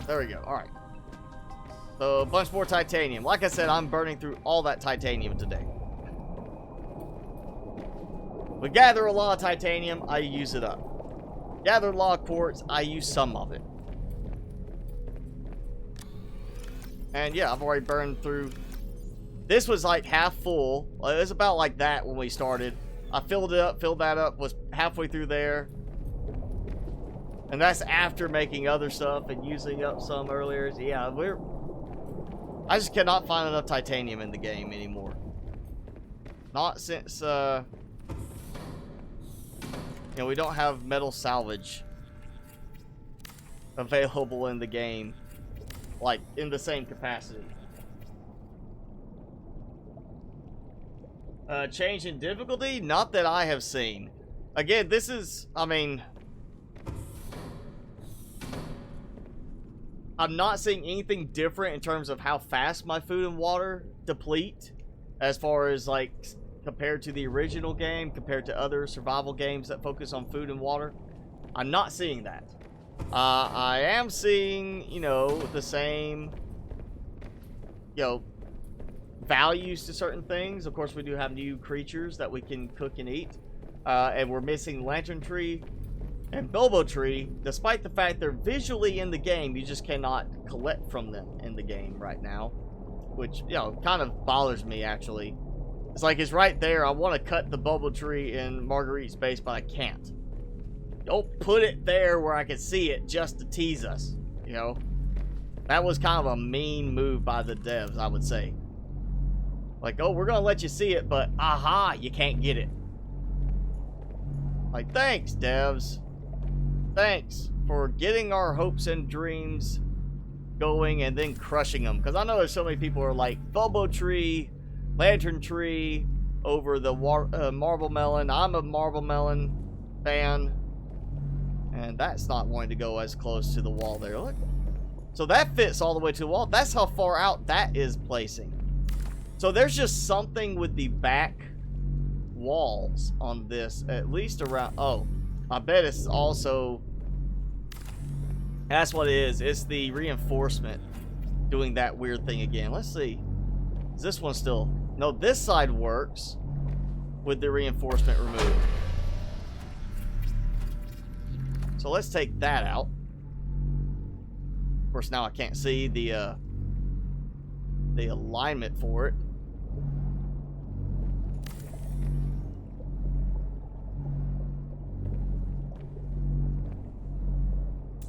There we go. Alright. So, a bunch more titanium. Like I said, I'm burning through all that titanium today. We gather a lot of titanium, I use it up. Gather a lot of quartz, I use some of it. And yeah, I've already burned through. This was like half full. It was about like that when we started. I filled it up, filled that up, was halfway through there. And that's after making other stuff and using up some earlier. Yeah, I just cannot find enough titanium in the game anymore. Not since, you know, we don't have metal salvage available in the game, like, in the same capacity. Change in difficulty? Not that I have seen. Again, this is, I mean, I'm not seeing anything different in terms of how fast my food and water deplete, as far as, like, compared to the original game, compared to other survival games that focus on food and water. I'm not seeing that. I am seeing, you know, the same, you know, values to certain things. Of course, we do have new creatures that we can cook and eat. And we're missing Lantern Tree and Bilbo Tree, despite the fact they're visually in the game, you just cannot collect from them in the game right now. Which, you know, kind of bothers me, actually. It's like, it's right there. I want to cut the Bilbo Tree in Marguerite's base, but I can't. Don't put it there where I can see it just to tease us, you know? That was kind of a mean move by the devs, I would say. Like, oh, we're going to let you see it, but aha, you can't get it. Like, thanks, devs. Thanks for getting our hopes and dreams going and then crushing them. Because I know there's so many people who are like, Bilbo Tree, Lantern Tree, over the Marble Melon. I'm a Marble Melon fan. And that's not wanting to go as close to the wall there. Look. So that fits all the way to the wall. That's how far out that is placing. So there's just something with the back walls on this, at least around. Oh, I bet it's also, that's what it is. It's the reinforcement doing that weird thing again. Let's see. Is this one still? No, this side works with the reinforcement removed. So let's take that out. Of course, now I can't see the alignment for it.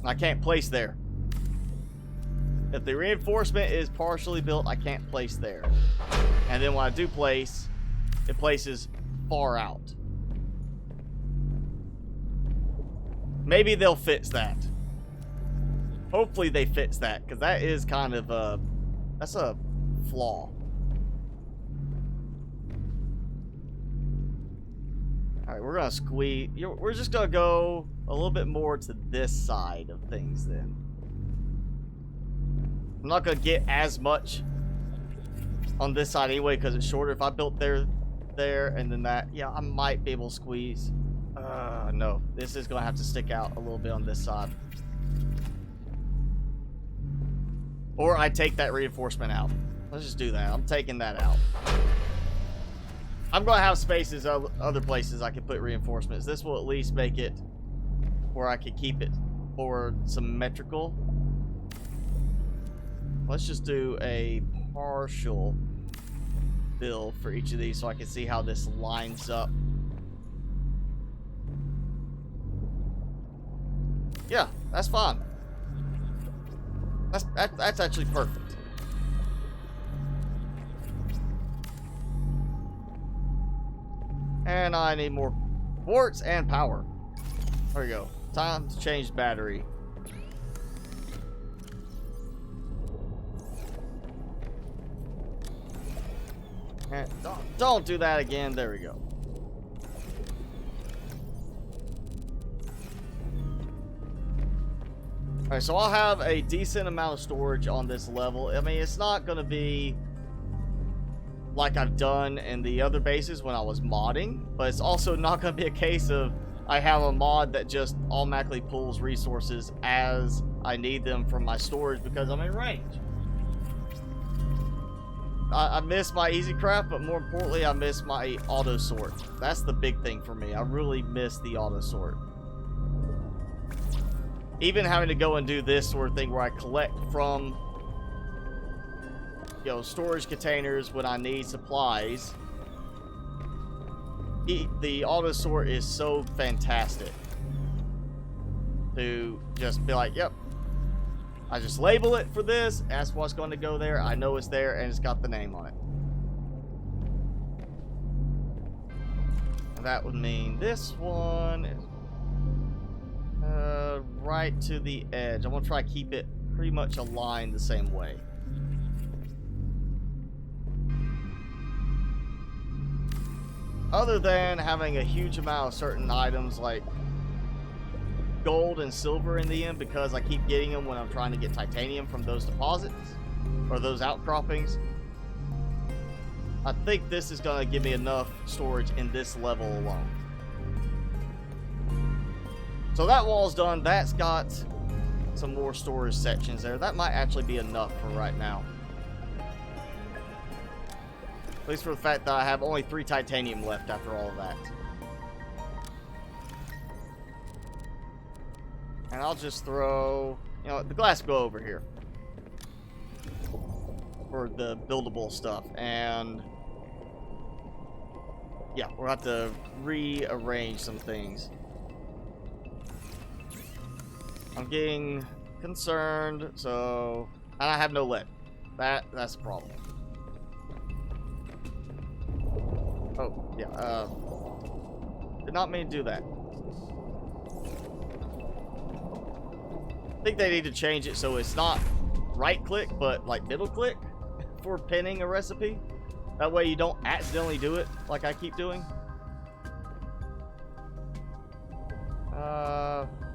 I can't place there. If the reinforcement is partially built, I can't place there. And then when I do place, it places far out. Maybe they'll fix that. Hopefully they fix that, because that is kind of a, that's a flaw. Alright, we're gonna squeeze, we're just gonna go a little bit more to this side of things then. I'm not gonna get as much on this side anyway because it's shorter. If I built there, and then that, yeah, I might be able to squeeze. No, this is gonna have to stick out a little bit on this side. Or I take that reinforcement out. Let's just do that. I'm taking that out. I'm gonna have spaces other places I can put reinforcements. This will at least make it where I can keep it more symmetrical. Let's just do a partial build for each of these so I can see how this lines up. Yeah, that's fine. That's actually perfect. And I need more quartz and power. There we go. Time to change battery. And don't do that again. There we go. Alright, so I'll have a decent amount of storage on this level. I mean, it's not going to be like I've done in the other bases when I was modding, but it's also not going to be a case of I have a mod that just automatically pulls resources as I need them from my storage because I'm in range. I miss my easy craft, but more importantly, I miss my auto sort. That's the big thing for me. I really miss the auto sort. Even having to go and do this sort of thing where I collect from, you know, storage containers when I need supplies. The auto sort is so fantastic to just be like, yep, I just label it for this, that's what's going to go there, I know it's there, and it's got the name on it. And that would mean this one is right to the edge. I'm going to try to keep it pretty much aligned the same way. Other than having a huge amount of certain items like gold and silver in the end, because I keep getting them when I'm trying to get titanium from those deposits or those outcroppings. I think this is going to give me enough storage in this level alone. So that wall's done. That's got some more storage sections there. That might actually be enough for right now. At least for the fact that I have only 3 titanium left after all of that. And I'll just throw, you know, the glass will go over here for the buildable stuff. And yeah, we'll have to rearrange some things. I'm getting concerned, so, and I have no lead. That's a problem. Oh, yeah, did not mean to do that. I think they need to change it so it's not right click, but like middle click for pinning a recipe. That way you don't accidentally do it like I keep doing.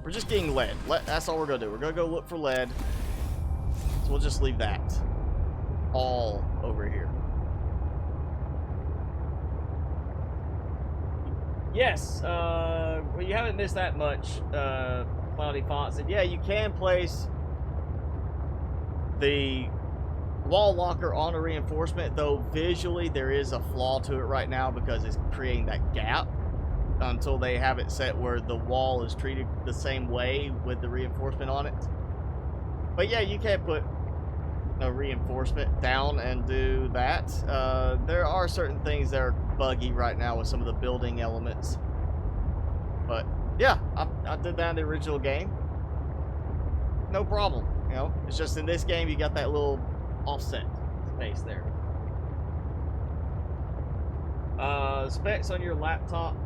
We're just getting lead. That's all we're gonna do. We're gonna go look for lead. So we'll just leave that all over here. Yes, well, you haven't missed that much, Cloudy Fonts. And yeah, you can place the wall locker on a reinforcement, though visually there is a flaw to it right now because it's creating that gap until they have it set where the wall is treated the same way with the reinforcement on it. But yeah, you can put a reinforcement down and do that. There are certain things that are buggy right now with some of the building elements. But yeah, I did that in the original game. No problem. You know, it's just in this game you got that little offset space there. Specs on your laptop.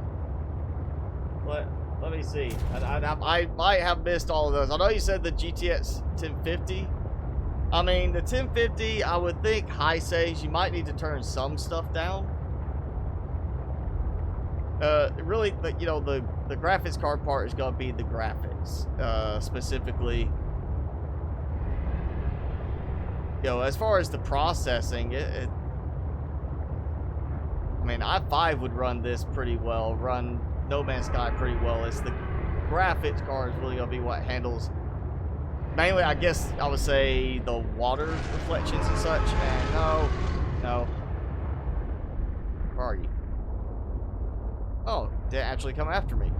Let me see. I might have missed all of those. I know you said the GTX 1050. I mean, the 1050, I would think high settings, you might need to turn some stuff down. Really, you know, the graphics card part is going to be the graphics, specifically. You know, as far as the processing, I mean, i5 would run this pretty well, run No Man's Sky pretty well. It's the graphics card is really going to be what handles, mainly, I guess I would say, the water reflections and such. And no. Where are you? Oh, they actually come after me.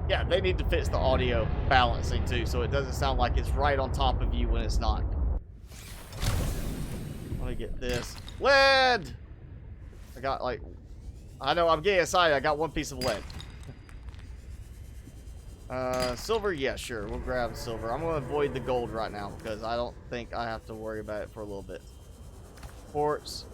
Yeah, they need to fix the audio balancing too, so it doesn't sound like it's right on top of you when it's not. Let me get this. Lead! I got like, I know I'm getting excited. I got 1 piece of lead. Silver? Yeah, sure. We'll grab silver. I'm going to avoid the gold right now because I don't think I have to worry about it for a little bit. Quartz.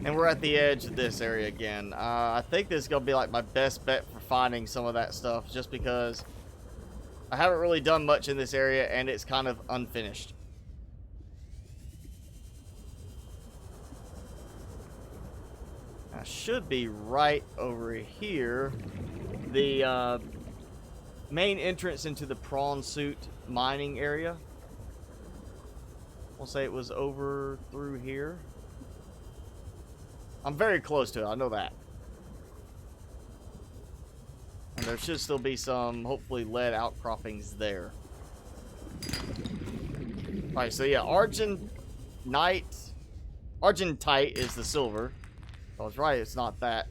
And we're at the edge of this area again. I think this is going to be like my best bet for finding some of that stuff just because I haven't really done much in this area and it's kind of unfinished. I should be right over here. the main entrance into the prawn suit mining area. We'll say it was over through here. I'm very close to it, I know that. And there should still be some, hopefully, lead outcroppings there. Alright, so yeah, Argentite is the silver. I was right, it's not that.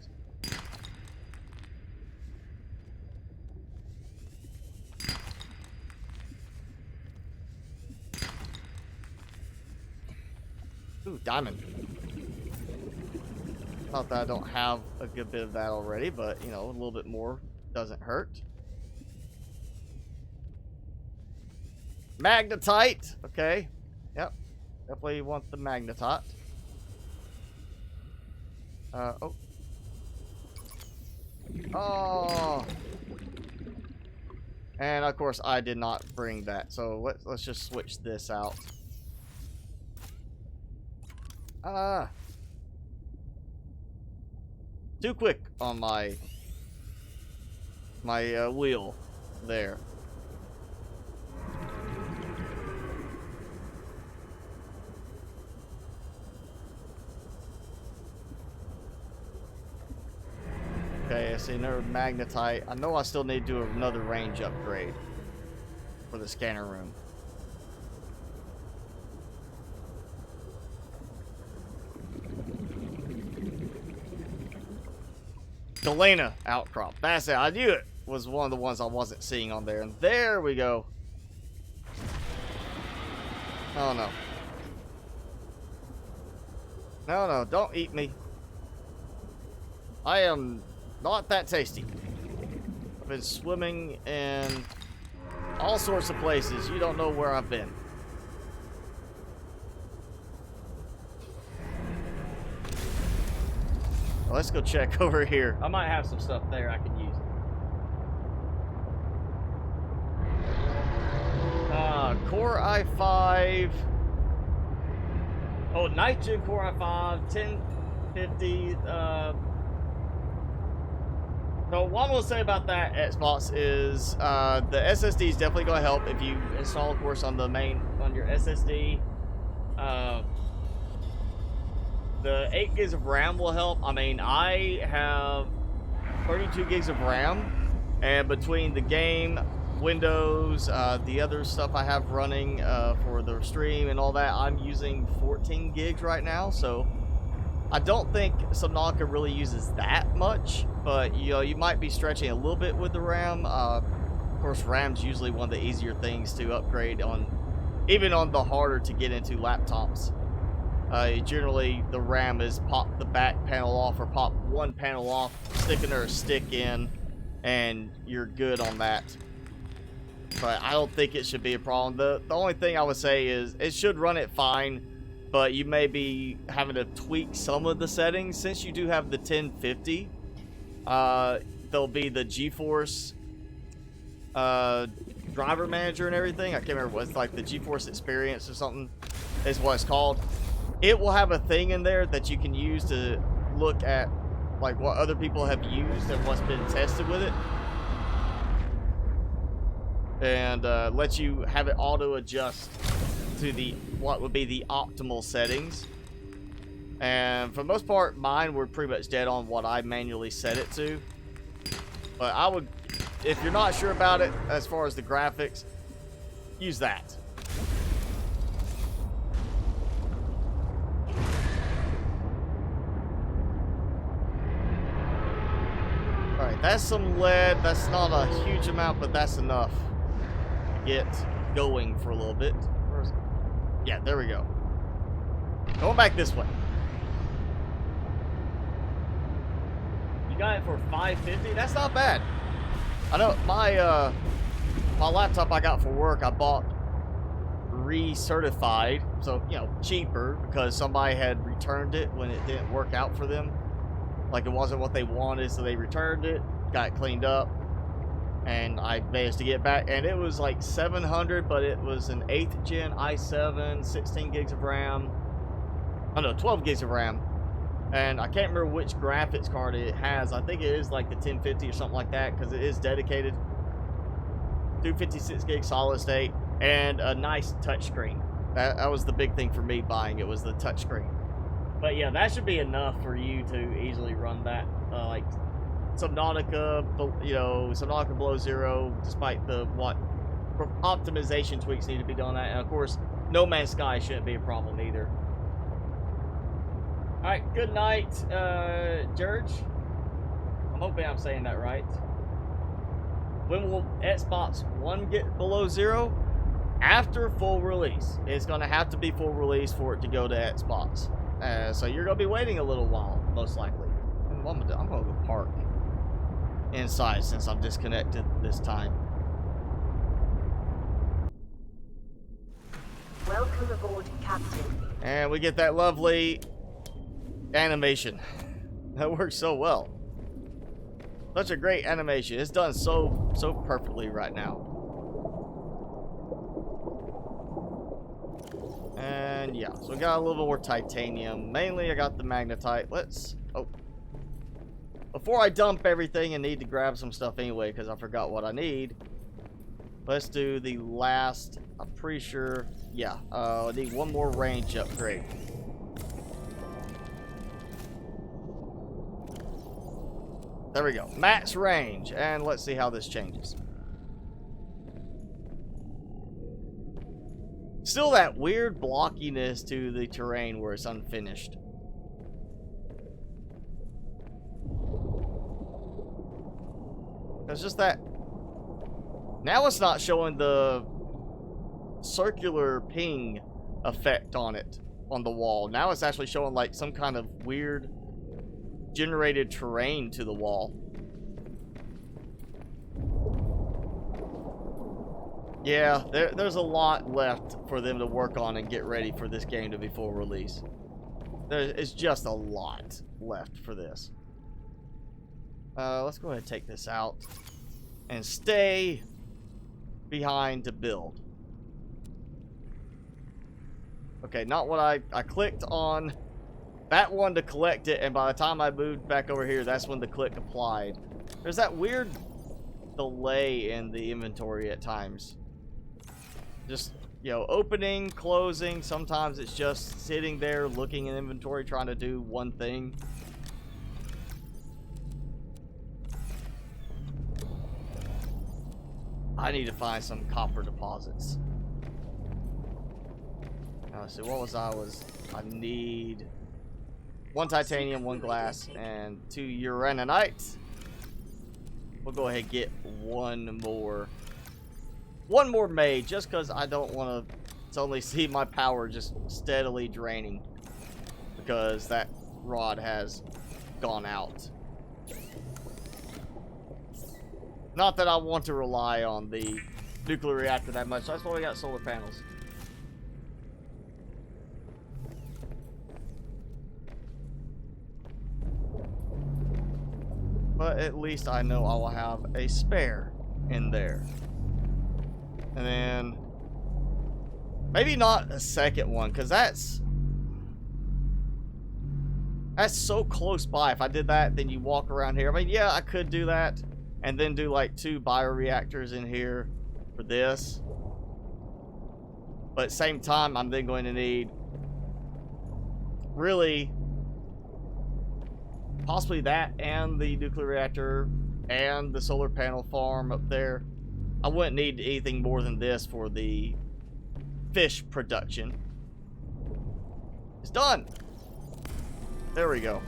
Ooh, diamond. Not that I don't have a good bit of that already, but, you know, a little bit more doesn't hurt. Magnetite. Okay. Yep. Definitely want the magnetite. Oh. Oh. And of course I did not bring that. So let's just switch this out. Too quick on my wheel there. Okay, I see another magnetite. I know I still need to do another range upgrade for the scanner room. Galena outcrop. That's it. I knew it was one of the ones I wasn't seeing on there. And there we go. Oh no. No, no, don't eat me. I am not that tasty. I've been swimming in all sorts of places. You don't know where I've been. Well, let's go check over here. I might have some stuff there I can use. Core i5. Oh, nitrogen Core i5, 1050. So what I'm going to say about that, Xbox, is the SSD is definitely going to help if you install, of course, on your SSD. The 8 gigs of RAM will help. I mean, I have 32 gigs of RAM, and between the game, Windows, the other stuff I have running for the stream and all that, I'm using 14 gigs right now. So I don't think Subnautica really uses that much, but you know, you might be stretching a little bit with the RAM. Of course, RAM's usually one of the easier things to upgrade on, even on the harder to get into laptops. Generally, the RAM is pop the back panel off or pop one panel off, stick another stick in, and you're good on that. But I don't think it should be a problem. The only thing I would say is it should run it fine, but you may be having to tweak some of the settings. Since you do have the 1050, there'll be the GeForce driver manager and everything. I can't remember what it's like, the GeForce Experience or something is what it's called. It will have a thing in there that you can use to look at like what other people have used and what's been tested with it, and let you have it auto adjust to the what would be the optimal settings. And for the most part, mine were pretty much dead on what I manually set it to. But I would, if you're not sure about it as far as the graphics, use that. Alright, that's some lead. That's not a huge amount, but that's enough to get going for a little bit. Yeah, there we go. Going back this way. You got it for $550? That's not bad. I know my my laptop I got for work, I bought recertified, so you know, cheaper, because somebody had returned it when it didn't work out for them. Like it wasn't what they wanted, so they returned it, got it cleaned up, and I managed to get back, and it was like $700, but it was an 8th gen i7, 16 gigs of RAM. Oh no, 12 gigs of RAM. And I can't remember which graphics card it has. I think it is like the 1050 or something like that, because it is dedicated. 256 gig solid state and a nice touchscreen. That was the big thing for me buying it, was the touchscreen. But yeah, that should be enough for you to easily run that, like Subnautica, you know, Subnautica below zero, despite the what optimization tweaks need to be done. And of course, No Man's Sky shouldn't be a problem either. All right, good night, George. I'm hoping I'm saying that right. When will Xbox One get below zero? After full release. It's going to have to be full release for it to go to Xbox. So you're going to be waiting a little while, most likely. I'm going to go park inside since I'm disconnected this time.
Welcome aboard, Captain.
And we get that lovely animation. That works so well. Such a great animation. It's done so perfectly right now. And yeah, so we got a little more titanium. Mainly I got the magnetite. Before I dump everything and need to grab some stuff anyway, because I forgot what I need. Let's do the last, I'm pretty sure, yeah, I need one more range upgrade. There we go, max range, and let's see how this changes. Still that weird blockiness to the terrain where it's unfinished. It's just that now it's not showing the circular ping effect on it, on the wall. Now it's actually showing like some kind of weird generated terrain to the wall. Yeah, there's a lot left for them to work on and get ready for this game to be full release. It's just a lot left for this. Let's go ahead and take this out and stay behind to build. Okay, not what I clicked on that one to collect it, and by the time I moved back over here, that's when the click applied. There's that weird delay in the inventory at times. Just, you know, opening, closing, sometimes it's just sitting there looking in inventory trying to do one thing. I need to find some copper deposits. Now, let's see, what was I need 1 titanium, 1 glass, and 2 uraninite. We'll go ahead and get one more made, just because I don't want to suddenly see my power just steadily draining because that rod has gone out. Not that I want to rely on the nuclear reactor that much. That's why we got solar panels. But at least I know I will have a spare in there. And then maybe not a second one, because that's so close by. If I did that, then you walk around here. I mean, yeah, I could do that and then do like 2 bioreactors in here for this. But at the same time, I'm then going to need really possibly that and the nuclear reactor and the solar panel farm up there. I wouldn't need anything more than this for the fish production. It's done. There we go.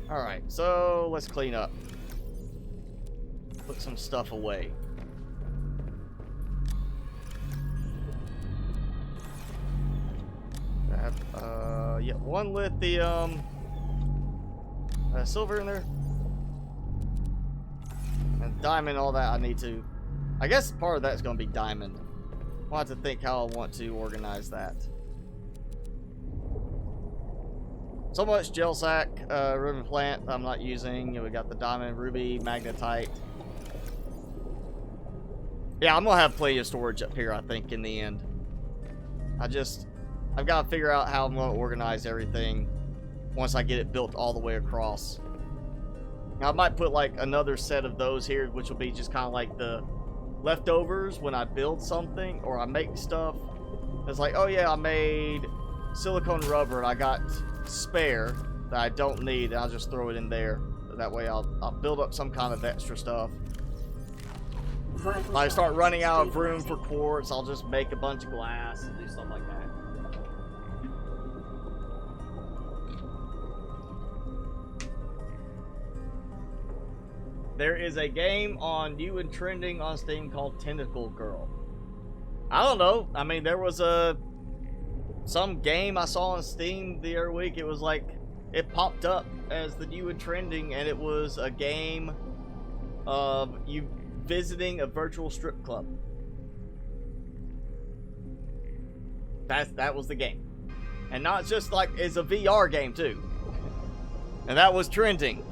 Alright, so let's clean up. Put some stuff away. Yeah, 1 lithium. Silver in there. And diamond, all that I need to. I guess part of that's going to be diamond. I'll have to think how I want to organize that. So much gel sack, ribbon plant I'm not using. We got the diamond, ruby, magnetite. Yeah, I'm gonna have plenty of storage up here, I think, in the end. I've got to figure out how I'm gonna organize everything once I get it built all the way across. Now, I might put like another set of those here, which will be just kind of like the leftovers when I build something or I make stuff. It's like, oh yeah, I made silicone rubber and I got spare that I don't need, and I'll just throw it in there. That way I'll build up some kind of extra stuff. If I start running out of room for quartz, I'll just make a bunch of glass and do stuff like that. There is a game on new and trending on Steam called Tentacle Girl. I don't know. I mean, there was some game I saw on Steam the other week. It was like, it popped up as the new and trending, and it was a game of you visiting a virtual strip club. That was the game. And not just like, it's a VR game too. And that was trending.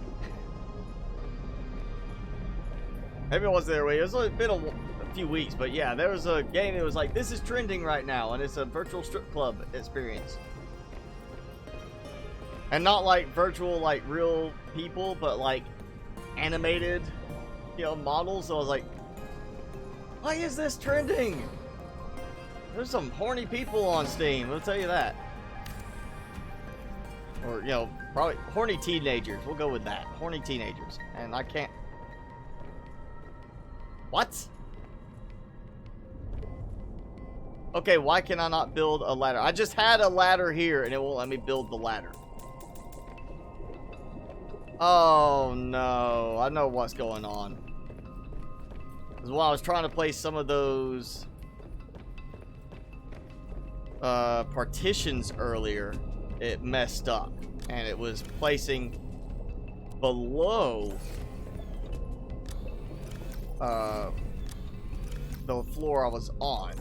Maybe it was there. It was been a few weeks, but yeah, there was a game that was like, this is trending right now, and it's a virtual strip club experience. And not like virtual, like real people, but like animated, you know, models. So I was like, why is this trending? There's some horny people on Steam, I'll tell you that. Or, you know, probably horny teenagers. We'll go with that. Horny teenagers. And I can't. What? Okay, why can I not build a ladder? I just had a ladder here and it won't let me build the ladder. Oh no, I know what's going on. Because while I was trying to place some of those partitions earlier, it messed up. And it was placing below the floor I was on.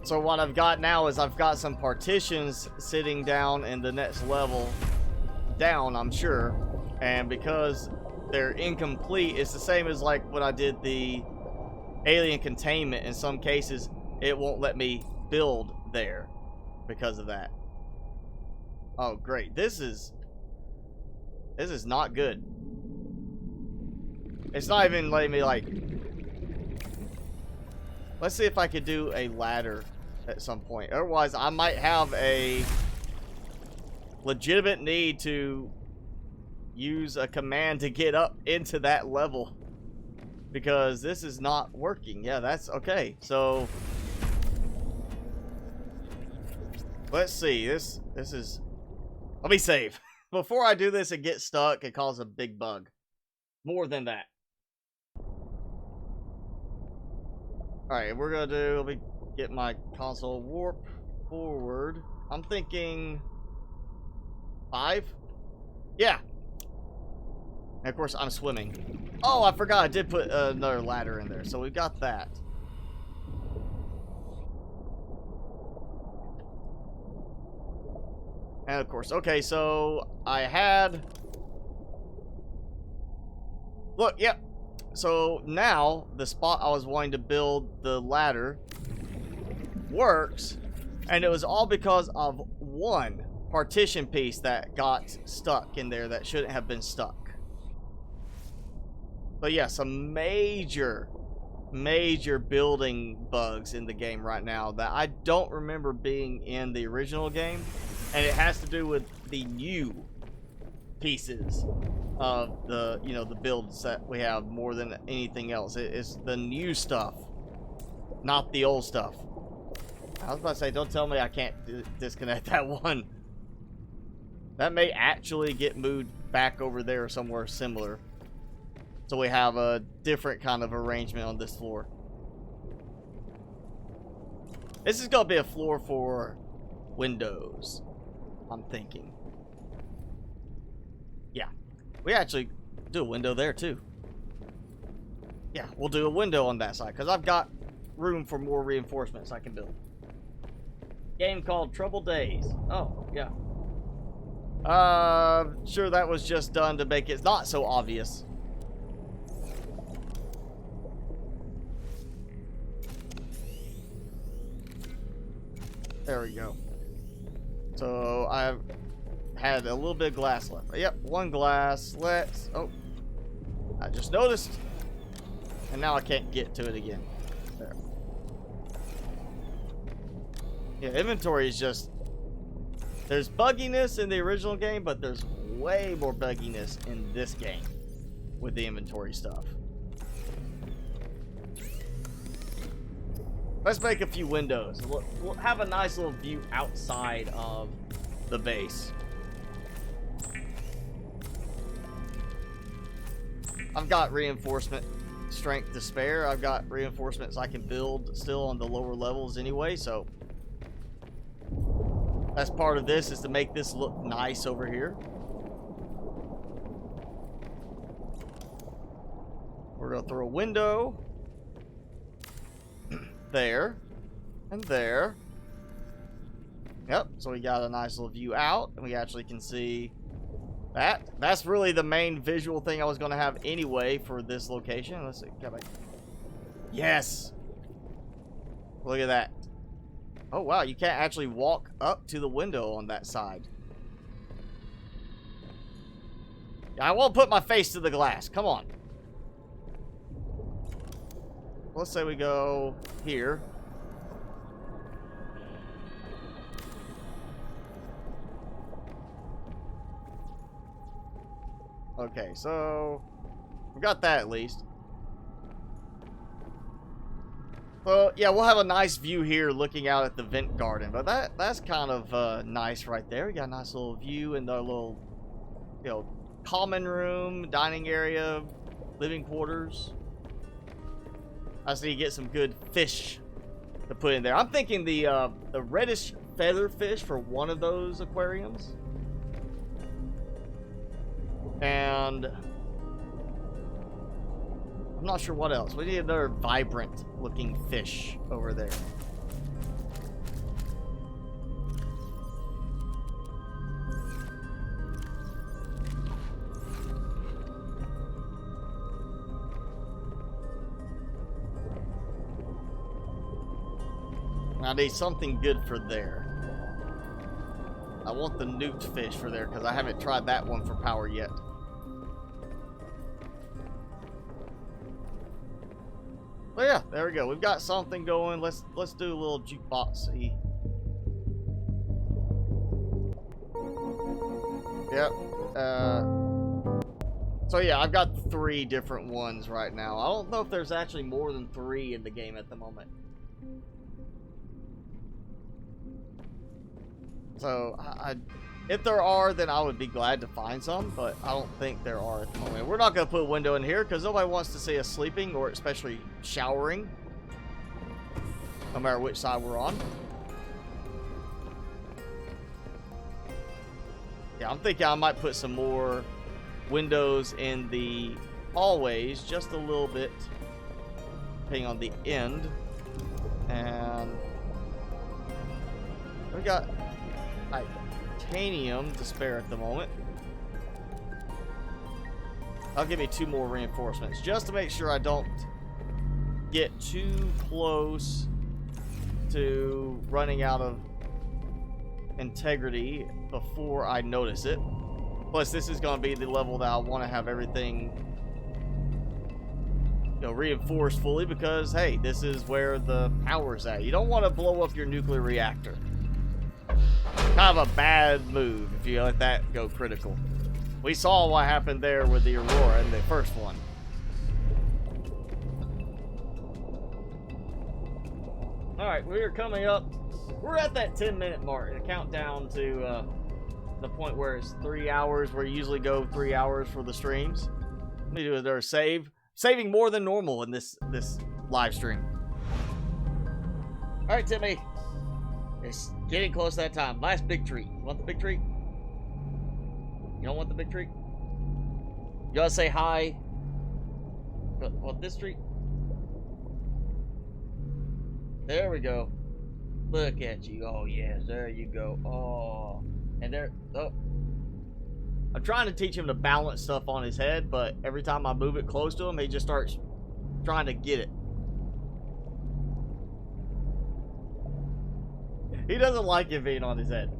So what I've got now is I've got some partitions sitting down in the next level down, I'm sure. And because they're incomplete, it's the same as like when I did the alien containment. In some cases, it won't let me build there because of that. Oh, great. This is not good. It's not even letting me, like... Let's see if I could do a ladder at some point. Otherwise, I might have a legitimate need to use a command to get up into that level. Because this is not working. Yeah, that's okay. So... let's see. This is... Let me save. Before I do this and get stuck and cause a big bug. More than that. Alright, we're gonna do... Let me get my console warp forward. I'm thinking... 5? Yeah. And of course, I'm swimming. Oh, I forgot I did put another ladder in there. So we've got that. And of course, okay, so I had... Look, yep. So now, the spot I was wanting to build the ladder works. And it was all because of one partition piece that got stuck in there that shouldn't have been stuck. But yeah, some major building bugs in the game right now that I don't remember being in the original game. And it has to do with the new pieces of the, you know, the builds that we have more than anything else. It's the new stuff, not the old stuff. I was about to say, don't tell me I can't disconnect that one. That may actually get moved back over there somewhere similar. So we have a different kind of arrangement on this floor. This is going to be a floor for windows, I'm thinking. Yeah. We actually do a window there too. Yeah, we'll do a window on that side because I've got room for more reinforcements I can build. Game called Troubled Days. Oh, yeah. Sure that was just done to make it not so obvious. There we go. So I've had a little bit of glass left. Yep, one glass. Let's... Oh. I just noticed. And now I can't get to it again. There. Yeah, inventory is just... There's bugginess in the original game, but there's way more bugginess in this game with the inventory stuff. Let's make a few windows. We'll have a nice little view outside of the base. I've got reinforcement strength to spare. I've got reinforcements I can build still on the lower levels anyway, so that's part of this, is to make this look nice over here. We're gonna throw a window there and there. Yep, so we got a nice little view out, and we actually can see that. That's really the main visual thing I was going to have anyway for this location. Let's see. Yes! Look at that. Oh, wow. You can't actually walk up to the window on that side. I won't put my face to the glass. Come on. Let's say we go here. Okay, so we got that at least. Well, yeah, we'll have a nice view here looking out at the Ventgarden, but that's kind of nice right there. We got a nice little view in the little, you know, common room, dining area, living quarters. I just need to get some good fish to put in there. I'm thinking the reddish feather fish for one of those aquariums. And I'm not sure what else. We need another vibrant looking fish over there. I need something good for there. I want the nuked fish for there because I haven't tried that one for power yet. But yeah, there we go. We've got something going. Let's do a little jukebox-y. Yep. So yeah, I've got 3 different ones right now. I don't know if there's actually more than 3 in the game at the moment. So if there are, then I would be glad to find some, but I don't think there are at the moment. We're not going to put a window in here because nobody wants to see us sleeping or especially showering, no matter which side we're on. Yeah, I'm thinking I might put some more windows in the hallways, just a little bit, depending on the end. And we got titanium to spare at the moment. I'll give me 2 more reinforcements just to make sure I don't get too close to running out of integrity before I notice it. Plus, this is going to be the level that I want to have everything, you know, reinforced fully because, hey, this is where the power's at. You don't want to blow up your nuclear reactor. Kind of a bad move if you let that go critical. We saw what happened there with the Aurora in the first one. Alright, we are coming up. We're at that 10-minute mark. The countdown to the point where it's 3 hours, where you usually go 3 hours for the streams. Let me do another save. Saving more than normal in this live stream. Alright, Timmy. It's getting close to that time. Last big treat. You want the big treat? You don't want the big treat? You gotta say hi. Want this treat? There we go. Look at you. Oh, yes. There you go. Oh. And there. Oh. I'm trying to teach him to balance stuff on his head, but every time I move it close to him, he just starts trying to get it. He doesn't like it being on his head.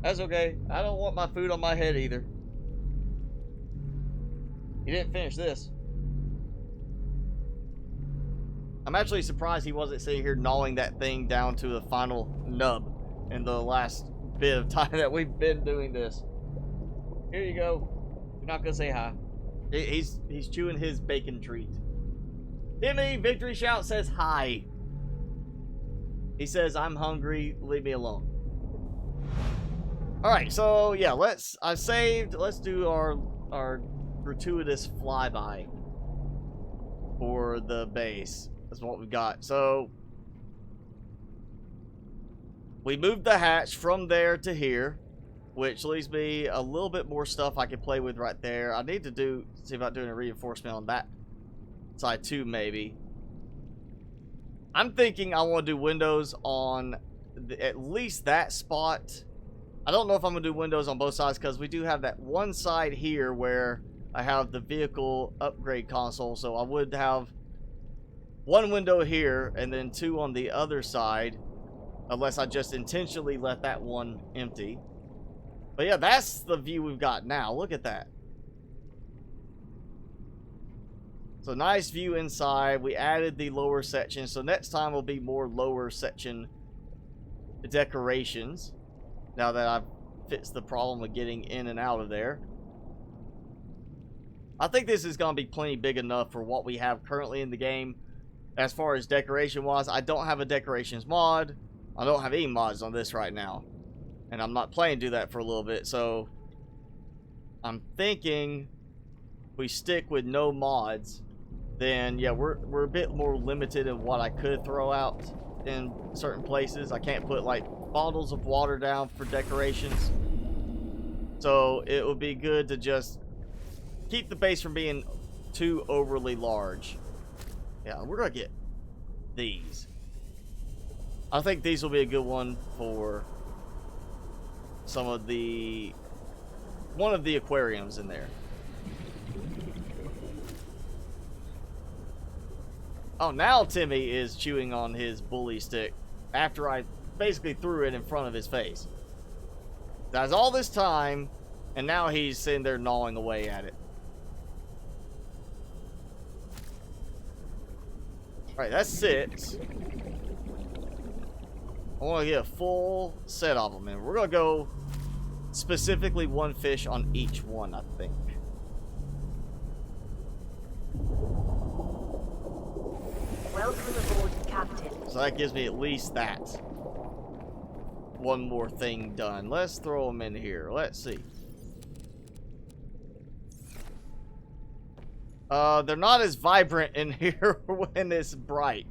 That's okay. I don't want my food on my head either. He didn't finish this. I'm actually surprised he wasn't sitting here gnawing that thing down to the final nub in the last bit of time that we've been doing this. Here you go. You're not gonna say hi. He's chewing his bacon treat. Timmy Victory Shout says hi. He says, I'm hungry, leave me alone. Alright, so yeah, I've saved. Let's do our gratuitous flyby for the base. That's what we've got. So we moved the hatch from there to here, which leaves me a little bit more stuff I can play with right there. I need to see about doing a reinforcement on that side too, maybe. I'm thinking I want to do windows on at least that spot. I don't know if I'm going to do windows on both sides because we do have that one side here where I have the vehicle upgrade console. So I would have one window here and then two on the other side, unless I just intentionally left that one empty. But yeah, that's the view we've got now. Look at that. So nice view inside. We added the lower section. So next time will be more lower section decorations. Now that I've fixed the problem of getting in and out of there. I think this is going to be plenty big enough for what we have currently in the game. As far as decoration wise, I don't have a decorations mod. I don't have any mods on this right now. And I'm not planning to do that for a little bit. So I'm thinking we stick with no mods. Then yeah, we're a bit more limited in what I could throw out in certain places. I can't put like bottles of water down for decorations. So it would be good to just keep the base from being too overly large. Yeah, we're gonna get these. I think these will be a good one for some of one of the aquariums in there. Oh, now Timmy is chewing on his bully stick after I basically threw it in front of his face. That's all this time, and now he's sitting there gnawing away at it. Alright, that's 6. I want to get a full set of them, and we're going to go specifically one fish on each one, I think.
Welcome aboard, Captain.
So that gives me at least that. One more thing done. Let's throw them in here. Let's see. They're not as vibrant in here when it's bright.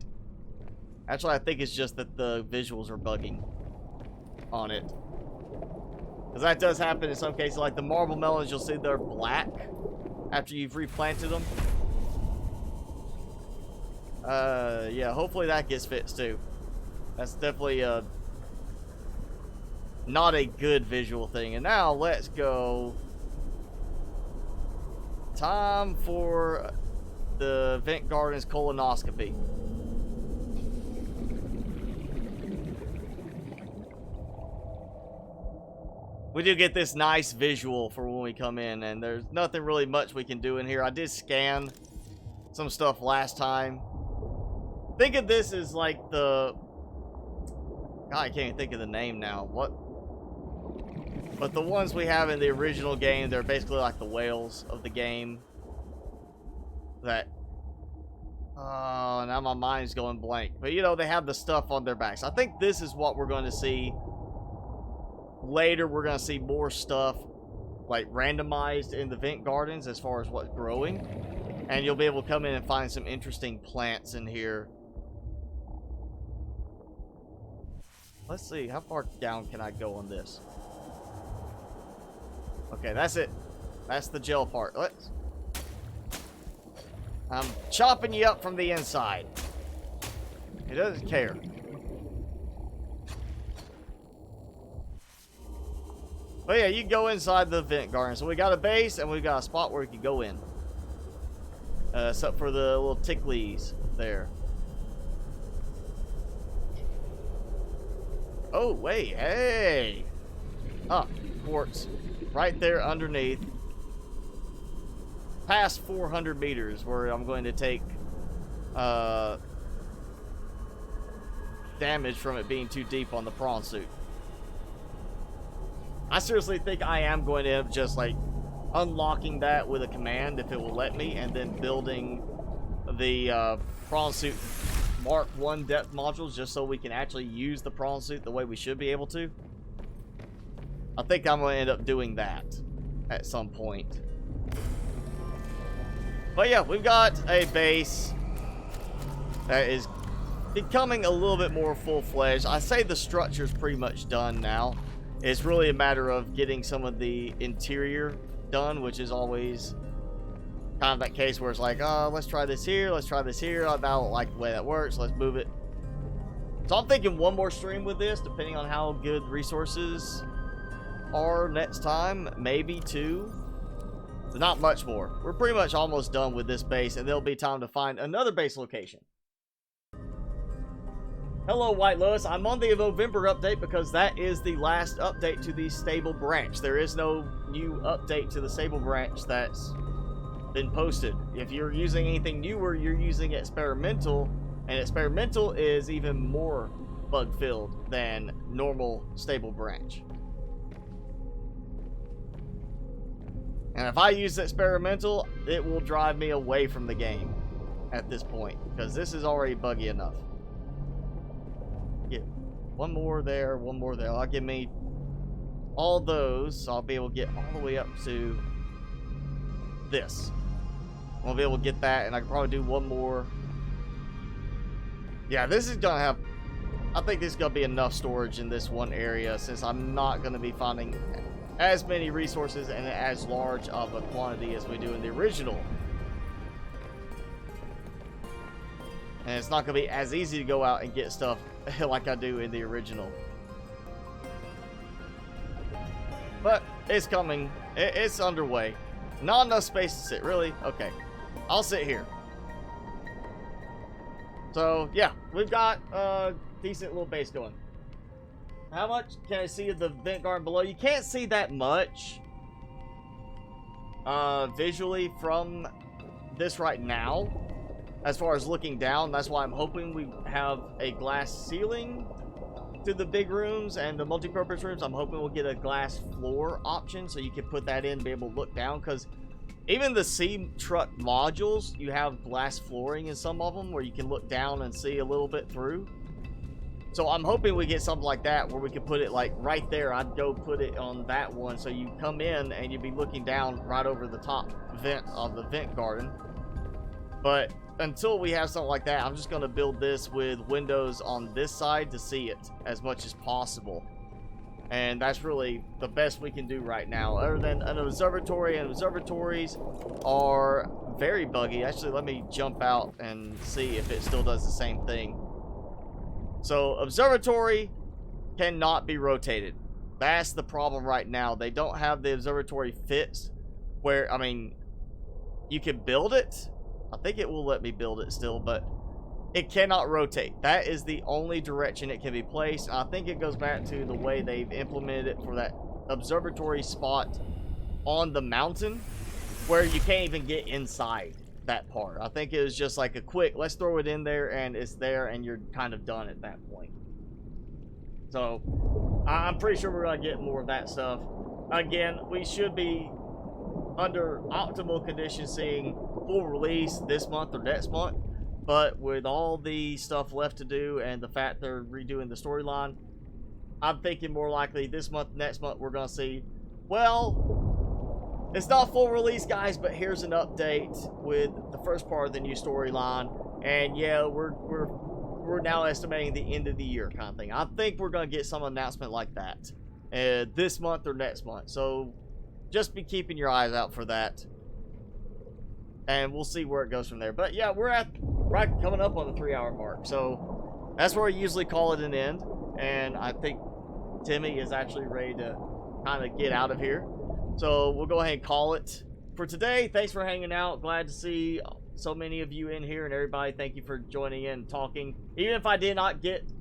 Actually, I think it's just that the visuals are bugging on it. Because that does happen in some cases. Like the marble melons, you'll see they're black after you've replanted them. Yeah, hopefully that gets fixed too. That's definitely not a good visual thing. And now let's go. Time for the Ventgarden's colonoscopy. We do get this nice visual for when we come in, and there's nothing really much we can do in here. I did scan some stuff last time. Think of this as like the... God, I can't think of the name now. What? But the ones we have in the original game, they're basically like the whales of the game. That... Oh, now my mind's going blank. But you know, they have the stuff on their backs. I think this is what we're going to see. Later, we're going to see more stuff like randomized in the vent gardens as far as what's growing. And you'll be able to come in and find some interesting plants in here. Let's see, how far down can I go on this? Okay, that's it. That's the gel part. I'm chopping you up from the inside. He doesn't care. But yeah, you can go inside the vent garden. So we got a base and we got a spot where you can go in. Except for the little ticklies there. Oh, wait, hey! Ah, quartz. Right there underneath. Past 400 meters, where I'm going to take damage from it being too deep on the prawn suit. I seriously think I am going to end up just like unlocking that with a command if it will let me, and then building the prawn suit Mark 1 depth modules just so we can actually use the prawn suit the way we should be able to. I think I'm going to end up doing that at some point. But yeah, we've got a base that is becoming a little bit more full-fledged. I say the structure's pretty much done now. It's really a matter of getting some of the interior done, which is always kind of that case where it's like, oh, let's try this here, let's try this here. I don't like the way that works, let's move it. So I'm thinking one more stream with this, depending on how good resources are next time. Maybe two. Not much more. We're pretty much almost done with this base, and there'll be time to find another base location. Hello, White Lotus. I'm on the November update because that is the last update to the stable branch. There is no new update to the stable branch that's been posted. If you're using anything newer, you're using experimental, and experimental is even more bug-filled than normal stable branch. And if I use experimental, it will drive me away from the game at this point, because this is already buggy enough. Get one more there, one more there. I'll give me all those, so I'll be able to get all the way up to this. I'll be able to get that, and I can probably do one more. Yeah, this is gonna have, I think this is gonna be enough storage in this one area, since I'm not gonna be finding as many resources and as large of a quantity as we do in the original. And it's not gonna be as easy to go out and get stuff like I do in the original. But it's coming. It's underway. Not enough space to sit, really? Okay. I'll sit here. So, yeah. We've got a decent little base going. How much can I see of the Ventgarden below? You can't see that much visually from this right now. As far as looking down, that's why I'm hoping we have a glass ceiling to the big rooms and the multi-purpose rooms. I'm hoping we'll get a glass floor option so you can put that in and be able to look down, because even the sea truck modules, you have glass flooring in some of them where you can look down and see a little bit through. So I'm hoping we get something like that where we can put it like right there. I'd go put it on that one so you come in and you'd be looking down right over the top vent of the Ventgarden. But until we have something like that, I'm just going to build this with windows on this side to see it as much as possible. And that's really the best we can do right now, other than an observatory. And observatories are very buggy. Actually, let me jump out and see if it still does the same thing. So observatory cannot be rotated. That's the problem right now. They don't have the observatory fixed where, I mean, you can build it. I think it will let me build it still, but it cannot rotate. That is the only direction it can be placed. I think it goes back to the way they've implemented it for that observatory spot on the mountain, where you can't even get inside that part. I think it was just like a quick, let's throw it in there, and it's there, and you're kind of done at that point. So I'm pretty sure we're gonna get more of that stuff. Again, we should be under optimal conditions seeing full release this month or next month, but with all the stuff left to do and the fact they're redoing the storyline, I'm thinking more likely this month, next month, we're gonna see, well, it's not full release, guys, but here's an update with the first part of the new storyline, and yeah, we're now estimating the end of the year kind of thing. I think we're gonna get some announcement like that this month or next month, so just be keeping your eyes out for that, and we'll see where it goes from there. But yeah, we're right coming up on the 3-hour mark, so that's where I usually call it an end. And I think Timmy is actually ready to kind of get out of here, so we'll go ahead and call it for today. Thanks for hanging out. Glad to see so many of you in here, and everybody, thank you for joining in and talking. Even if I did not get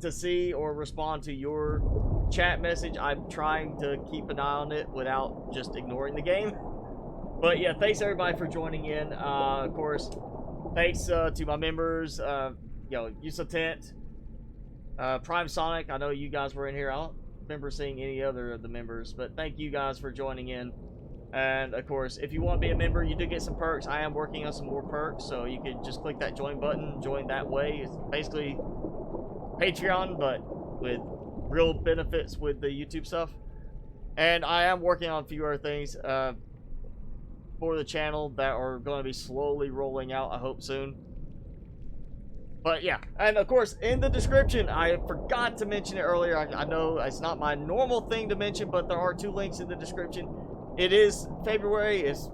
to see or respond to your chat message. I'm trying to keep an eye on it without just ignoring the game. But yeah, thanks everybody for joining in. Of course, thanks to my members, Yusuf Tent, Prime Sonic. I know you guys were in here. I don't remember seeing any other of the members, but thank you guys for joining in. And of course, if you want to be a member, you do get some perks. I am working on some more perks, so you can just click that join button, join that way. It's basically Patreon, but with real benefits with the YouTube stuff. And I am working on a few other things for the channel that are going to be slowly rolling out, I hope soon. But yeah, and of course, in the description, I forgot to mention it earlier. I know it's not my normal thing to mention, but there are 2 links in the description. It is February, it's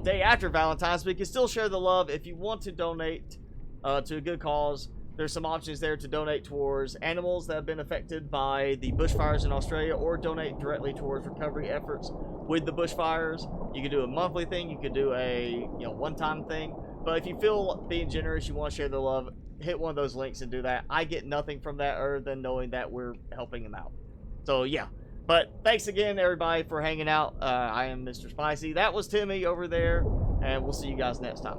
day after Valentine's, but you can still share the love. If you want to donate to a good cause, there's some options there to donate towards animals that have been affected by the bushfires in Australia, or donate directly towards recovery efforts with the bushfires. You could do a monthly thing, you could do a one-time thing. But if you feel being generous, you want to share the love, hit one of those links and do that. I get nothing from that other than knowing that we're helping them out. So yeah. But thanks again, everybody, for hanging out. I am Mr. Spicy. That was Timmy over there, and we'll see you guys next time.